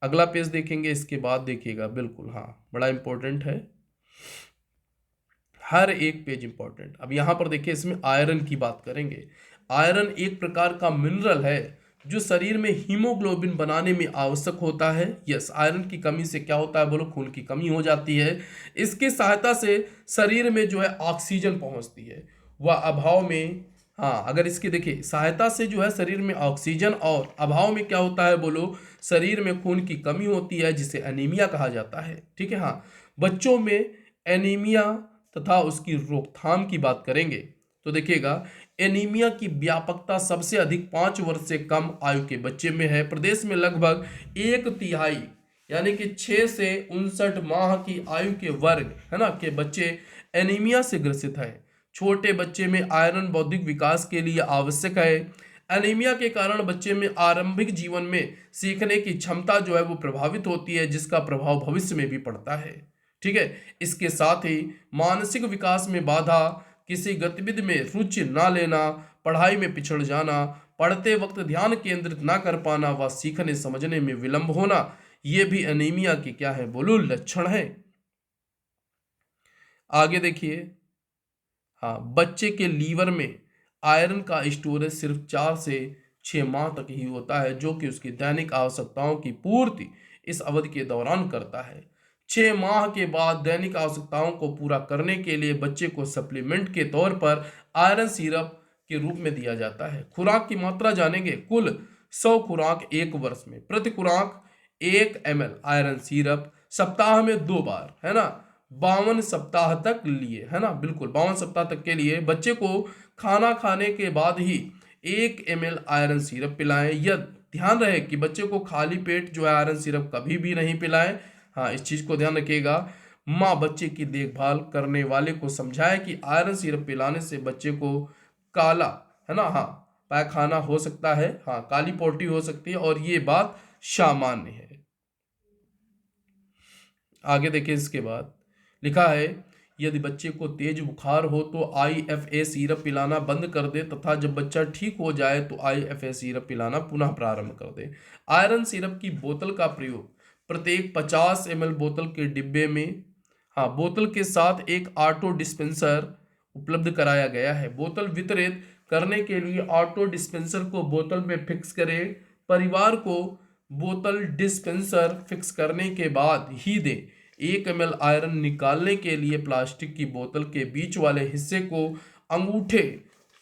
अगला पेज देखेंगे, इसके बाद देखिएगा, बिल्कुल हाँ बड़ा इंपॉर्टेंट है, हर एक पेज इंपॉर्टेंट। अब यहां पर देखिए इसमें आयरन की बात करेंगे। आयरन एक प्रकार का मिनरल है जो शरीर में हीमोग्लोबिन बनाने में आवश्यक होता है। आयरन की कमी से क्या होता है बोलो, खून की कमी हो जाती है। इसके सहायता से शरीर में जो है ऑक्सीजन पहुंचती है, वह अभाव में, हाँ अगर इसकी देखिए सहायता से जो है शरीर में ऑक्सीजन, और अभाव में क्या होता है बोलो, शरीर में खून की कमी होती है जिसे एनीमिया कहा जाता है, ठीक है, हाँ। बच्चों में एनीमिया तथा उसकी रोकथाम की बात करेंगे तो देखिएगा एनीमिया की व्यापकता सबसे अधिक 5 वर्ष से कम आयु के बच्चे में है। प्रदेश में लगभग 1/3 यानी कि 6 से 59 माह की आयु के वर्ग, है ना, के बच्चे एनीमिया से ग्रसित है। छोटे बच्चे में आयरन बौद्धिक विकास के लिए आवश्यक है। एनीमिया के कारण बच्चे में आरंभिक जीवन में सीखने की क्षमता जो है वो प्रभावित होती है, जिसका प्रभाव भविष्य में भी पड़ता है, ठीक है। इसके साथ ही मानसिक विकास में बाधा, किसी गतिविधि में रुचि ना लेना, पढ़ाई में पिछड़ जाना, पढ़ते वक्त ध्यान केंद्रित ना कर पाना व सीखने समझने में विलंब होना, ये भी एनीमिया के क्या है बोलो लक्षण है। आगे देखिए, हाँ बच्चे के लीवर में आयरन का स्टोरेज सिर्फ 4 से 6 माह तक ही होता है, जो कि उसकी दैनिक आवश्यकताओं की पूर्ति इस अवधि के दौरान करता है। 6 माह के बाद दैनिक आवश्यकताओं को पूरा करने के लिए बच्चे को सप्लीमेंट के तौर पर आयरन सिरप के रूप में दिया जाता है। खुराक की मात्रा जानेंगे। कुल 100 खुराक 1 वर्ष में, प्रति खुराक 1 ml आयरन सिरप सप्ताह में 2 बार, है ना, 52 सप्ताह तक लिए, है ना, बिल्कुल 52 सप्ताह तक के लिए बच्चे को खाना खाने के बाद ही 1 ml आयरन सिरप पिलाएं। यह ध्यान रहे कि बच्चे को खाली पेट जो है आयरन सिरप कभी भी नहीं पिलाएं। हाँ, इस चीज को ध्यान रखिएगा। माँ बच्चे की देखभाल करने वाले को समझाए कि आयरन सिरप पिलाने से बच्चे को काला, है ना, हाँ, पायखाना हो सकता है, हाँ, काली पोटी हो सकती है और ये बात सामान्य है। आगे देखिए, इसके बाद लिखा है यदि बच्चे को तेज बुखार हो तो IFA सिरप पिलाना बंद कर दे तथा जब बच्चा ठीक हो जाए तो IFA सिरप पिलाना पुनः प्रारंभ कर दे। आयरन सिरप की बोतल का प्रयोग प्रत्येक 50 ml बोतल के डिब्बे में, हाँ, बोतल के साथ एक ऑटो डिस्पेंसर उपलब्ध कराया गया है। बोतल वितरित करने के लिए ऑटो डिस्पेंसर को बोतल में फिक्स करें। परिवार को बोतल डिस्पेंसर फिक्स करने के बाद ही दें। 1 ml आयरन निकालने के लिए प्लास्टिक की बोतल के बीच वाले हिस्से को अंगूठे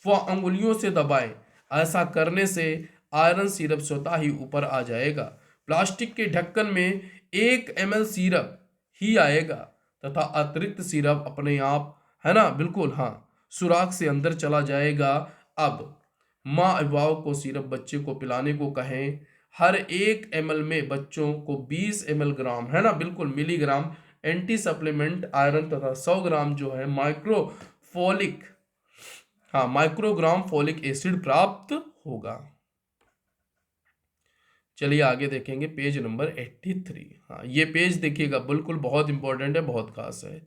व अंगुलियों से दबाएं। ऐसा करने से आयरन सिरप स्वतः ही ऊपर आ जाएगा। प्लास्टिक के ढक्कन में 1 ml सिरप ही आएगा तथा अतिरिक्त सिरप अपने आप, है ना, बिल्कुल, हाँ, सुराख से अंदर चला जाएगा। अब माँ अभिभावक को सिरप बच्चे को पिलाने को कहें। हर 1 ml में बच्चों को 20 ml ग्राम, है ना, बिल्कुल, मिलीग्राम एंटी सप्लीमेंट आयरन तथा 100 ग्राम जो है माइक्रोफोलिक, हाँ, माइक्रोग्राम फोलिक एसिड प्राप्त होगा। चलिए आगे देखेंगे पेज नंबर 83। हाँ, ये पेज देखिएगा, बिल्कुल बहुत इंपॉर्टेंट है, बहुत खास है,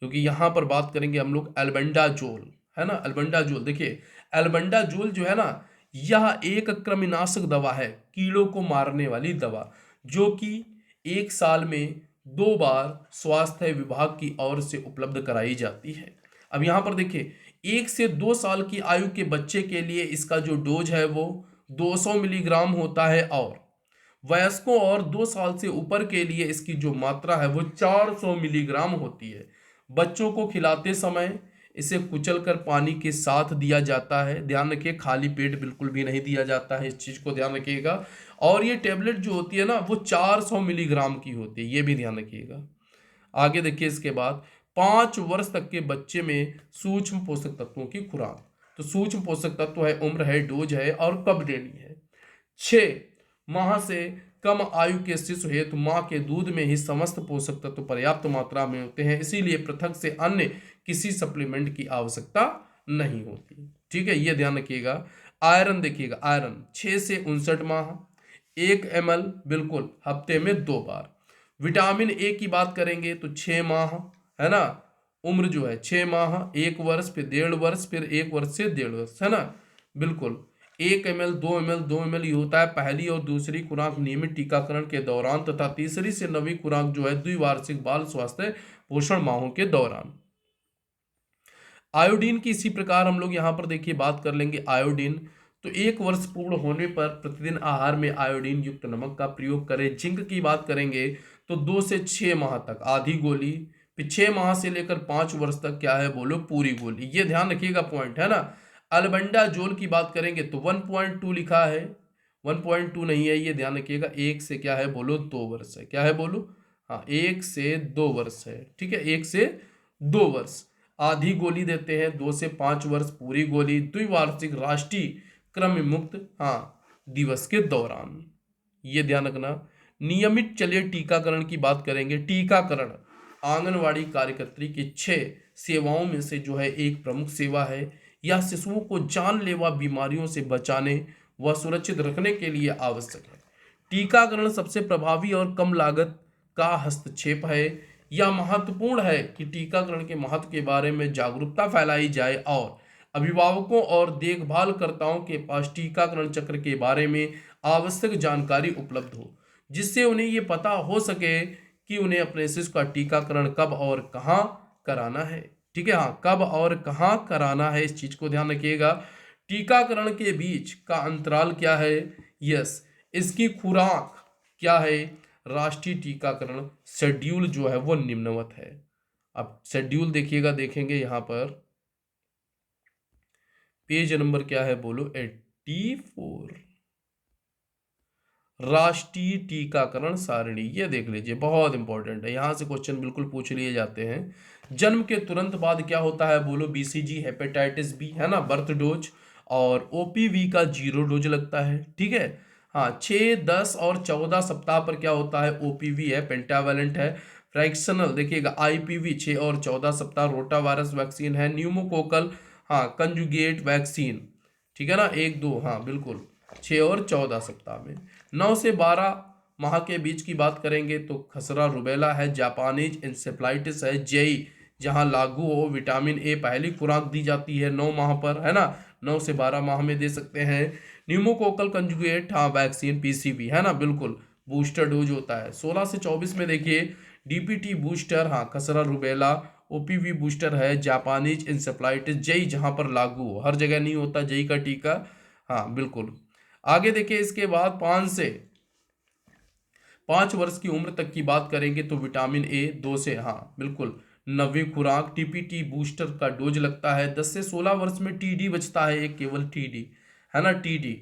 क्योंकि यहाँ पर बात करेंगे हम लोग एल्बेंडाजोल, है ना, एल्बेंडाजोल। देखिए, एल्बेंडाजोल जो है ना, यह एक कृमिनाशक दवा है, कीड़ों को मारने वाली दवा, जो कि 1 साल में 2 बार स्वास्थ्य विभाग की ओर से उपलब्ध कराई जाती है। अब यहाँ पर देखिए, 1 से 2 साल की आयु के बच्चे के लिए इसका जो डोज है वो 200 मिलीग्राम होता है और वयस्कों और 2 साल से ऊपर के लिए इसकी जो मात्रा है वो 400 मिलीग्राम होती है। बच्चों को खिलाते समय इसे कुचलकर पानी के साथ दिया जाता है। ध्यान रखिए, खाली पेट बिल्कुल भी नहीं दिया जाता है, इस चीज को ध्यान रखिएगा। और ये टेबलेट जो होती है ना वो 400 मिलीग्राम की होती है, ये भी ध्यान रखिएगा। आगे देखिए, इसके बाद 5 वर्ष तक के बच्चे में सूक्ष्म पोषक तत्वों की खुराक। तो सूक्ष्म पोषक तत्व है, उम्र है, डोज है और कब देनी है। 6 माह से कम आयु के शिशु हेतु माँ के दूध में ही समस्त पोषक तत्व पर्याप्त मात्रा में होते हैं, इसीलिए पृथक से अन्य किसी सप्लीमेंट की आवश्यकता नहीं होती। ठीक है, ये ध्यान रखिएगा। आयरन देखिएगा, आयरन 6 से 59 माह 1 ml, बिल्कुल, हफ्ते में 2 बार। विटामिन ए की बात करेंगे तो 6 माह, है ना, उम्र जो है 6 माह, 1 वर्ष, फिर 1.5 वर्ष, फिर 1 वर्ष से 1.5 वर्ष, है ना, बिल्कुल। 1 ml 2 ml 2 ml ये होता है पहली और दूसरी खुराक नियमित टीकाकरण के दौरान तथा तीसरी से 9वीं खुराक जो है द्विवार्षिक बाल स्वास्थ्य पोषण माहों के दौरान। आयोडीन की इसी प्रकार हम लोग यहाँ पर देखिए बात कर लेंगे। आयोडीन तो 1 वर्ष पूर्ण होने पर प्रतिदिन आहार में आयोडीन युक्त नमक का प्रयोग करें। जिंक की बात करेंगे तो 2 से 6 माह तक आधी गोली, फिर 6 माह से लेकर 5 वर्ष तक क्या है बोलो पूरी गोली, ये ध्यान रखिएगा पॉइंट, है ना। अल्बेंडाजोल की बात करेंगे तो 1.2 लिखा है, 1.2 नहीं है, ये ध्यान रखिएगा। 1 से क्या है बोलो 2 वर्ष है, क्या है बोलो, हाँ, 1 से 2 वर्ष है, ठीक है, 1 से 2 वर्ष। आधी गोली देते हैं, 2 से 5 वर्ष पूरी गोली द्विवार्षिक राष्ट्रीय क्रम मुक्त, हाँ, दिवस के दौरान, ये ध्यान रखना। नियमित चलिए टीकाकरण की बात करेंगे। टीकाकरण आंगनवाड़ी कार्यकर्त्री की 6 सेवाओं में से जो है एक प्रमुख सेवा है। यह शिशुओं को जानलेवा बीमारियों से बचाने व सुरक्षित रखने के लिए आवश्यक है। टीकाकरण सबसे प्रभावी और कम लागत का हस्तक्षेप है। यह महत्वपूर्ण है कि टीकाकरण के महत्व के बारे में जागरूकता फैलाई जाए और अभिभावकों और देखभालकर्ताओं के पास टीकाकरण चक्र के बारे में आवश्यक जानकारी उपलब्ध हो, जिससे उन्हें ये पता हो सके कि उन्हें अपने शिशु का टीकाकरण कब और कहाँ कराना है। ठीक है, हाँ, कब और कहाँ कराना है, इस चीज को ध्यान रखिएगा। टीकाकरण के बीच का अंतराल क्या है, यस, इसकी खुराक क्या है। राष्ट्रीय टीकाकरण शेड्यूल जो है वो निम्नवत है। अब शेड्यूल देखिएगा, देखेंगे यहां पर पेज नंबर क्या है बोलो 84। राष्ट्रीय टीकाकरण सारणी, ये देख लीजिए, बहुत इंपॉर्टेंट है, यहाँ से क्वेश्चन बिल्कुल पूछ लिए जाते हैं। जन्म के तुरंत बाद क्या होता है बोलो? बीसीजी, हेपेटाइटिस बी, है ना, बर्थ डोज, और ओपीवी का 0 डोज लगता है, ठीक है। हाँ, 6, 10 और 14 सप्ताह पर क्या होता है? ओपीवी है, पेंटावैलेंट है। फ्रैक्शनल देखिएगा, आईपीवी 6 और 14 सप्ताह, रोटा वायरस वैक्सीन है। न्यूमोकोकल, हाँ, कंजुगेट वैक्सीन, ठीक है ना, 1, 2, हाँ बिल्कुल, 6 और 14 सप्ताह में। 9 से 12 माह के बीच की बात करेंगे तो खसरा रुबेला है, जापानीज इंसेफ्लाइटिस है, जेई जहां लागू हो, विटामिन ए पहली खुराक दी जाती है 9 माह पर, है ना, 9 से 12 माह में दे सकते हैं। न्यूमोकोकल कंजुगेट, हाँ, वैक्सीन पीसीवी, है ना, बिल्कुल, बूस्टर डोज होता है। 16 से 24 में देखिए डीपीटी बूस्टर, हाँ, खसरा रुबेला, ओपीवी बूस्टर है, जापानीज इंसेफ्लाइटिस, जेई जहां पर लागू हो, हर जगह नहीं होता जेई का टीका, हाँ बिल्कुल। आगे देखिए इसके बाद 5 वर्ष की उम्र तक की बात करेंगे तो विटामिन ए 2 से, हाँ बिल्कुल, 9वीं खुराक टीपीटी बूस्टर का डोज लगता है। 10 से 16 वर्ष में टीडी बचता है, एक केवल टीडी, है ना, टीडी,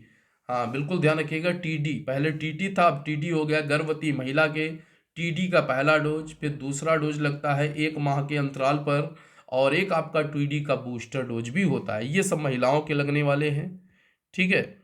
हाँ बिल्कुल ध्यान रखिएगा, टीडी, पहले टीटी था अब टीडी हो गया। गर्भवती महिला के टीडी का पहला डोज, फिर दूसरा डोज लगता है 1 माह के अंतराल पर, और एक आपका टीडी का बूस्टर डोज भी होता है। ये सब महिलाओं के लगने वाले हैं, ठीक है।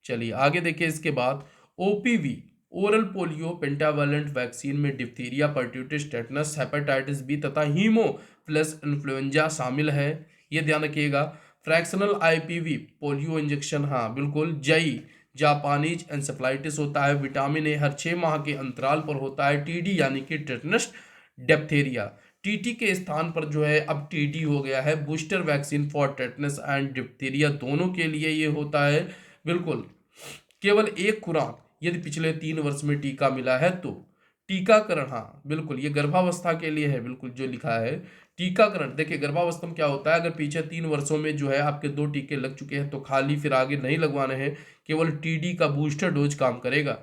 चलिए आगे देखिए इसके बाद OPV, oral polio pentavalent vaccine में डिप्थीरिया, परट्यूटिस, टेटनस, हेपेटाइटिस बी तथा हीमोफिलस इन्फ्लुएंजा शामिल है, ये ध्यान रखिएगा। फ्रैक्शनल आईपीवी पोलियो इंजेक्शन, हाँ बिल्कुल। जई जापानीज एंसेफ्लाइटिस होता है। विटामिन ए हर 6 माह के अंतराल पर होता है। टीडी यानी कि टेटनस, डिप्थीरिया, टीटी के स्थान पर जो है अब टीडी हो गया है। Booster vaccine for tetanus and diphtheria दोनों के लिए ये होता है, बिल्कुल, केवल एक खुराक यदि पिछले 3 वर्ष में टीका मिला है तो। टीकाकरण, हाँ बिल्कुल, ये गर्भावस्था के लिए है, बिल्कुल जो लिखा है। टीकाकरण देखिए गर्भावस्था में क्या होता है, अगर पीछे 3 वर्षों में जो है आपके 2 टीके लग चुके हैं तो खाली फिर आगे नहीं लगवाने हैं, केवल टीडी का बूस्टर डोज काम करेगा।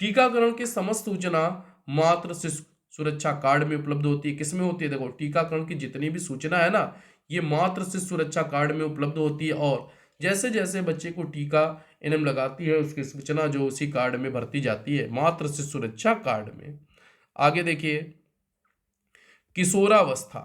टीकाकरण की समस्त सूचना मात्र शिशु सुरक्षा कार्ड में उपलब्ध होती है। किसमें होती है? देखो टीकाकरण की जितनी भी सूचना है ना, ये मात्र शिशु सुरक्षा कार्ड में उपलब्ध होती है, और जैसे जैसे बच्चे को टीका एनएम लगाती है उसकी सूचना जो उसी कार्ड में भरती जाती है, मात्र शिशु सुरक्षा कार्ड में। आगे देखिए किशोरावस्था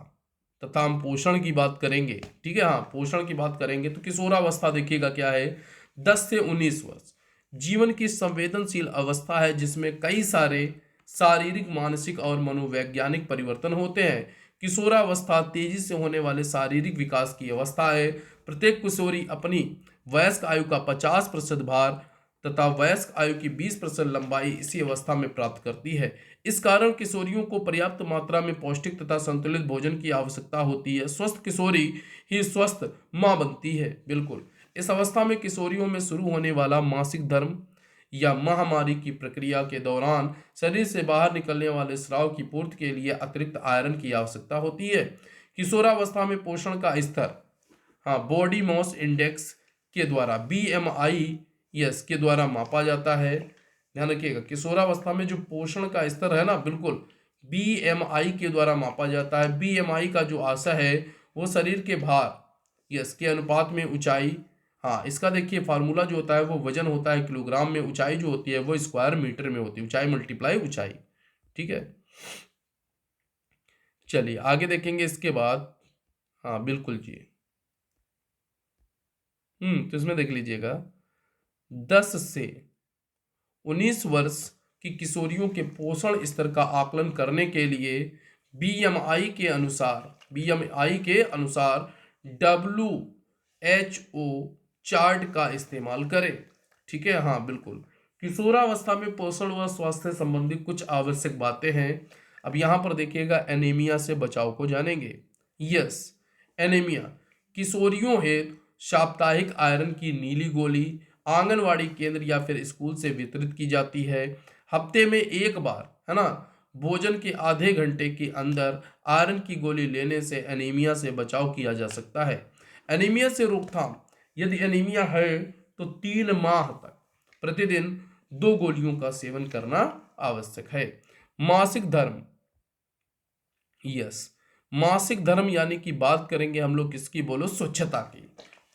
तथा हम पोषण की बात करेंगे, ठीक है, हाँ पोषण की बात करेंगे तो किशोरावस्था देखिएगा क्या है, 10 से 19 वर्ष जीवन की संवेदनशील अवस्था है जिसमें कई सारे शारीरिक, मानसिक और मनोवैज्ञानिक परिवर्तन होते हैं। किशोरावस्था तेजी से होने वाले शारीरिक विकास की अवस्था है। प्रत्येक किशोरी अपनी वयस्क आयु का 50% भार तथा वयस्क आयु की 20% लंबाई इसी अवस्था में प्राप्त करती है। इस कारण किशोरियों को पर्याप्त मात्रा में पौष्टिक तथा संतुलित भोजन की आवश्यकता होती है। स्वस्थ किशोरी ही स्वस्थ मां बनती है, बिल्कुल। इस अवस्था में किशोरियों में शुरू होने वाला मासिक धर्म या महामारी की प्रक्रिया के दौरान शरीर से बाहर निकलने वाले स्राव की पूर्ति के लिए अतिरिक्त आयरन की आवश्यकता होती है। किशोरावस्था में पोषण का स्तर, हाँ, बॉडी मास इंडेक्स के द्वारा, बीएमआई यस के द्वारा मापा जाता है। ध्यान रखिएगा किशोरावस्था में जो पोषण का स्तर है ना, बिल्कुल बीएमआई के द्वारा मापा जाता है। बीएमआई का जो आशा है वो शरीर के भार यस के अनुपात में ऊंचाई, हाँ इसका देखिए फार्मूला जो होता है वो वजन होता है किलोग्राम में, ऊंचाई जो होती है वो स्क्वायर मीटर में होती है, ऊंचाई मल्टीप्लाई ऊंचाई, ठीक है। चलिए आगे देखेंगे इसके बाद, हाँ बिल्कुल जी, तो इसमें देख लीजिएगा 10 से 19 वर्ष की किशोरियों के पोषण स्तर का आकलन करने के लिए बीएमआई के अनुसार WHO चार्ट का इस्तेमाल करें, ठीक है, हाँ बिल्कुल। किशोरावस्था में पोषण व स्वास्थ्य संबंधी कुछ आवश्यक बातें हैं। अब यहाँ पर देखिएगा एनीमिया से बचाव को जानेंगे। यस, एनीमिया किशोरियों हेतु साप्ताहिक आयरन की नीली गोली आंगनवाड़ी केंद्र या फिर स्कूल से वितरित की जाती है। हफ्ते में एक बार, है ना, भोजन के आधे घंटे के अंदर आयरन की गोली लेने से एनीमिया से बचाव किया जा सकता है। एनीमिया से रोकथाम, यदि एनीमिया है तो 3 माह तक प्रतिदिन 2 गोलियों का सेवन करना आवश्यक है। मासिक धर्म, यस, मासिक धर्म यानी कि बात करेंगे हम लोग किसकी बोलो, स्वच्छता की।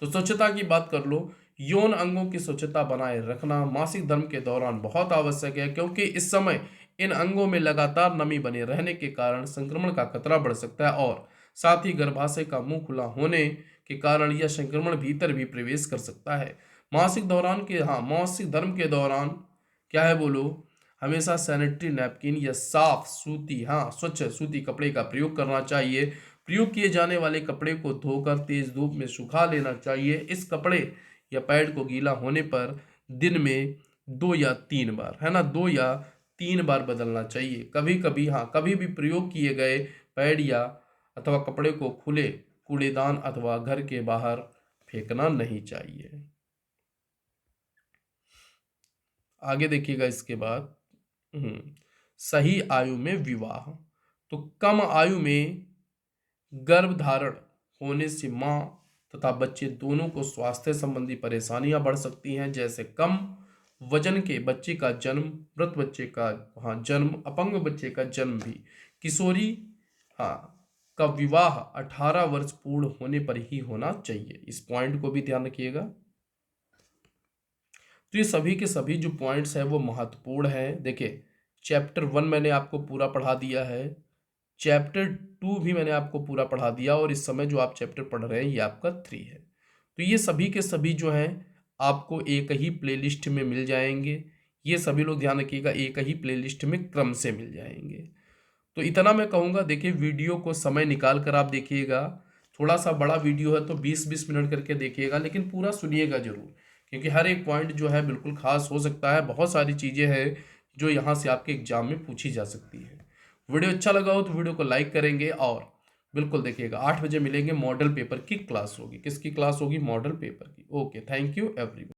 तो स्वच्छता की बात कर लो। यौन अंगों की स्वच्छता बनाए रखना मासिक धर्म के दौरान बहुत आवश्यक है, क्योंकि इस समय इन अंगों में लगातार नमी बने रहने के कारण संक्रमण का खतरा बढ़ सकता है, और साथ ही गर्भाशय का मुंह खुला होने के कारण यह संक्रमण भीतर भी प्रवेश कर सकता है। मासिक धर्म के दौरान क्या है बोलो, हमेशा सैनिटरी नैपकिन या साफ सूती, स्वच्छ सूती कपड़े का प्रयोग करना चाहिए। प्रयोग किए जाने वाले कपड़े को धोकर तेज धूप में सुखा लेना चाहिए। इस कपड़े या पैड को गीला होने पर दिन में 2 या 3 बार, है ना, 2 या 3 बार बदलना चाहिए। कभी भी प्रयोग किए गए पैड या अथवा कपड़े को खुले कूड़ेदान अथवा घर के बाहर फेंकना नहीं चाहिए। आगे देखिएगा इसके बाद, सही आयु में विवाह। तो कम आयु में गर्भ धारण होने से मां तथा बच्चे दोनों को स्वास्थ्य संबंधी परेशानियां बढ़ सकती हैं, जैसे कम वजन के बच्चे का जन्म, मृत बच्चे का जन्म, अपंग बच्चे का जन्म भी। किशोरी का विवाह 18 वर्ष पूर्ण होने पर ही होना चाहिए। इस पॉइंट को भी ध्यान रखिएगा। तो ये सभी के सभी जो पॉइंट्स हैं वो महत्वपूर्ण हैं। देखिए, चैप्टर 1 मैंने आपको पूरा पढ़ा दिया है, चैप्टर 2 भी मैंने आपको पूरा पढ़ा दिया, और इस समय जो आप चैप्टर पढ़ रहे हैं ये आपका 3 है। तो ये सभी के सभी जो हैं आपको एक ही प्लेलिस्ट में मिल जाएंगे। ये सभी लोग ध्यान रखिएगा, एक ही प्लेलिस्ट में क्रम से मिल जाएंगे। तो इतना मैं कहूँगा, देखिए वीडियो को समय निकाल कर आप देखिएगा। थोड़ा सा बड़ा वीडियो है तो 20-20 मिनट करके देखिएगा, लेकिन पूरा सुनिएगा जरूर, क्योंकि हर एक पॉइंट जो है बिल्कुल खास हो सकता है। बहुत सारी चीज़ें हैं जो यहाँ से आपके एग्जाम में पूछी जा सकती है। वीडियो अच्छा लगा हो तो वीडियो को लाइक करेंगे, और बिल्कुल देखिएगा 8 बजे मिलेंगे, मॉडल पेपर की क्लास होगी। किसकी क्लास होगी? मॉडल पेपर की। Okay, thank you everyone.